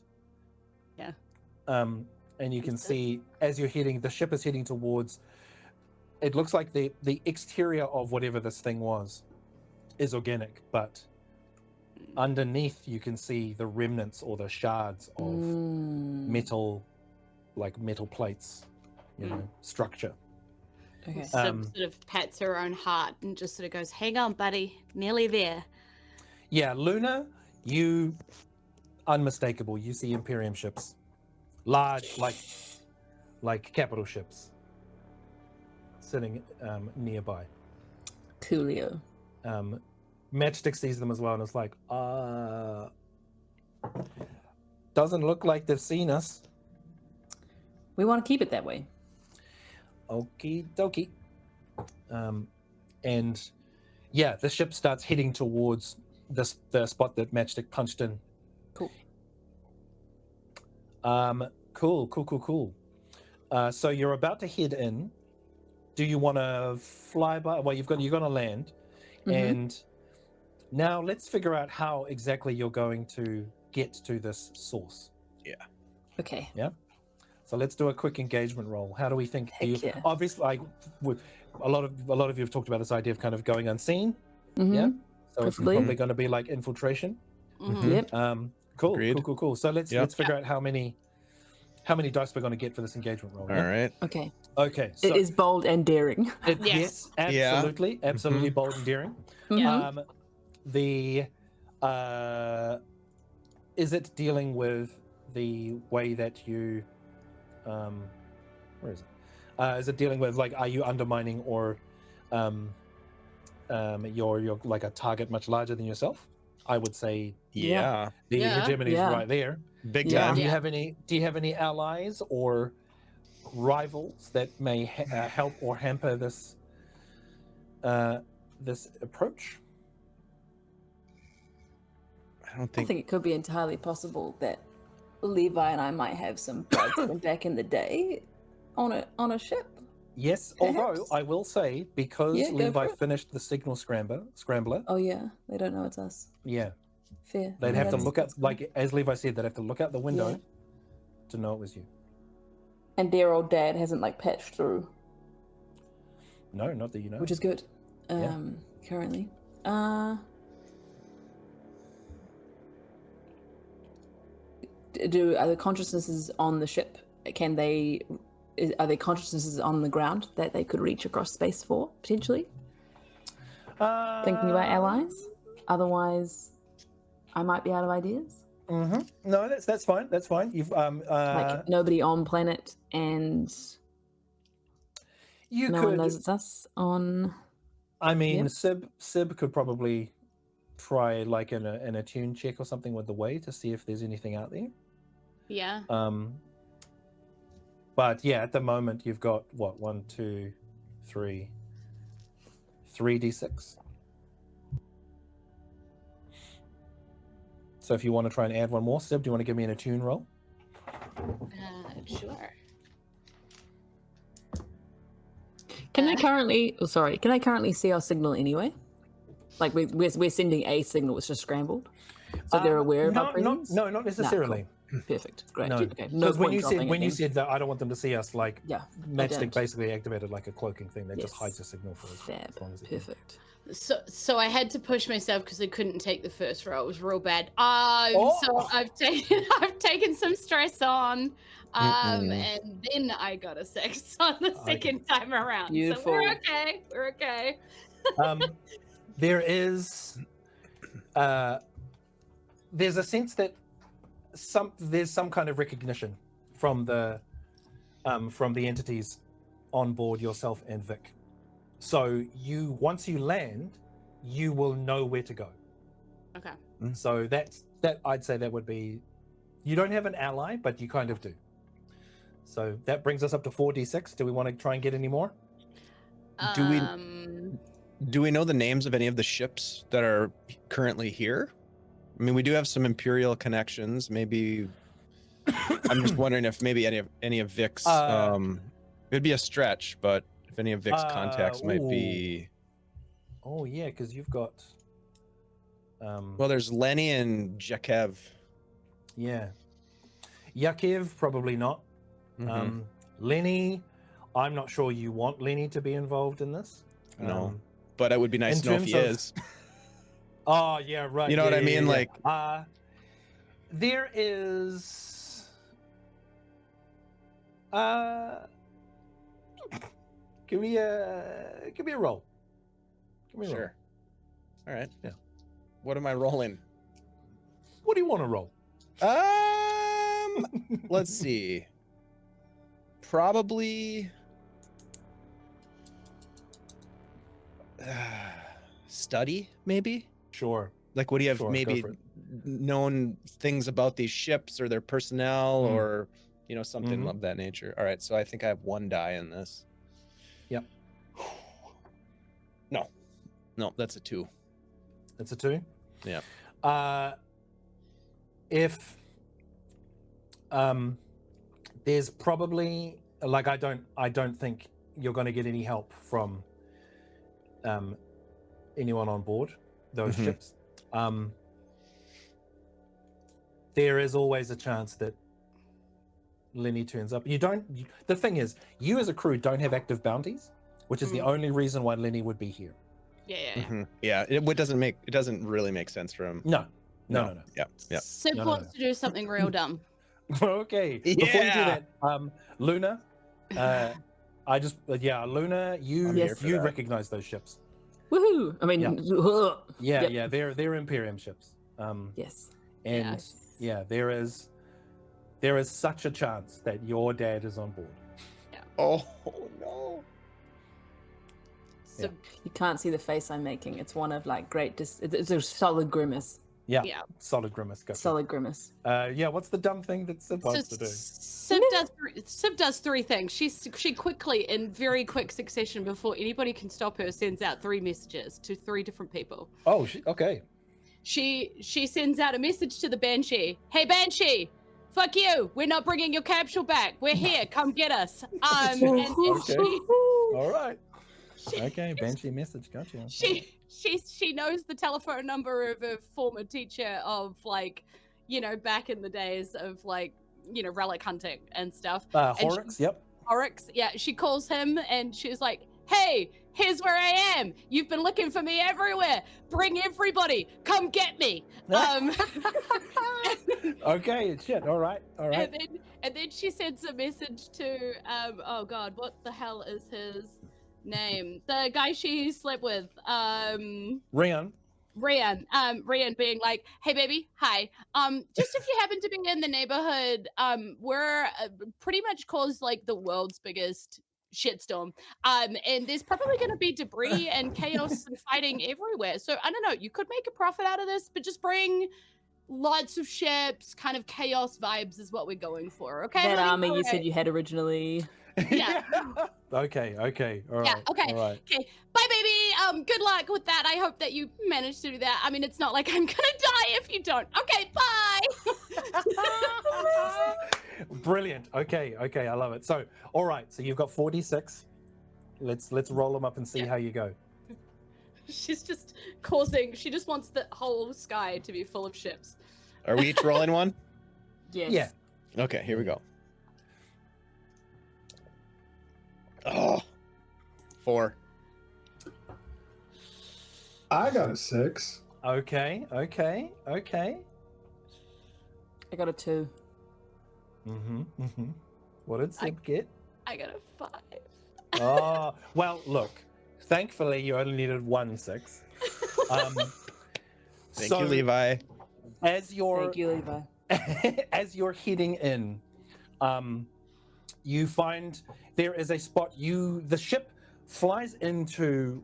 Yeah. And you can see as you're heading, the ship is heading towards. It looks like the exterior of whatever this thing was is organic, but underneath you can see the remnants or the shards of metal, like metal plates, you know, structure. Okay. Sib sort of pats her own heart and just sort of goes, hang on, buddy, nearly there. Yeah, Luna, you unmistakable. You see Imperium ships, large, like capital ships, sitting nearby. Coolio. Matchstick sees them as well, and it's like, doesn't look like they've seen us. We want to keep it that way. Okie dokie. And yeah, the ship starts heading towards the spot that Matchstick punched in. Cool. Cool. So you're about to head in. Do you want to fly by? Well, you're going to land, and now let's figure out how exactly you're going to get to this source. Yeah. Okay. Yeah. So let's do a quick engagement roll. How do we think? Yeah. Obviously, like a lot of you have talked about this idea of kind of going unseen. Yeah. So it's probably going to be like infiltration. Yep. Cool. Agreed. Cool. So let's figure out how many dice we're going to get for this engagement roll. All right. Okay. Okay. So It is bold and daring. yes, absolutely, absolutely bold and daring. Is it dealing with the way that you, where is it? Is it dealing with like, are you undermining or, you're like a target much larger than yourself? I would say Yeah. the hegemony is right there. Big Yeah. time. Do you have any allies or rivals that may help or hamper this this approach? I I think it could be entirely possible that Levi and I might have some blood from back in the day on a ship. Yes, Perhaps. although I will say, because Yeah, go Levi for it. finished the signal scrambler, Oh yeah, they don't know it's us. yeah, Fair. they'd Yeah, have to that's- look out, that's fine. like as Levi said, they'd have to look out the window Yeah. to know it was you. And dear old dad hasn't like patched through. No, not that you know. Which is good. Yeah. Currently. Are the consciousnesses on the ship? Are they consciousnesses on the ground that they could reach across space for potentially? Thinking about allies. Otherwise, I might be out of ideas. No, that's fine. That's fine. You've like nobody on planet, and no one knows it's us on. I mean, Sib could probably try like an attune check or something with the way to see if there's anything out there. Yeah. But yeah, at the moment you've got what 1, 2, 3, 3d6. So if you want to try and add one more, Sib, do you want to give me an attune roll? Sure. Can I currently? Oh, sorry. Can I currently see our signal anyway? Like we're sending a signal. It's just scrambled, so they're aware of our presence. No, not necessarily. Cool. Perfect. Great. No, okay. Because when you said that, I don't want them to see us. Like, Matchstick don't. basically activated like a cloaking thing that just hides the signal for us. Fab. As long as Perfect. So I had to push myself because I couldn't take the first roll. It was real bad. So I've taken some stress on, and then I got a 6 on the second time around. Beautiful. So we're okay. We're okay. There is, there's a sense that there's some kind of recognition from the entities on board yourself and Vic. So once you land, you will know where to go. Okay. So that I'd say that would be, you don't have an ally, but you kind of do. So that brings us up to 4d6. Do we want to try and get any more? Do we know the names of any of the ships that are currently here? I mean, we do have some Imperial connections. Maybe I'm just wondering if maybe any of Vic's it'd be a stretch, but if any of Vic's contacts might be. Oh yeah, because you've got. Well, there's Lenny and Jakev. Yeah, Yakev probably not. Lenny, I'm not sure you want Lenny to be involved in this. No, but it would be nice to know if he is. Oh yeah, right. You know what I mean? Yeah. Like, there is. Give me a roll. Give me a roll. All right. Yeah. What am I rolling? What do you want to roll? Let's see. Probably study, maybe. Sure. Like, would you have maybe known things about these ships or their personnel or something of that nature? All right, so I think I have 1 die in this. Yep. No, that's a 2. That's a 2. Yeah. If there's probably like I don't think you're going to get any help from anyone on board those ships. There is always a chance that Lenny turns up. The thing is, you as a crew don't have active bounties, which is the only reason why Lenny would be here. Yeah. It doesn't really make sense for him. No. Yeah. Sib wants to do something real dumb. Okay. Before you do that, Luna, Luna, you recognize those ships. Woohoo! I mean, yeah, they're Imperium ships. Yes. And there is such a chance that your dad is on board. Yeah. Oh no. So you can't see the face I'm making. It's one of like it's a solid grimace. Yeah. Solid grimace. Gotcha. Solid grimace. What's the dumb thing that Sib wants to do? Sib does 3 things. She quickly, in very quick succession, before anybody can stop her, sends out 3 messages to 3 different people. Oh, okay. She sends out a message to the Banshee. Hey, Banshee, fuck you. We're not bringing your capsule back. We're here. Come get us. Okay. All right. Okay, Banshee message. Gotcha. She knows the telephone number of a former teacher of back in the days of relic hunting and stuff. Horrocks, yep. Horrocks, yeah. She calls him and she's like, "Hey, here's where I am. You've been looking for me everywhere. Bring everybody. Come get me." Okay, shit. All right. And then she sends a message to oh god, what the hell is his name? The guy she slept with. Rian being like, "Hey baby, hi. Just if you happen to be in the neighborhood, we're pretty much caused like the world's biggest shitstorm. And there's probably going to be debris and chaos and fighting everywhere. So I don't know, you could make a profit out of this, but just bring lots of ships, kind of chaos vibes is what we're going for. Okay. That army you said you had originally. Yeah. Okay. All right. Yeah. Okay. All right. Okay. Bye, baby. Good luck with that. I hope that you manage to do that. I mean, it's not like I'm gonna die if you don't. Okay. Bye. Brilliant. Okay. I love it. So, all right. So you've got 46. Let's roll them up and see how you go. She just wants the whole sky to be full of ships. Are we each rolling one? Yes. Yeah. Okay, here we go. Oh, 4. I got a 6. Okay. I got a 2. What did Sid get? I got a 5. Oh, well, look. Thankfully, you only needed 1 6. Thank you, Levi. Thank you, Levi. As you're heading in, you find there is a spot. The ship flies into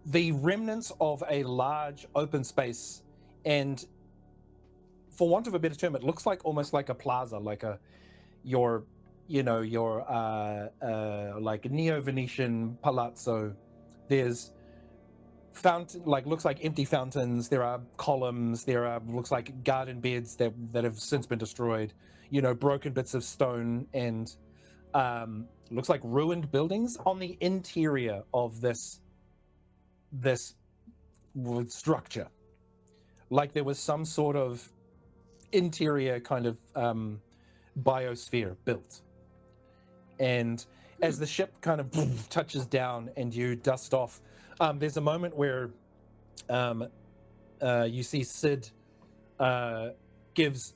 the remnants of a large open space, and for want of a better term, it looks like almost like a plaza, like your like Neo-Venetian palazzo. There's fountain, looks like empty fountains. There are columns. Looks like garden beds that have since been destroyed. Broken bits of stone, and looks like ruined buildings on the interior of this structure. Like there was some sort of interior kind of biosphere built. And as the ship kind of touches down and you dust off, there's a moment where you see Sid gives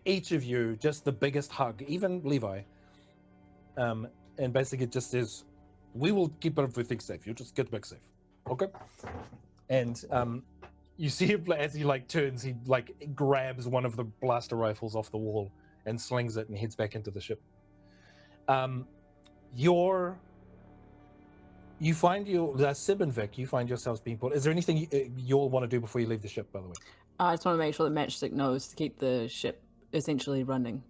each of you just the biggest hug, even Levi, and basically it just says, "We will keep everything safe. You just get back safe, okay?" And you see him as he turns, he grabs one of the blaster rifles off the wall and slings it and heads back into the ship. Sib and Vic, you find yourselves being pulled. Is there anything you all want to do before you leave the ship, by the way? I just want to make sure that Matchstick knows to keep the ship essentially running.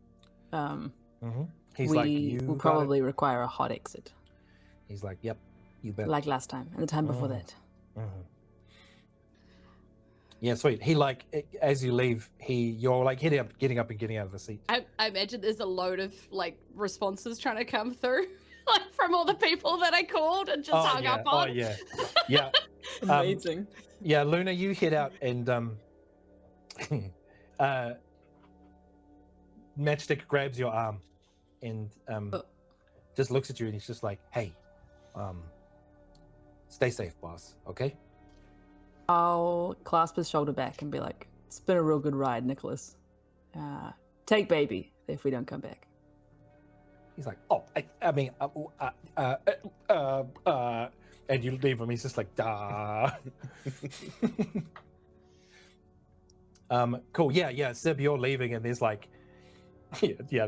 He's we will probably require a hot exit. He's like, "Yep, you bet." Like last time and the time before that. Yeah, sweet. He as you leave, you're getting up and getting out of the seat. I imagine there's a load of responses trying to come through, from all the people that I called and just hung up on. Oh yeah. Amazing. Yeah, Luna, you head out and Matchstick grabs your arm and just looks at you and he's just like, "Hey, stay safe, boss. Okay." I'll clasp his shoulder back and be like, "It's been a real good ride, Nicholas. Take baby if we don't come back." He's like, "Oh, and you leave him. He's just like, "Duh." Cool. Yeah. Sib, you're leaving, and there's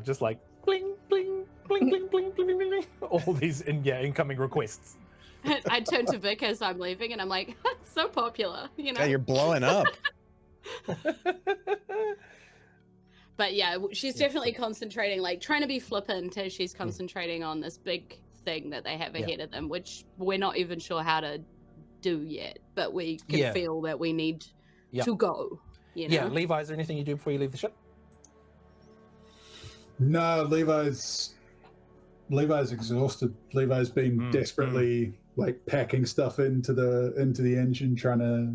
just like bling, bling, bling, bling, bling, bling, bling, bling, all these incoming requests. I turn to Vic as I'm leaving, and I'm like, "So popular, Yeah, you're blowing up." But yeah, she's definitely concentrating, trying to be flippant as she's concentrating on this big thing that they have ahead of them, which we're not even sure how to do yet, but we can feel that we need to go. Yeah, Levi, is there anything you do before you leave the ship? No, Levi's exhausted. Levi's been desperately packing stuff into the engine, trying to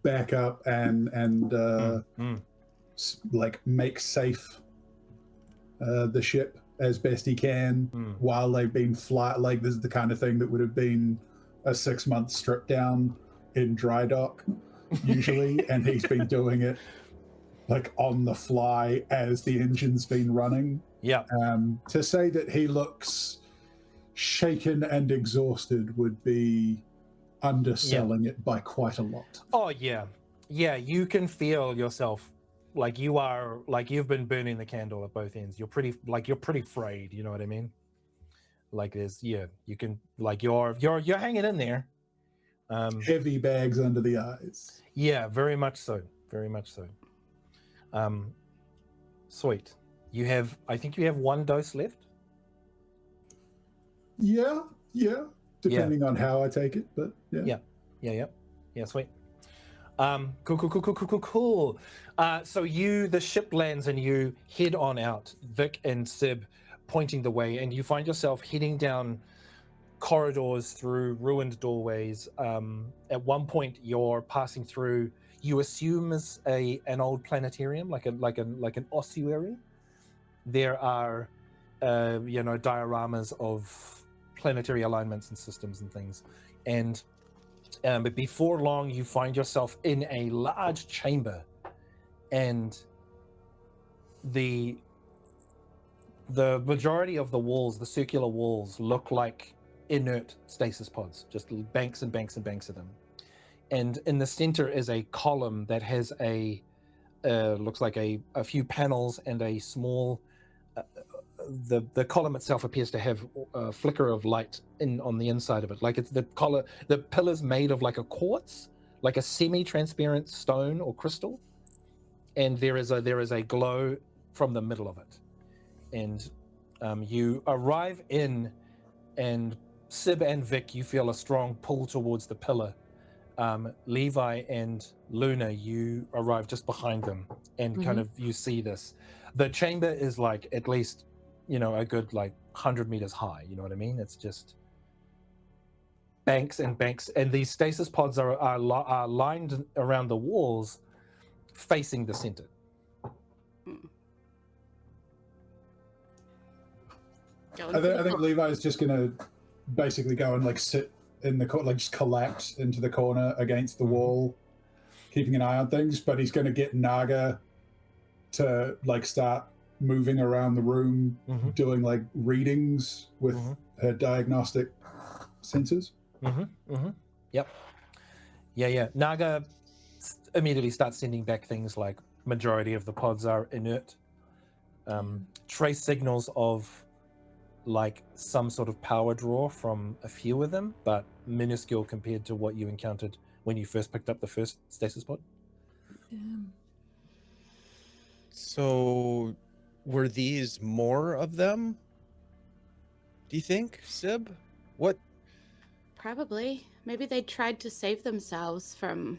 back up and like make safe the ship as best he can while they've been like this is the kind of thing that would have been a 6-month strip down in dry dock usually, and he's been doing it like on the fly as the engine's been running. Yeah. To say that he looks shaken and exhausted would be underselling it by quite a lot. Oh yeah, you can feel yourself like you are, like you've been burning the candle at both ends. You're pretty frayed, you know what I mean? Like there's, you can, like you're hanging in there. Heavy bags under the eyes. Yeah, very much so. Sweet. I think you have 1 dose left. Yeah, depending on how I take it, but yeah, sweet. Cool. So the ship lands and you head on out, Vic and Sib pointing the way, and you find yourself heading down corridors through ruined doorways. At one point you're passing through, you assume is an old planetarium, like an ossuary. There are dioramas of planetary alignments and systems and things, but before long you find yourself in a large chamber, and the majority of the walls, the circular walls, look like inert stasis pods, just banks and banks and banks of them. And in the center is a column that has looks like a few panels and a small the column itself appears to have a flicker of light on the inside of it, like it's the pillars made of like a quartz, like a semi-transparent stone or crystal, and there is a glow from the middle of it. And you arrive in, and Sib and Vic, you feel a strong pull towards the pillar. Levi and Luna, you arrive just behind them, and kind of you see this. The chamber is like at least, a good like 100 meters high. You know what I mean? It's just banks and banks, and these stasis pods are lined around the walls, facing the center. I think Levi's just gonna basically go and like sit in the like just collapse into the corner against the wall, keeping an eye on things. But he's gonna get Naga to like start moving around the room, doing like readings with her diagnostic sensors. Yep. Yeah. Naga immediately starts sending back things like majority of the pods are inert. Trace signals of like some sort of power draw from a few of them, but minuscule compared to what you encountered when you first picked up the first stasis pod. So were these more of them, do you think, Sib? What? Probably. Maybe they tried to save themselves from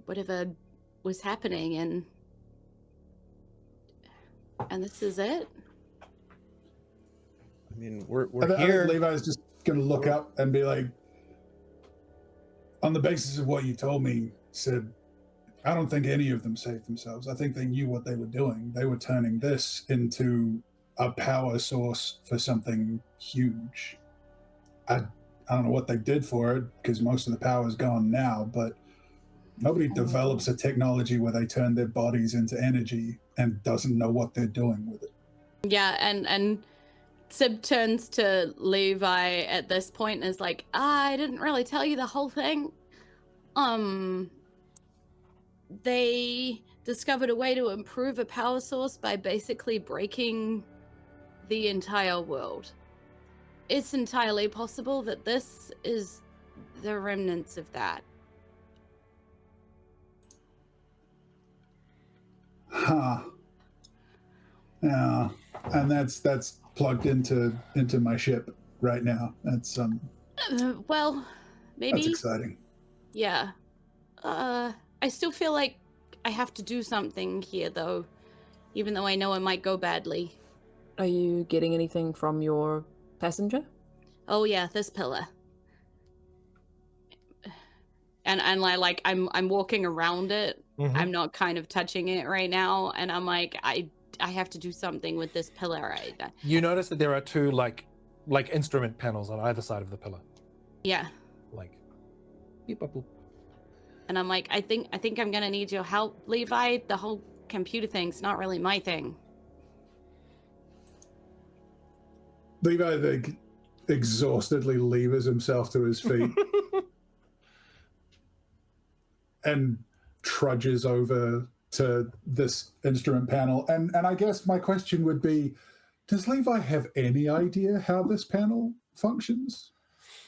whatever was happening, and this is it. I mean, we're I here. think Levi's just gonna look up and be like, on the basis of what you told me, Sib, I don't think any of them saved themselves. I think they knew what they were doing. They were turning this into a power source for something huge. I don't know what they did for it, because most of the power is gone now, but nobody develops a technology where they turn their bodies into energy and doesn't know what they're doing with it. Yeah, and Sib turns to Levi at this point and is like, I didn't really tell you the whole thing. They discovered a way to improve a power source by basically breaking the entire world. It's entirely possible that this is the remnants of that. Huh. Yeah, and that's plugged into my ship right now. That's well, maybe that's exciting. Yeah. I still feel like I have to do something here, though, even though I know it might go badly. Are you getting anything from your passenger? Oh yeah, this pillar. And I'm walking around it I'm not kind of touching it right now, and I'm like, I have to do something with this pillar. You notice that there are two like instrument panels on either side of the pillar. Yeah. Like, beep, boop, boop. And I'm like, I think I'm gonna need your help, Levi. The whole computer thing's not really my thing. Levi exhaustedly levers himself to his feet and trudges over to this instrument panel. And I guess my question would be, does Levi have any idea how this panel functions,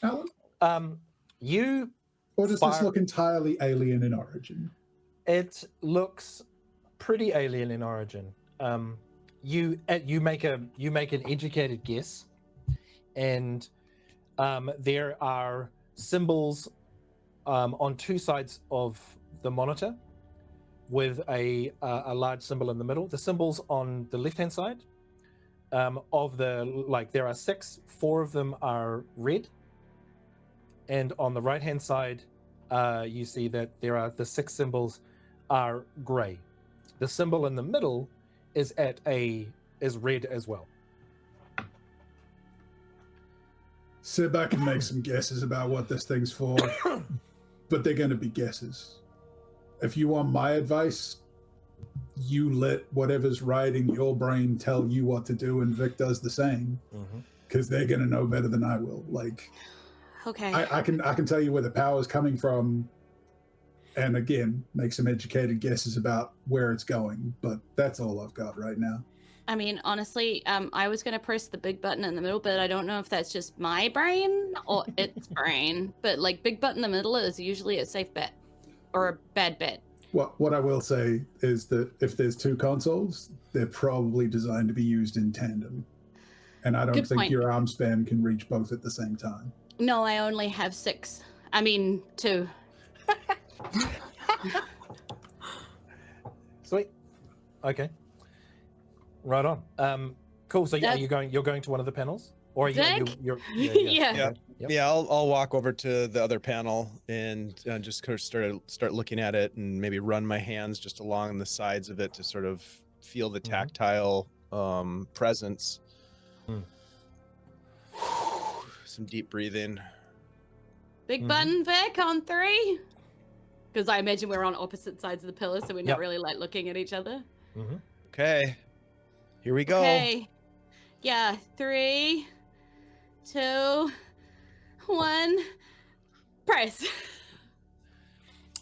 Alan? Or does this look entirely alien in origin? It looks pretty alien in origin. You make an educated guess, and there are symbols on two sides of the monitor, with a large symbol in the middle. The symbols on the left-hand side of there are 6. 4 of them are red, and on the right-hand side, you see that the 6 symbols are gray. The symbol in the middle is red as well. Sit back and make some guesses about what this thing's for, but they're going to be guesses. If you want my advice, you let whatever's riding your brain tell you what to do, and Vic does the same, because they're going to know better than I will. Like, okay, I can tell you where the power's coming from, and again, make some educated guesses about where it's going, but that's all I've got right now. I mean, honestly, I was gonna press the big button in the middle, but I don't know if that's just my brain or its brain. But like, big button in the middle is usually a safe bet or a bad bet. What I will say is that if there's 2 consoles, they're probably designed to be used in tandem, and I don't think your arm span can reach both at the same time. No, I only have 6. I mean, 2. Sweet. Okay. Right on. Cool. So you're going to one of the panels, or you're yeah. Yeah, I'll walk over to the other panel and just kind of start looking at it, and maybe run my hands just along the sides of it to sort of feel the tactile presence. Some deep breathing. Big button, Vic, on 3. Because I imagine we're on opposite sides of the pillar, so we're not really like looking at each other. Okay. Here we go. Okay. Yeah, 3, 2, 1. Press.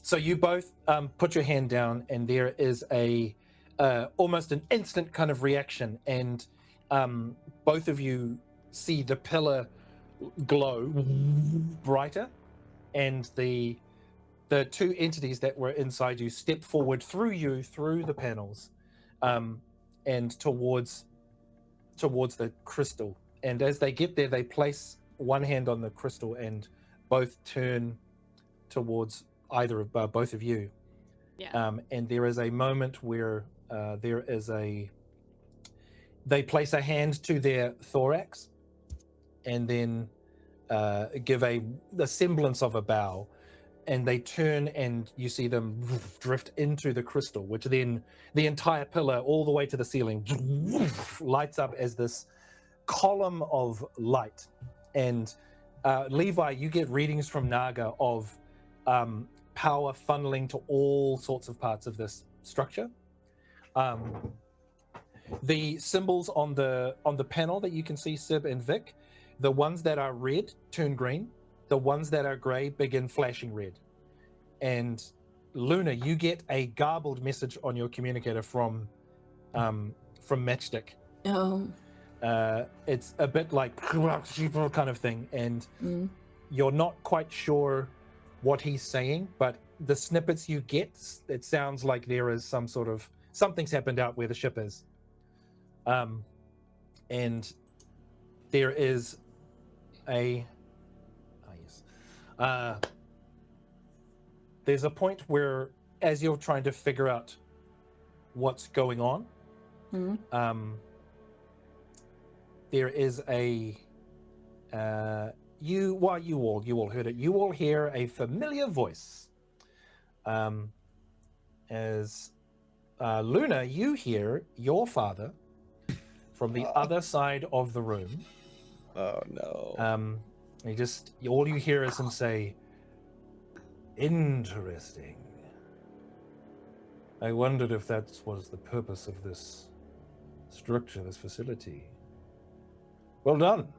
So you both put your hand down, and there is almost an instant kind of reaction, and both of you see the pillar glow brighter, and the 2 entities that were inside you step forward through the panels, and towards the crystal. And as they get there, they place one hand on the crystal, and both turn towards either of both of you. Yeah. And there is a moment where they place a hand to their thorax, and then give a semblance of a bow, and they turn, and you see them drift into the crystal, which then the entire pillar all the way to the ceiling lights up as this column of light. And Levi, you get readings from Naga of power funneling to all sorts of parts of this structure. The symbols on the panel that you can see, Sib and Vic, the ones that are red turn green, the ones that are gray begin flashing red. And Luna, you get a garbled message on your communicator from Matchstick. Oh. It's a bit like kind of thing, and you're not quite sure what he's saying, but the snippets you get, it sounds like there is something's happened out where the ship is. And there is there's a point where, as you're trying to figure out what's going on, there is you all heard it. You all hear a familiar voice. as Luna, you hear your father from the other side of the room. Oh no. All you hear is him say, "Interesting. I wondered if that was the purpose of this structure, this facility. Well done.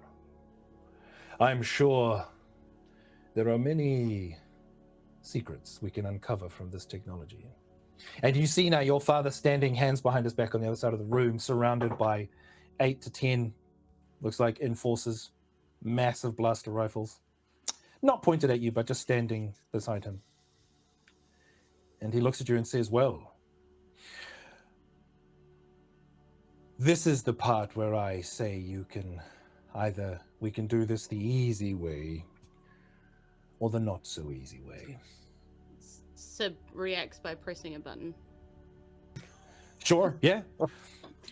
I'm sure there are many secrets we can uncover from this technology." And you see now your father standing, hands behind his back on the other side of the room, surrounded by 8 to 10, looks like enforcers, massive blaster rifles. Not pointed at you, but just standing beside him. And he looks at you and says, "Well, this is the part where I say we can do this the easy way or the not so easy way." Sib reacts by pressing a button. Sure, yeah.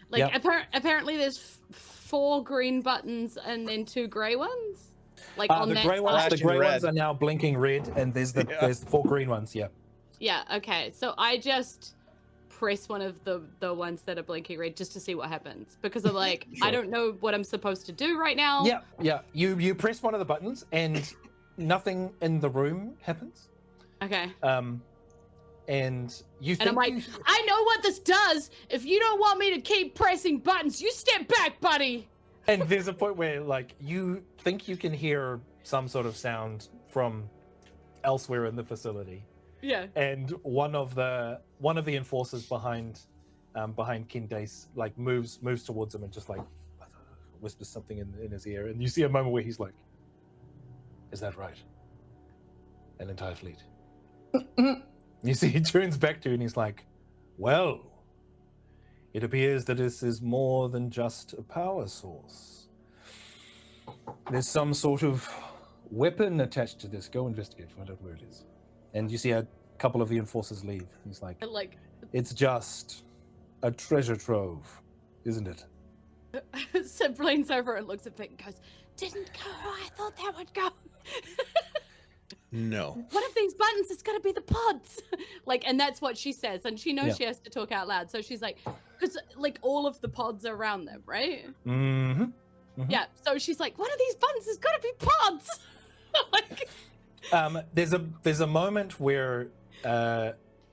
Like, Yep. apparently there's 4 green buttons and then 2 gray ones. Like on The that gray ones, side. the gray red. ones are now blinking red, and there's there's 4 green ones, yeah. Yeah, okay. So I just press one of the ones that are blinking red just to see what happens. Because I'm like, I don't know what I'm supposed to do right now. Yeah. You press one of the buttons and nothing in the room happens. Okay. And you think And I'm like, I know what this does. If you don't want me to keep pressing buttons, you step back, buddy. and there's a point where like you think you can hear some sort of sound from elsewhere in the facility. Yeah. And one of the enforcers behind King Dace like moves towards him and just like whispers something in his ear, and you see a moment where he's like, "Is that right? An entire fleet?" You see he turns back to you and he's like, "Well, it appears that this is more than just a power source. There's some sort of weapon attached to this. Go investigate, find out where it is." And you see a couple of the enforcers leave. He's like, And like, "It's just a treasure trove, isn't it?" Sib leans over and looks at Vic and goes, "Didn't go how I thought that would go." No. One of these buttons is gonna be the pods. Like, and that's what she says, and she knows she has to talk out loud. So she's like, because like all of the pods are around them, right? Mm-hmm. Mm-hmm. Yeah. So she's like, one of these buttons is gonna be pods. Like, There's a moment where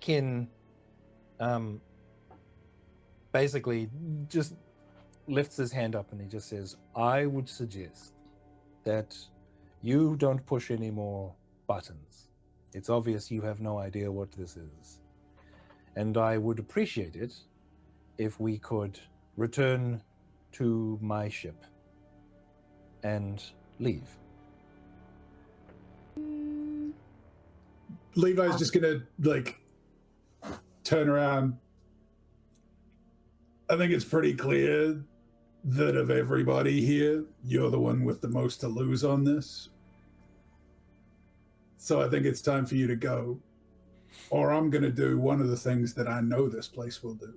Kin basically just lifts his hand up and he just says, "I would suggest that you don't push any more buttons. It's obvious you have no idea what this is. And I would appreciate it if we could return to my ship and leave." Levi's just gonna like turn around. I think it's pretty clear that of everybody here, you're the one with the most to lose on this. So I think it's time for you to go, or I'm gonna do one of the things that I know this place will do.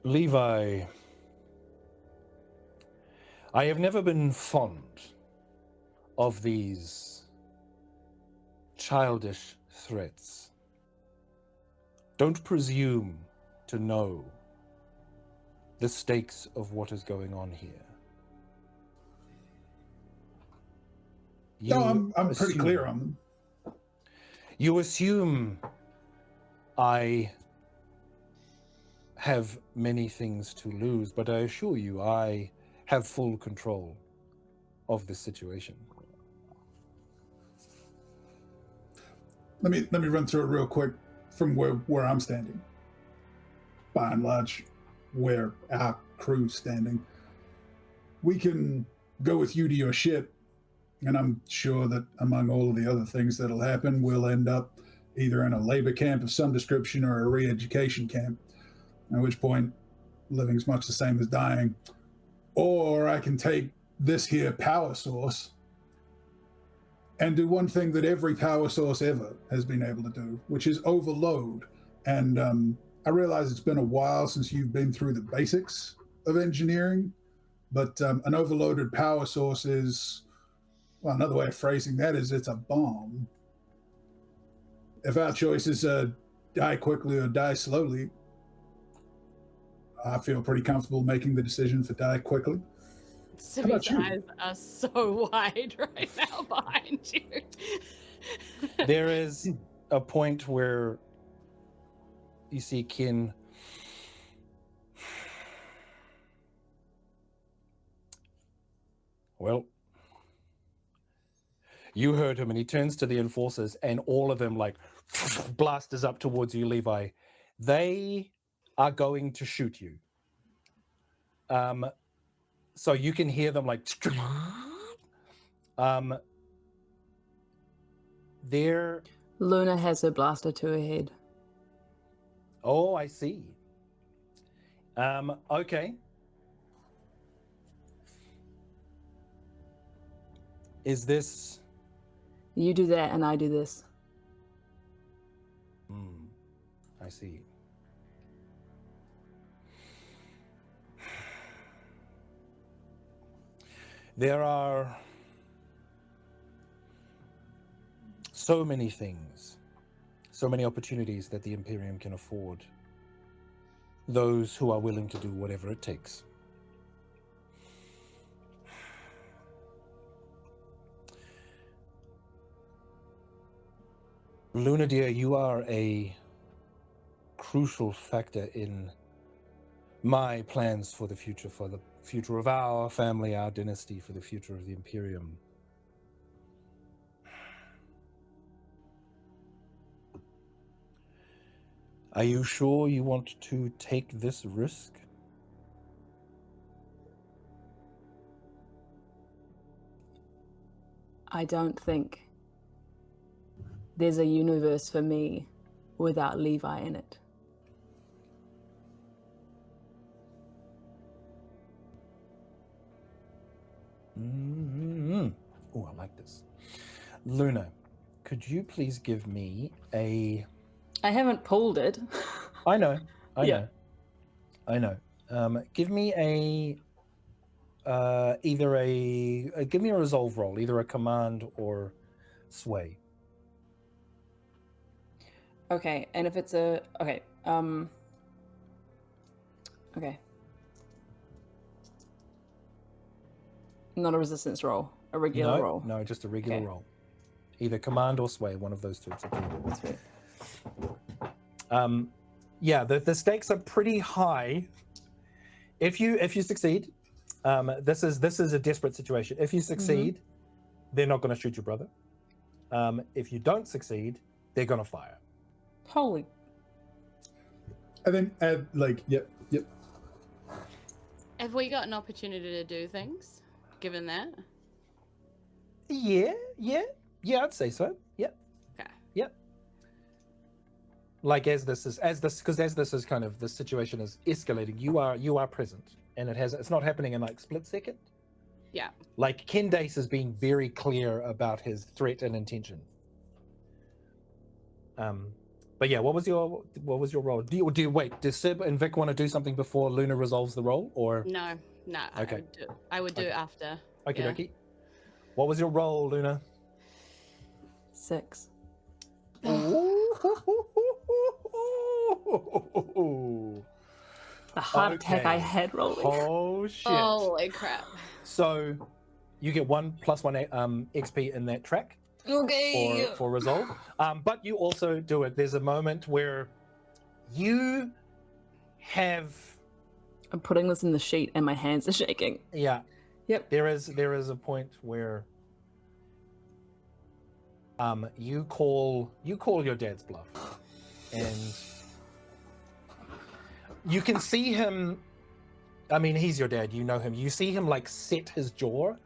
Levi, I have never been fond of these childish threats. Don't presume to know the stakes of what is going on here. No, I'm pretty clear on them. You assume I have many things to lose, but I assure you I have full control of this situation. Let me run through it real quick from where I'm standing. By and large, where our crew's standing. We can go with you to your ship, and I'm sure that among all of the other things that'll happen, we'll end up either in a labor camp of some description or a re-education camp, at which point living's much the same as dying. Or I can take this here power source and do one thing that every power source ever has been able to do, which is overload. And I realize it's been a while since you've been through the basics of engineering, but an overloaded power source is Well, another way of phrasing that is it's a bomb. If our choices are die quickly or die slowly, I feel pretty comfortable making the decision for die quickly. Simi's eyes are so wide right now behind you. There is a point where you see Kin well, you heard him, and he turns to the enforcers, and all of them like blasters up towards you, Levi. They are going to shoot you. So you can hear them like they're Luna has her blaster to her head. Oh, I see. Okay. Is this... You do that and I do this. I see. There are so many things, so many opportunities that the Imperium can afford those who are willing to do whatever it takes. Lunadier, you are a crucial factor in my plans for the future of our family, our dynasty, for the future of the Imperium. Are you sure you want to take this risk? I don't think there's a universe for me without Levi in it. Oh, I like this. Luna, could you please give me a... I haven't pulled it. I know. Give me either give me a resolve roll, either a command or sway. Okay, and if it's a... Okay, okay. Not a resistance roll, a regular roll. No, just a regular roll. Either command or sway, one of those two. That's right. Yeah, the stakes are pretty high. If you succeed, this is a desperate situation. If you succeed, they're not going to shoot your brother. If you don't succeed, they're going to fire. Holy. And then yep. Have we got an opportunity to do things, given that? Yeah, I'd say so. Yep. Okay. Yep. Like as this is kind of the situation is escalating, you are present, and it's not happening in like split second. Yeah. Like Ken Dace has been very clear about his threat and intention. But yeah, what was your role? Do you wait? Does Sib and Vic want to do something before Luna resolves the role, or No. Okay. I would do it after. Okie Yeah. dokie. What was your role, Luna? 6. The heart attack I had rolling. Oh shit! Holy crap! So you get 1 + 1 XP in that track. Okay. For resolve. But you also do it. There's a moment where you have... I'm putting this in the sheet and my hands are shaking. Yeah. Yep. There is a point where you call your dad's bluff. And you can see him, I mean, he's your dad, you know him. You see him like set his jaw.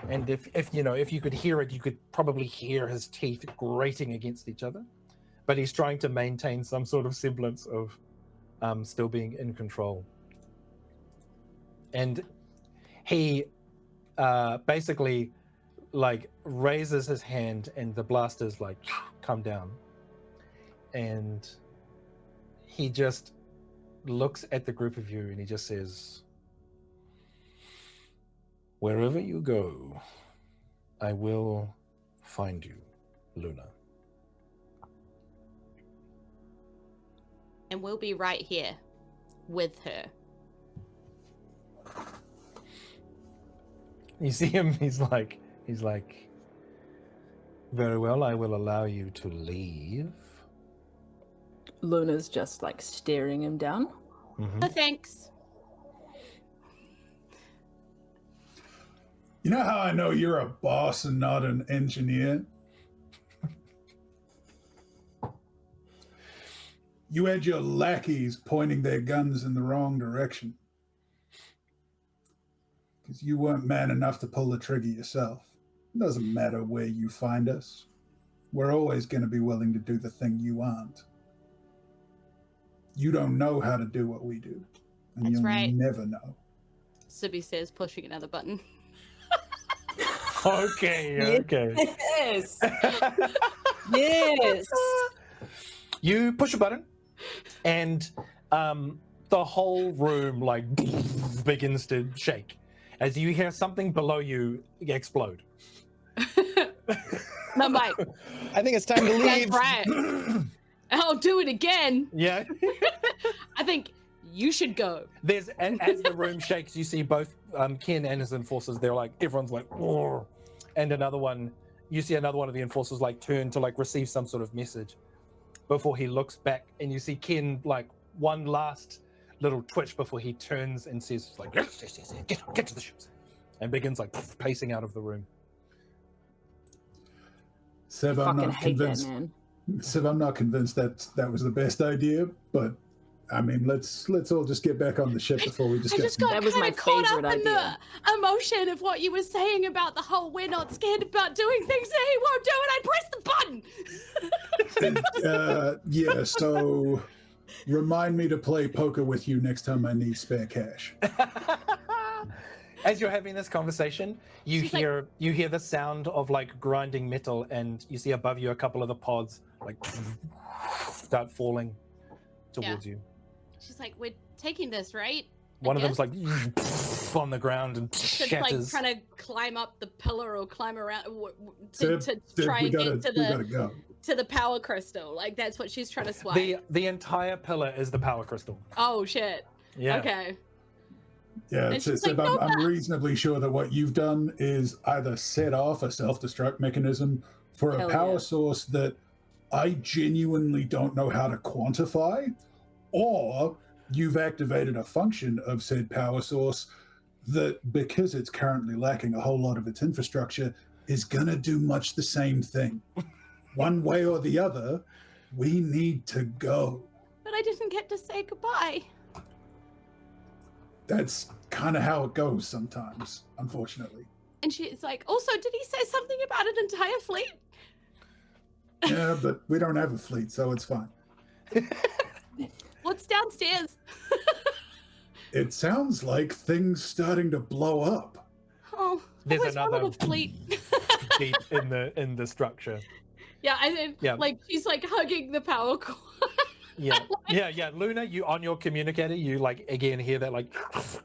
And if you could hear it, you could probably hear his teeth grating against each other. But he's trying to maintain some sort of semblance of still being in control. And he basically like raises his hand, and the blasters like come down. And he just looks at the group of you and he just says, "Wherever you go, I will find you, Luna. And we'll be right here with her. You see him, he's like, very well, I will allow you to leave. Luna's just like staring him down. Mm-hmm. No thanks. You know how I know you're a boss and not an engineer? You had your lackeys pointing their guns in the wrong direction. Because you weren't man enough to pull the trigger yourself. It doesn't matter where you find us. We're always going to be willing to do the thing you aren't. You don't know how to do what we do. And That's you'll right. never know. Sibby says, pushing another button. Okay. Yes. Yes. You push a button, and the whole room like begins to shake as you hear something below you explode. I'm like, I think it's time to leave. that's right. I'll do it again. Yeah. I think you should go. There's as the room shakes, you see both Ken and his enforcers. They're like, everyone's like, "Roar." And you see another one of the enforcers like turn to like receive some sort of message before he looks back, and you see Ken like one last little twitch before he turns and says like, yes, get to the ships, and begins like pacing out of the room. Seb, I'm Fucking not hate convinced. that, man. Seb, I'm not convinced that was the best idea, but I mean, let's all just get back on the ship before we I discuss. just got That was kind my of caught up favorite in the idea. emotion of what you were saying about the whole we're not scared about doing things that he won't do, and I pressed the button. Yeah, so remind me to play poker with you next time I need spare cash. As you're having this conversation, you She's hear the sound of like grinding metal, and you see above you a couple of the pods like start falling towards you. She's like, we're taking this, right? One of guess? them's like on the ground and Just shatters. like trying to climb up the pillar or climb around Seb, to Seb, try and get to we gotta go. the power crystal. Like that's what she's trying to swipe. The entire pillar is the power crystal. Oh shit. Yeah. Okay. Yeah, And she's Seb, like, "No, I'm no." reasonably sure that what you've done is either set off a self-destruct mechanism for Hell a power yeah. source that I genuinely don't know how to quantify, or you've activated a function of said power source that, because it's currently lacking a whole lot of its infrastructure, is going to do much the same thing. One way or the other, we need to go. But I didn't get to say goodbye. That's kind of how it goes sometimes, unfortunately. And she's like, also, did he say something about an entire fleet? Yeah, but we don't have a fleet, so it's fine. What's downstairs? It sounds like things starting to blow up. Oh, There's where's my another little fleet? deep in the structure. Yeah, and then Yeah. like she's like hugging the power cord. Yeah. Luna, you on your communicator, you like again hear that like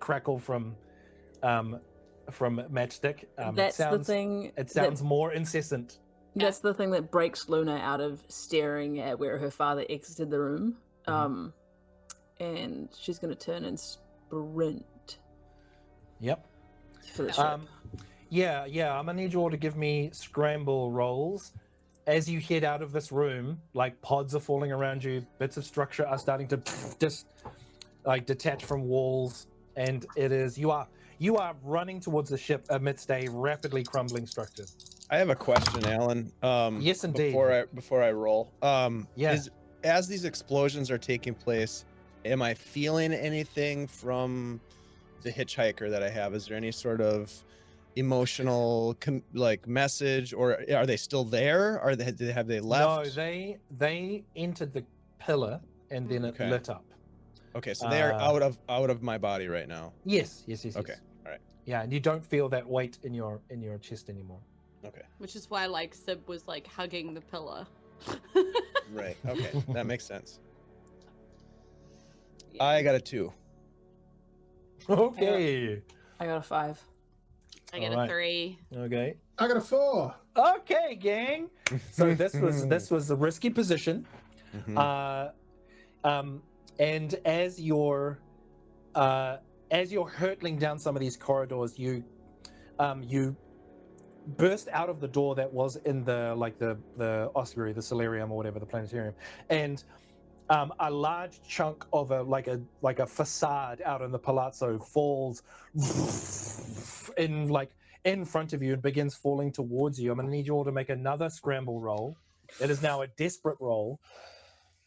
crackle from Matchstick. That's the thing. It sounds more incessant. That's the thing that breaks Luna out of staring at where her father exited the room. And she's going to turn and sprint Yep. for the ship. Yeah. I'm gonna need you all to give me scramble rolls. As you head out of this room, like pods are falling around you, bits of structure are starting to just like detach from walls, and it is you are running towards the ship amidst a rapidly crumbling structure. I have a question, Alan. Yes, indeed. Before I roll, Yeah. As these explosions are taking place, am I feeling anything from the hitchhiker that I have? Is there any sort of emotional like message, or are they still there? Have they left? No, they entered the pillar and then it Okay. lit up. Okay, so they are out of my body right now. Yes. Okay, all right. Yeah, and you don't feel that weight in your chest anymore. Okay, Which is why like Sib was like hugging the pillar. right. Okay, that makes sense. Yeah. I got a 2. Okay. I got a 5. I get All right. a 3. Okay. I got a 4. Okay, gang. So this was a risky position. Mhm. And as you're hurtling down some of these corridors, you burst out of the door that was in the ossuary, the solarium, or whatever, the planetarium, and a large chunk of a facade out in the palazzo falls in front of you and begins falling towards you. I'm going to need you all to make another scramble roll. It is now a desperate roll.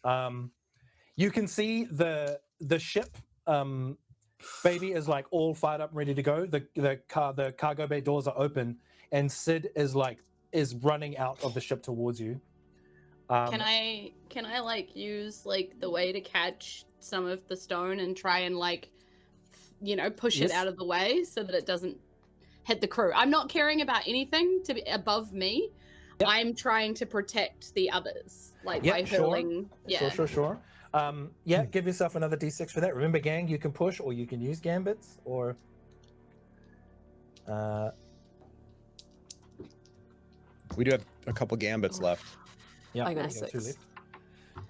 You can see the ship, baby, is like all fired up and ready to go. The cargo bay doors are open, and Sid is running out of the ship towards you. Can I like use like the way to catch some of the stone and try and push it out of the way so that it doesn't hit the crew? I'm not caring about anything to be above me. Yep. I'm trying to protect the others, by hurling. Yeah. Sure. Give yourself another d6 for that. Remember, gang, you can push or you can use gambits or. We do have a couple gambits left. Yeah, I got a 6.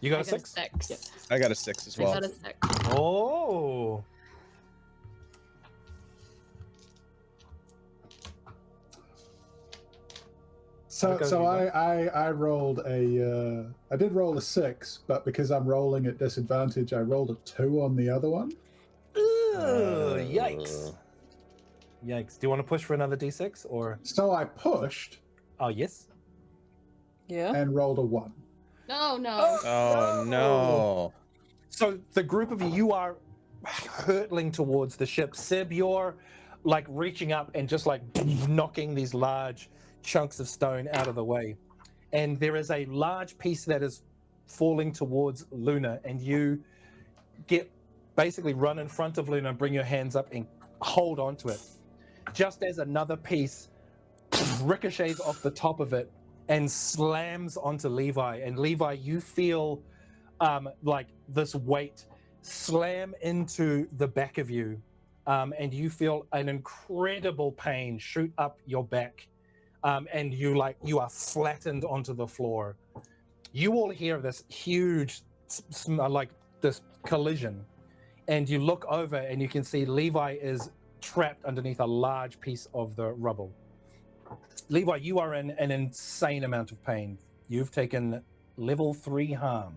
You got a 6? Yes. I got a 6 as well. I got a 6. Oh. So I rolled I did roll a 6, but because I'm rolling at disadvantage, I rolled a 2 on the other one. Yikes. Yikes. Do you want to push for another d6 or? So I pushed. Oh, yes. Yeah. And rolled a 1. No. Oh no. So the group of you are hurtling towards the ship. Sib, you're reaching up and just knocking these large chunks of stone out of the way. And there is a large piece that is falling towards Luna, and you basically run in front of Luna and bring your hands up and hold on to it. Just as another piece ricochets off the top of it and slams onto Levi. And Levi, you feel this weight slam into the back of you, and you feel an incredible pain shoot up your back, and you are flattened onto the floor. You all hear this huge this collision, and you look over and you can see Levi is trapped underneath a large piece of the rubble. Levi, you are in an insane amount of pain. You've taken level 3 harm.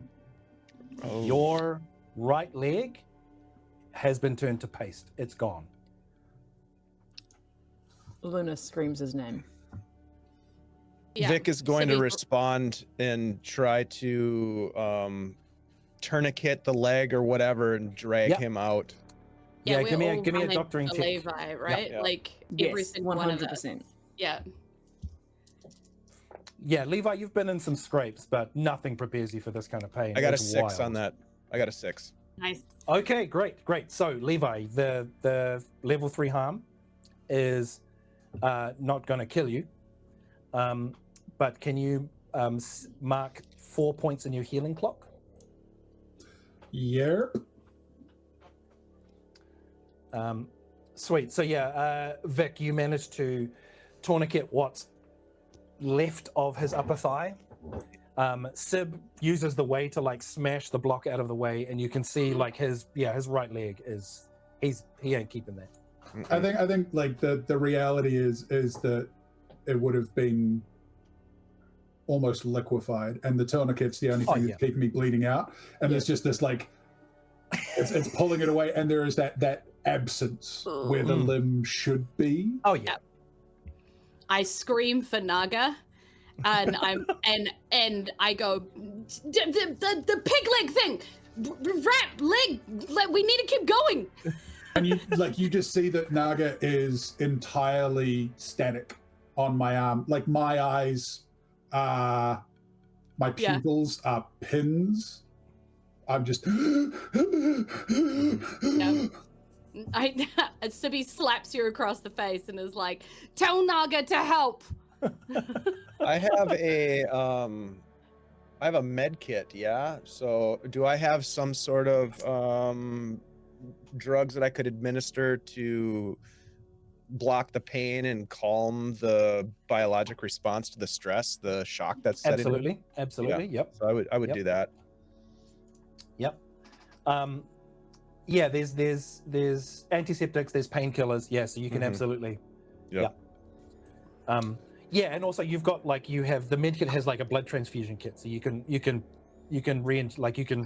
Oh. Your right leg has been turned to paste. It's gone. Luna screams his name. Yeah. Vic is going to respond and try to tourniquet the leg or whatever and drag him out. Yeah, give me a doctoring check. Levi, right? Yeah. Every single 100%. Yeah. Yeah, Levi, you've been in some scrapes, but nothing prepares you for this kind of pain. I got It's a 6 wild. on that. I got a 6. Nice. Okay, great. So, Levi, the level 3 harm is not going to kill you, but can you mark 4 points in your healing clock? Yep. Sweet. So Vic, you managed to tourniquet what's left of his upper thigh. Sib uses the way to smash the block out of the way, and you can see his right leg is he ain't keeping that. I think the reality is that it would have been almost liquefied, and the tourniquet's the only thing that's keeping me bleeding out, and there's just this it's pulling it away, and there is that absence where the limb should be. Oh yeah. I scream for Naga, and I go, the pig leg thing, wrap leg, we need to keep going. And you just see that Naga is entirely static on my arm. My eyes, my pupils are pins. I'm just. Sibby slaps you across the face and is like, "Tell Naga to help." I have a med kit, yeah. So do I have some sort of drugs that I could administer to block the pain and calm the biologic response to the stress, the shock that's setting in? Absolutely. Yep. So I would Yep. do that. Yep. Yeah, there's antiseptics, there's painkillers. Yeah, so you can absolutely. Yep. Yeah. Yeah, and also you've got you have the med kit has a blood transfusion kit, so you can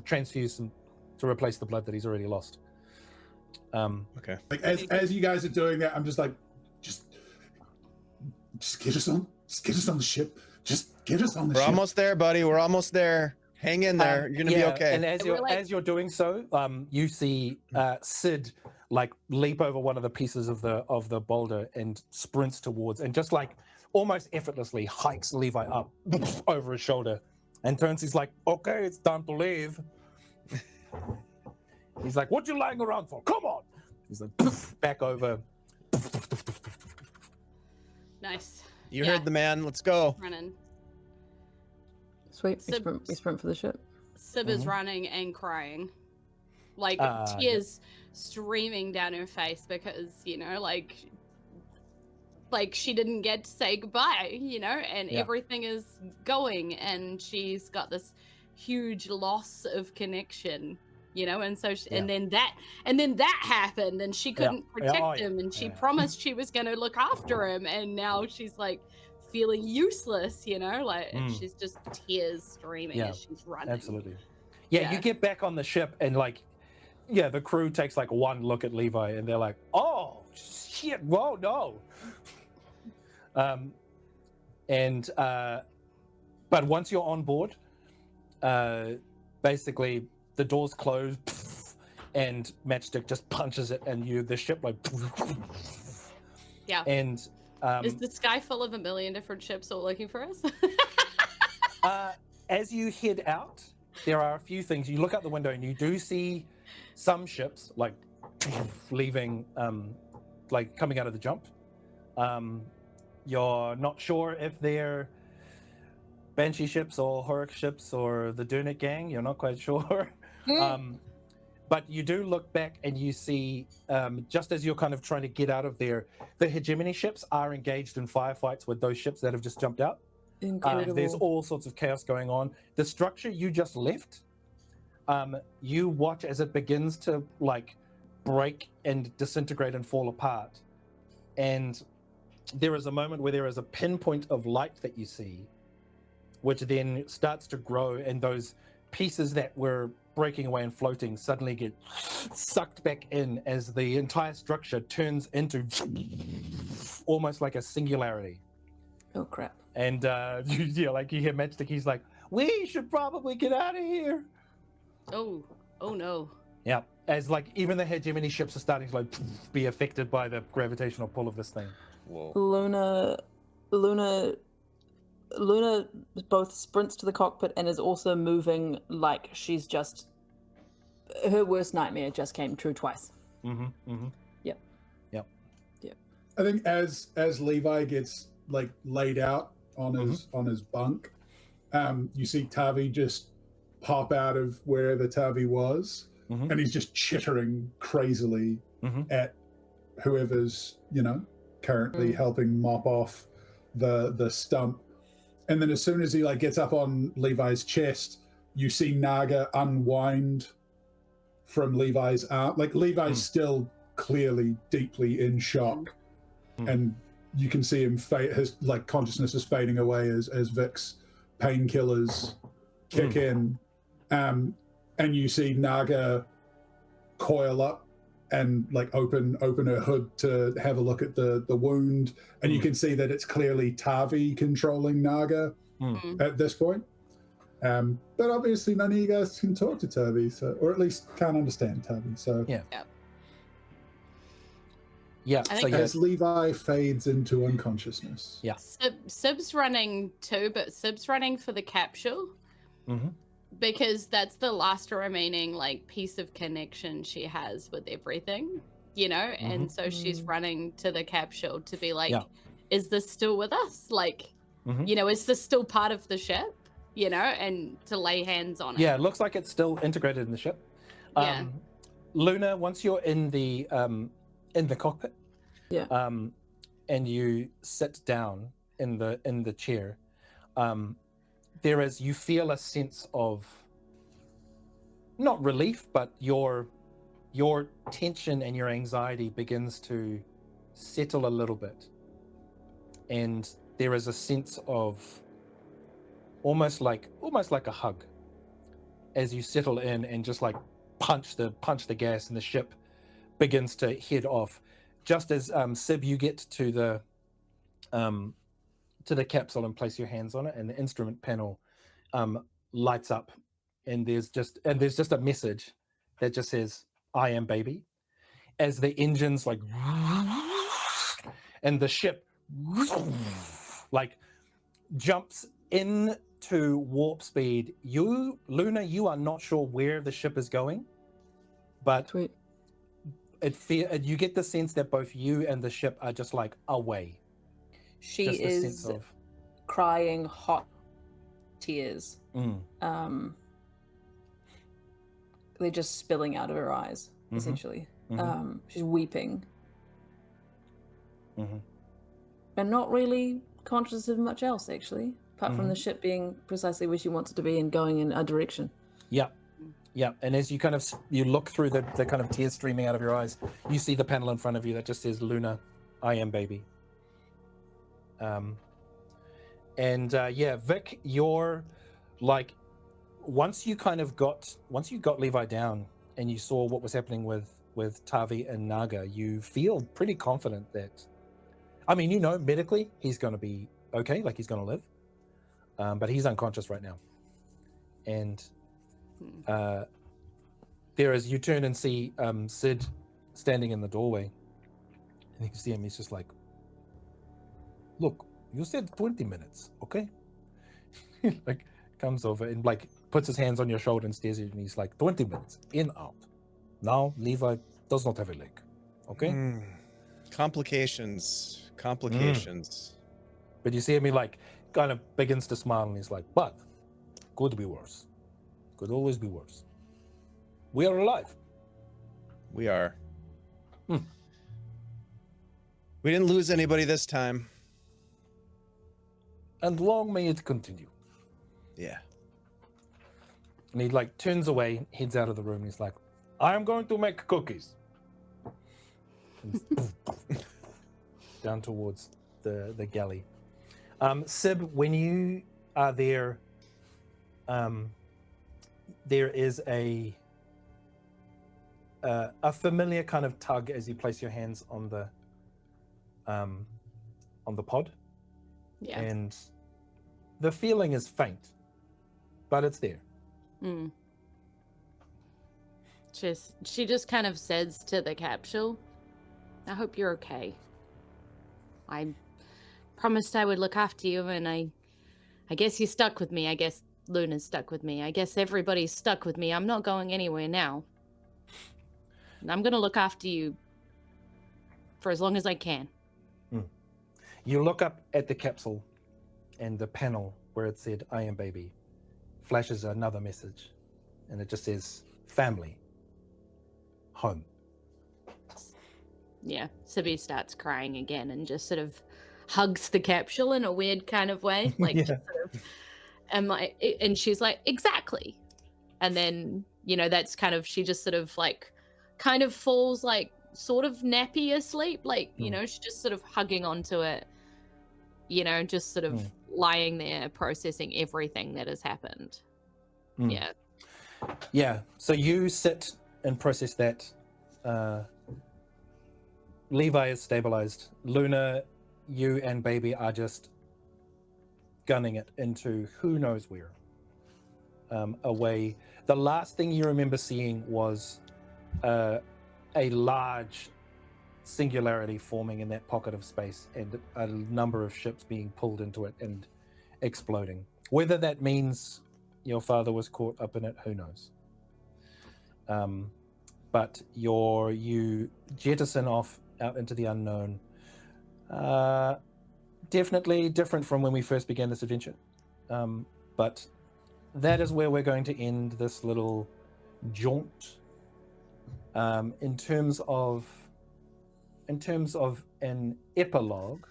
transfuse some to replace the blood that he's already lost. Okay. Like as you guys are doing that, I'm just like, just get us on the ship. Just get us on the ship. We're almost there, buddy. We're almost there. Hang in there. You're gonna be okay. And as you're doing so, you see Sid leap over one of the pieces of the boulder and sprints towards, and just almost effortlessly hikes Levi up over his shoulder, and turns. He's like, "Okay, it's time to leave." He's like, "What you lying around for? Come on!" He's like, back over. Nice. You heard the man. Let's go. Running. Sweet. We sprint for the ship. Sib is running and crying. Tears streaming down her face because, she didn't get to say goodbye, and everything is going, and she's got this huge loss of connection, and so and then that happened, and she couldn't protect him, and she promised she was going to look after him, and now she's feeling useless, and she's just tears streaming as she's running. Absolutely. Yeah, you get back on the ship, and the crew takes one look at Levi, and they're like, "Oh shit! Whoa, no!" But once you're on board, basically the doors close, and Matchstick just punches it, and the ship Yeah. And is the sky full of a million different ships all looking for us? As you head out, there are a few things. You look out the window and you do see some ships leaving, coming out of the jump. You're not sure if they're Banshee ships or Horror ships or the Durnit gang. You're not quite sure. But you do look back and you see, just as you're kind of trying to get out of there, the hegemony ships are engaged in firefights with those ships that have just jumped out. Incredible. There's all sorts of chaos going on. The structure you just left, you watch as it begins to break and disintegrate and fall apart. And there is a moment where there is a pinpoint of light that you see, which then starts to grow, and those pieces that were breaking away and floating suddenly get sucked back in as the entire structure turns into almost like a singularity. Oh crap. And you hear Matchstick, he's like, "We should probably get out of here." Oh no. Yeah, as even the hegemony ships are starting to be affected by the gravitational pull of this thing. Whoa. Luna both sprints to the cockpit and is also moving like she's just, her worst nightmare just came true twice. Yep. I think as Levi gets laid out on his bunk, you see Tavi just pop out of where the Tavi was, and he's just chittering crazily at whoever's currently helping mop off the stump. And then as soon as he gets up on Levi's chest, you see Naga unwind from Levi's arm. Levi's still clearly deeply in shock, and you can see him his consciousness is fading away as Vic's painkillers kick in, and you see Naga coil up and open her hood to have a look at the wound, and you can see that it's clearly Tavi controlling Naga at this point. But obviously none of you guys can talk to Tavi, or at least can't understand Tavi. So as Levi fades into unconsciousness. Sib's running too, but Sib's running for the capsule. Because that's the last remaining piece of connection she has with everything, and so she's running to the capsule to be is this still with us? Is this still part of the ship? And to lay hands on it. Yeah, it looks like it's still integrated in the ship. Luna, once you're in the cockpit, Yeah. And you sit down in the chair. You feel a sense of not relief, but your tension and your anxiety begins to settle a little bit, and there is a sense of almost like a hug as you settle in and just like punch the gas, and the ship begins to head off. Just as Sib, you get to the capsule and place your hands on it, and the instrument panel lights up, and there's just a message that just says, "I am baby," as the engines like, and the ship like jumps into warp speed. Luna, you are not sure where the ship is going, but Sweet. You get the sense that both you and the ship are just like away. She just a is sense of crying hot tears. They're just spilling out of her eyes, essentially. She's weeping. And not really conscious of much else, actually, apart from the ship being precisely where she wants it to be and going in a direction. Yeah, and as you look through the kind of tears streaming out of your eyes, you see the panel in front of you that just says, "Luna, I am baby." Vic, you're like, once you got Levi down and you saw what was happening with Tavi and Naga, you feel pretty confident that, I mean, medically he's going to be okay, like he's going to live, but he's unconscious right now. And you turn and see Sid standing in the doorway, and you can see him. He's just like, "Look, you said 20 minutes, okay?" Like comes over and like puts his hands on your shoulder and stares at you, and he's like, 20 minutes, in, out. Now Levi does not have a leg, okay? Complications. But you see him, he like kind of begins to smile, and he's like, "But could be worse. Could always be worse. We are alive." We are. We didn't lose anybody this time. And long may it continue. Yeah. And he like turns away, heads out of the room, and he's like, "I am going to make cookies." Down towards the galley. Sib, when you are there, there is a familiar kind of tug as you place your hands on the pod. Yeah. And the feeling is faint, but it's there. She just kind of says to the capsule, "I hope you're okay. I promised I would look after you, and I guess you're stuck with me. I guess Luna's stuck with me. I guess everybody's stuck with me. I'm not going anywhere now. And I'm going to look after you for as long as I can." You look up at the capsule, and the panel where it said, "I am baby," flashes another message, and it just says, "Family. Home." Yeah, Sibi starts crying again and just sort of hugs the capsule in a weird kind of way. Like, just sort of, and she's like, "Exactly." And then, that's kind of, she just sort of like, kind of falls like sort of nappy asleep. Like, she's just sort of hugging onto it, just sort of lying there processing everything that has happened. Yeah. Yeah, so you sit and process that. Levi is stabilized. Luna, you and baby are just gunning it into who knows where. Away. The last thing you remember seeing was a large singularity forming in that pocket of space, and a number of ships being pulled into it and exploding. Whether that means your father was caught up in it, who knows? But you jettison off out into the unknown. Definitely different from when we first began this adventure. But that is where we're going to end this little jaunt. In terms of in terms of an epilogue,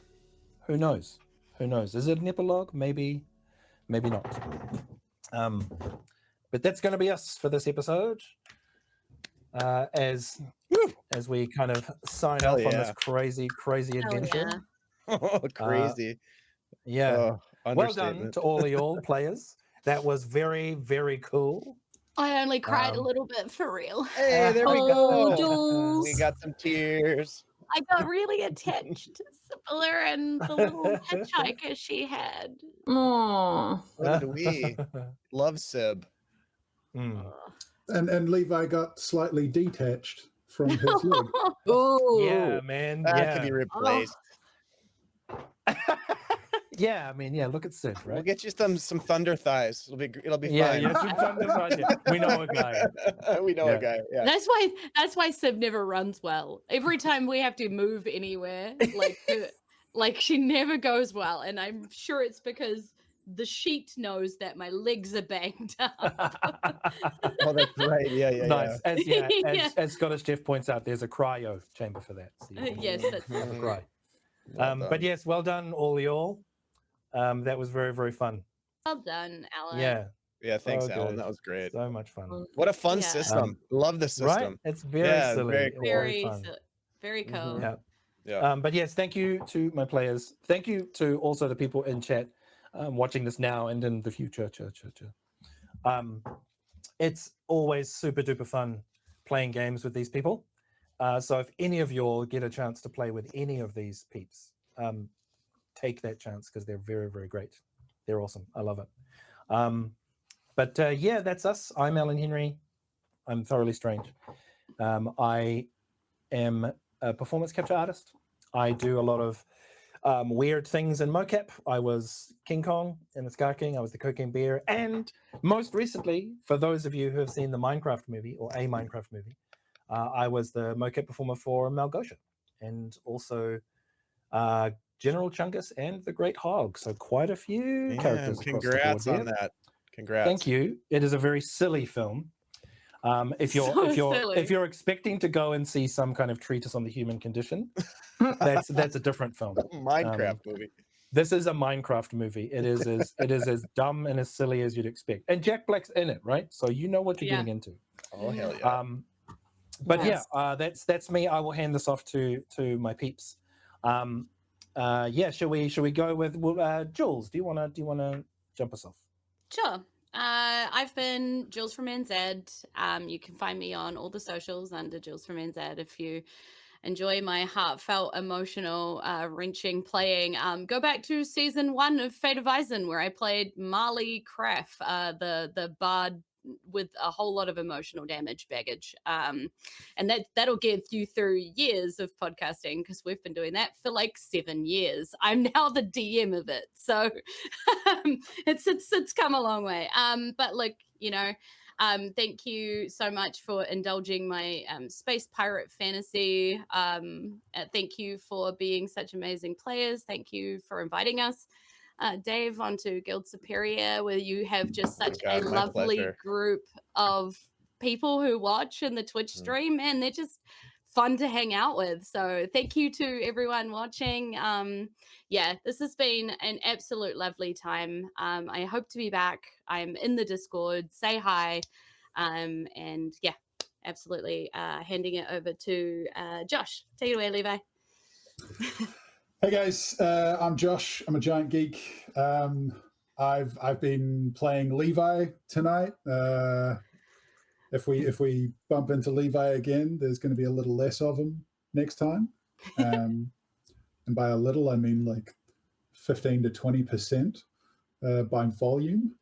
who knows? Who knows? Is it an epilogue? Maybe not. But that's going to be us for this episode. As we kind of sign off on this crazy adventure. Yeah. Crazy. Yeah. Well done Understatement. to all y'all players. That was very, very cool. I only cried a little bit for real. Hey, there we go. Jules. We got some tears. I got really attached to Sibylla and the little hitchhiker she had. Aww. So did we. Love Sib. And Levi got slightly detached from his leg. Ooh. Yeah, man. That can be replaced. Yeah, I mean, yeah, look at Sid, right? We'll get you some thunder thighs. It'll be Yeah, fine. yeah, some thunder thighs, yeah. We know a guy. We know a guy. Yeah. That's why Sib never runs well. Every time we have to move anywhere, like she never goes well, and I'm sure it's because the sheet knows that my legs are banged up. Oh, that's right. Yeah. Nice. As Scottish Jeff points out, there's a cryo chamber for that. So Yes, that's have a cry. Well but yes, well done, all y'all. That was very, very fun. well done, Alan. Yeah. Thanks, So Alan. good. That was great. So much fun. What a fun Yeah. system. Love the system. Right? It's very silly. very cool. Very, fun. very cool. Yeah. But yes, thank you to my players. Thank you to also the people in chat watching this now and in the future. It's always super duper fun playing games with these people. So if any of y'all get a chance to play with any of these peeps, take that chance because they're very, very great. They're awesome. I love it. But yeah, that's us. I'm Allan Henry. I'm Thoroughly Strange. I am a performance capture artist. I do a lot of weird things in mocap. I was King Kong in the Scar King. I was the Cocaine Bear. And most recently, for those of you who have seen the Minecraft movie or a Minecraft movie, I was the mocap performer for Malgosha and also General Chungus and the Great Hog. So quite a few characters. Congrats on that. Congrats. Thank you. It is a very silly film. If you're expecting to go and see some kind of treatise on the human condition, that's a different film. Minecraft movie. This is a Minecraft movie. It is as dumb and as silly as you'd expect. And Jack Black's in it, right? So you know what you're getting into. Oh hell yeah. But yeah, that's me. I will hand this off to my peeps. Yeah, should we go with Jules? Do you wanna jump us off? Sure. I've been Jules from NZ. You can find me on all the socials under Jules from NZ. If you enjoy my heartfelt, emotional, wrenching playing, go back to season 1 of Fate of Eisen, where I played Marley Craft, the bard with a whole lot of emotional damage baggage, and that'll get you through years of podcasting, because we've been doing that for like 7 years. I'm now the DM of it, so it's come a long way. But like, thank you so much for indulging my space pirate fantasy. Thank you for being such amazing players. Thank you for inviting us, Dave, onto Guild Superior, where you have just such a lovely group of people who watch in the Twitch stream, and they're just fun to hang out with. So thank you to everyone watching. Yeah, this has been an absolute lovely time. I hope to be back. I'm in the Discord. Say hi. And yeah, absolutely handing it over to Josh. Take it away, Levi. Hey guys, I'm Josh. I'm a giant geek. I've been playing Levi tonight. If we bump into Levi again, there's going to be a little less of him next time. And by a little, I mean like 15 to 20% by volume.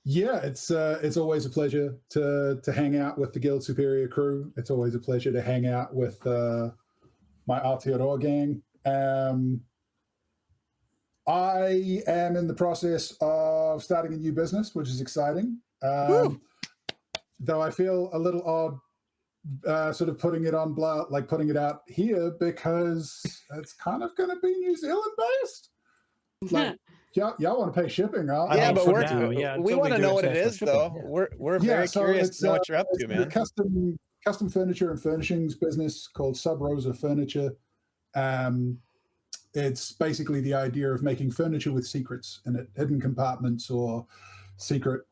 Yeah, it's always a pleasure to hang out with the Guild Superior crew. It's always a pleasure to hang out with my Aotearoa gang. I am in the process of starting a new business, which is exciting. Though I feel a little odd sort of putting it out here, because it's kind of going to be New Zealand based. Like, y'all want to pay shipping, huh? Yeah, but we we want to know what it is, though. Yeah. We're very curious to know what you're up to, man. Custom custom furniture and furnishings business called Sub Rosa Furniture. It's basically the idea of making furniture with secrets in it, hidden compartments or secret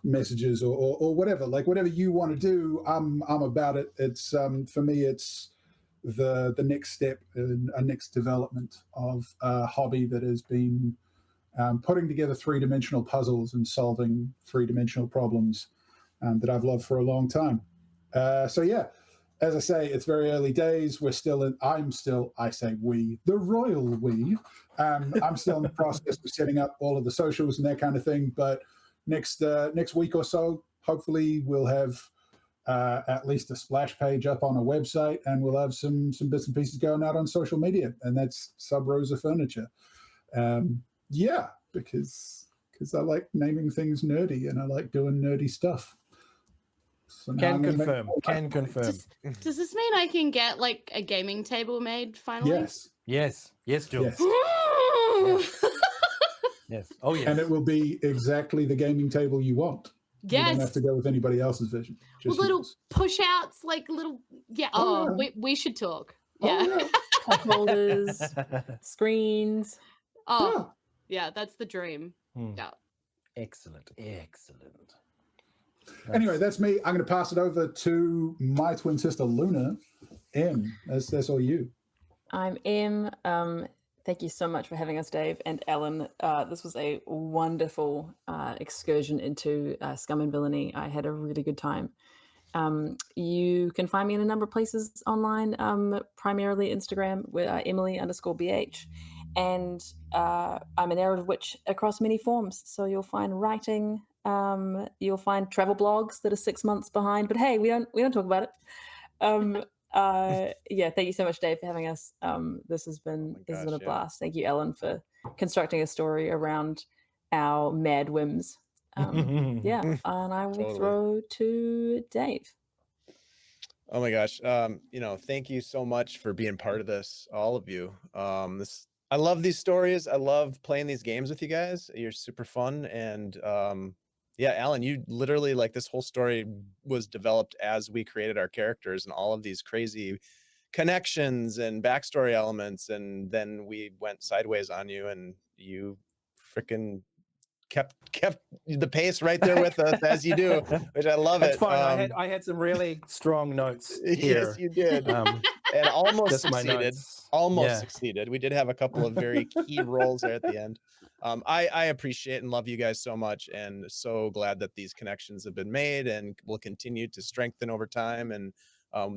messages or whatever. Like whatever you want to do, I'm about it. It's for me, it's the next step in a next development of a hobby that has been putting together three-dimensional puzzles and solving three-dimensional problems that I've loved for a long time. So yeah, as I say, it's very early days. I say we, the royal we. I'm still in the process of setting up all of the socials and that kind of thing. But next week or so, hopefully we'll have at least a splash page up on a website, and we'll have some bits and pieces going out on social media. And that's Sub Rosa Furniture. Yeah, because I like naming things nerdy and I like doing nerdy stuff. So Can confirm. Does this mean I can get like a gaming table made finally? Yes, Jules. Yes. Yes. Oh, yes. And it will be exactly the gaming table you want. Yes. You don't have to go with anybody else's vision. With little push outs, like little. Yeah. Oh, yeah. We should talk. Yeah. Oh, yeah. Cup holders, screens. Oh, yeah. That's the dream. Yeah. Excellent. Anyway, that's me. I'm going to pass it over to my twin sister, Luna. M, that's all you. I'm M. Thank you so much for having us, Dave and Allan. This was a wonderful excursion into Scum and Villainy. I had a really good time. You can find me in a number of places online, primarily Instagram with Emily_BH. And I'm a narrative witch across many forms. So you'll find writing, you'll find travel blogs that are 6 months behind, but hey, we don't talk about it. Yeah, thank you so much, Dave, for having us. This has been a blast. Thank you, Allan, for constructing a story around our mad whims. Yeah, and I will throw to Dave. Oh my gosh. Thank you so much for being part of this, all of you. I love these stories. I love playing these games with you guys. You're super fun. And yeah, Allan, you literally, like, this whole story was developed as we created our characters and all of these crazy connections and backstory elements. And then we went sideways on you, and you freaking kept the pace right there with us, as you do, which I love. That's it. Fine. I had some really strong notes here. Yes, you did. And almost succeeded. Yeah. Succeeded. We did have a couple of very key roles there at the end. I appreciate and love you guys so much, and so glad that these connections have been made and will continue to strengthen over time. And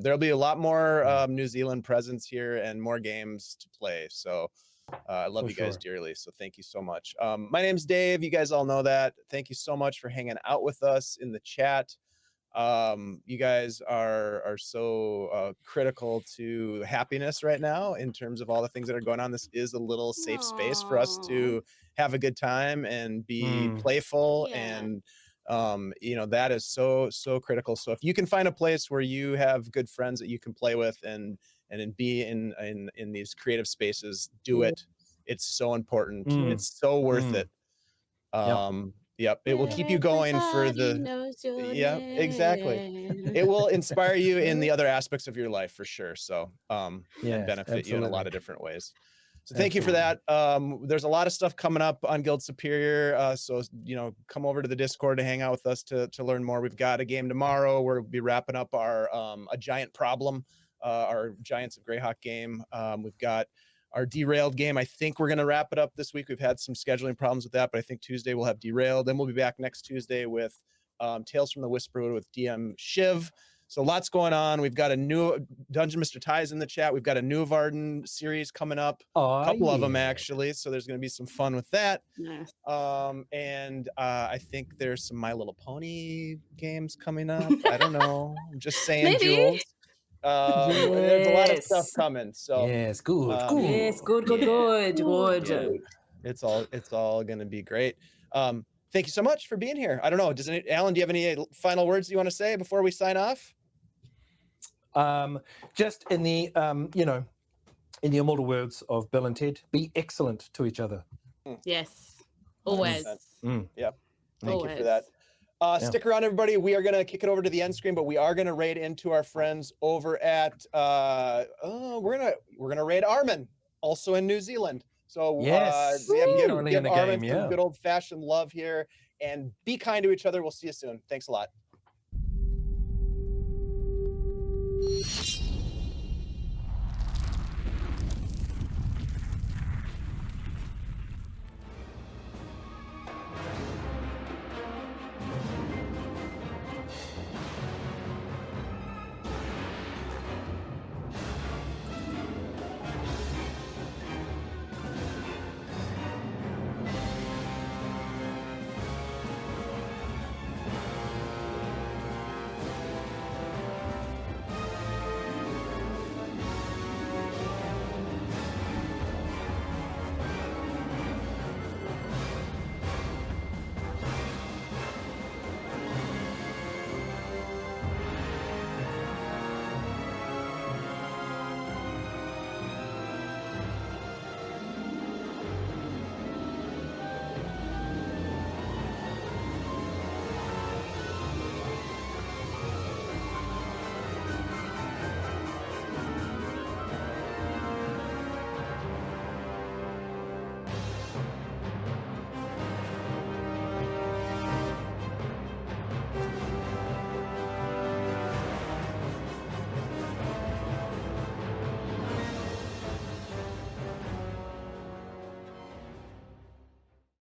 there'll be a lot more New Zealand presence here and more games to play. So I love you guys dearly. So thank you so much. My name's Dave. You guys all know that. Thank you so much for hanging out with us in the chat. You guys are so critical to happiness right now in terms of all the things that are going on. This is a little safe space for us to have a good time and be playful. And that is so critical. So if you can find a place where you have good friends that you can play with and be in these creative spaces, do it. It's so important. It's so worth it. Yep. It will keep you going for exactly. It will inspire you in the other aspects of your life for sure. So and benefit you in a lot of different ways. So thank you for that. There's a lot of stuff coming up on Guild Superior. So come over to the Discord to hang out with us to learn more. We've got a game tomorrow. We'll be wrapping up our A Giant Problem, our Giants of Greyhawk game. We've got our Derailed game. I think we're going to wrap it up this week. We've had some scheduling problems with that, but I think Tuesday we'll have Derailed. Then we'll be back next Tuesday with Tales from the Whisperwood with DM Shiv. So lots going on. We've got a new Dungeon Mr. Ty's in the chat. We've got a new Varden series coming up. A couple of them, actually. So there's going to be some fun with that. Nice. And I think there's some My Little Pony games coming up. I don't know. I'm just saying, Jules. There's a lot of stuff coming. So yes, good. Yes, good. It's all gonna be great. Thank you so much for being here. I don't know, Allan, do you have any final words you want to say before we sign off? Just in the in the immortal words of Bill and Ted, be excellent to each other. Yes, always. Yep. Thank you for that. Stick around, everybody. We are gonna kick it over to the end screen, but we are gonna raid into our friends over at we're gonna raid Armin, also in New Zealand. So Yes. give Currently in the Armin game, some yeah. good old fashioned love here, and be kind to each other. We'll see you soon. Thanks a lot.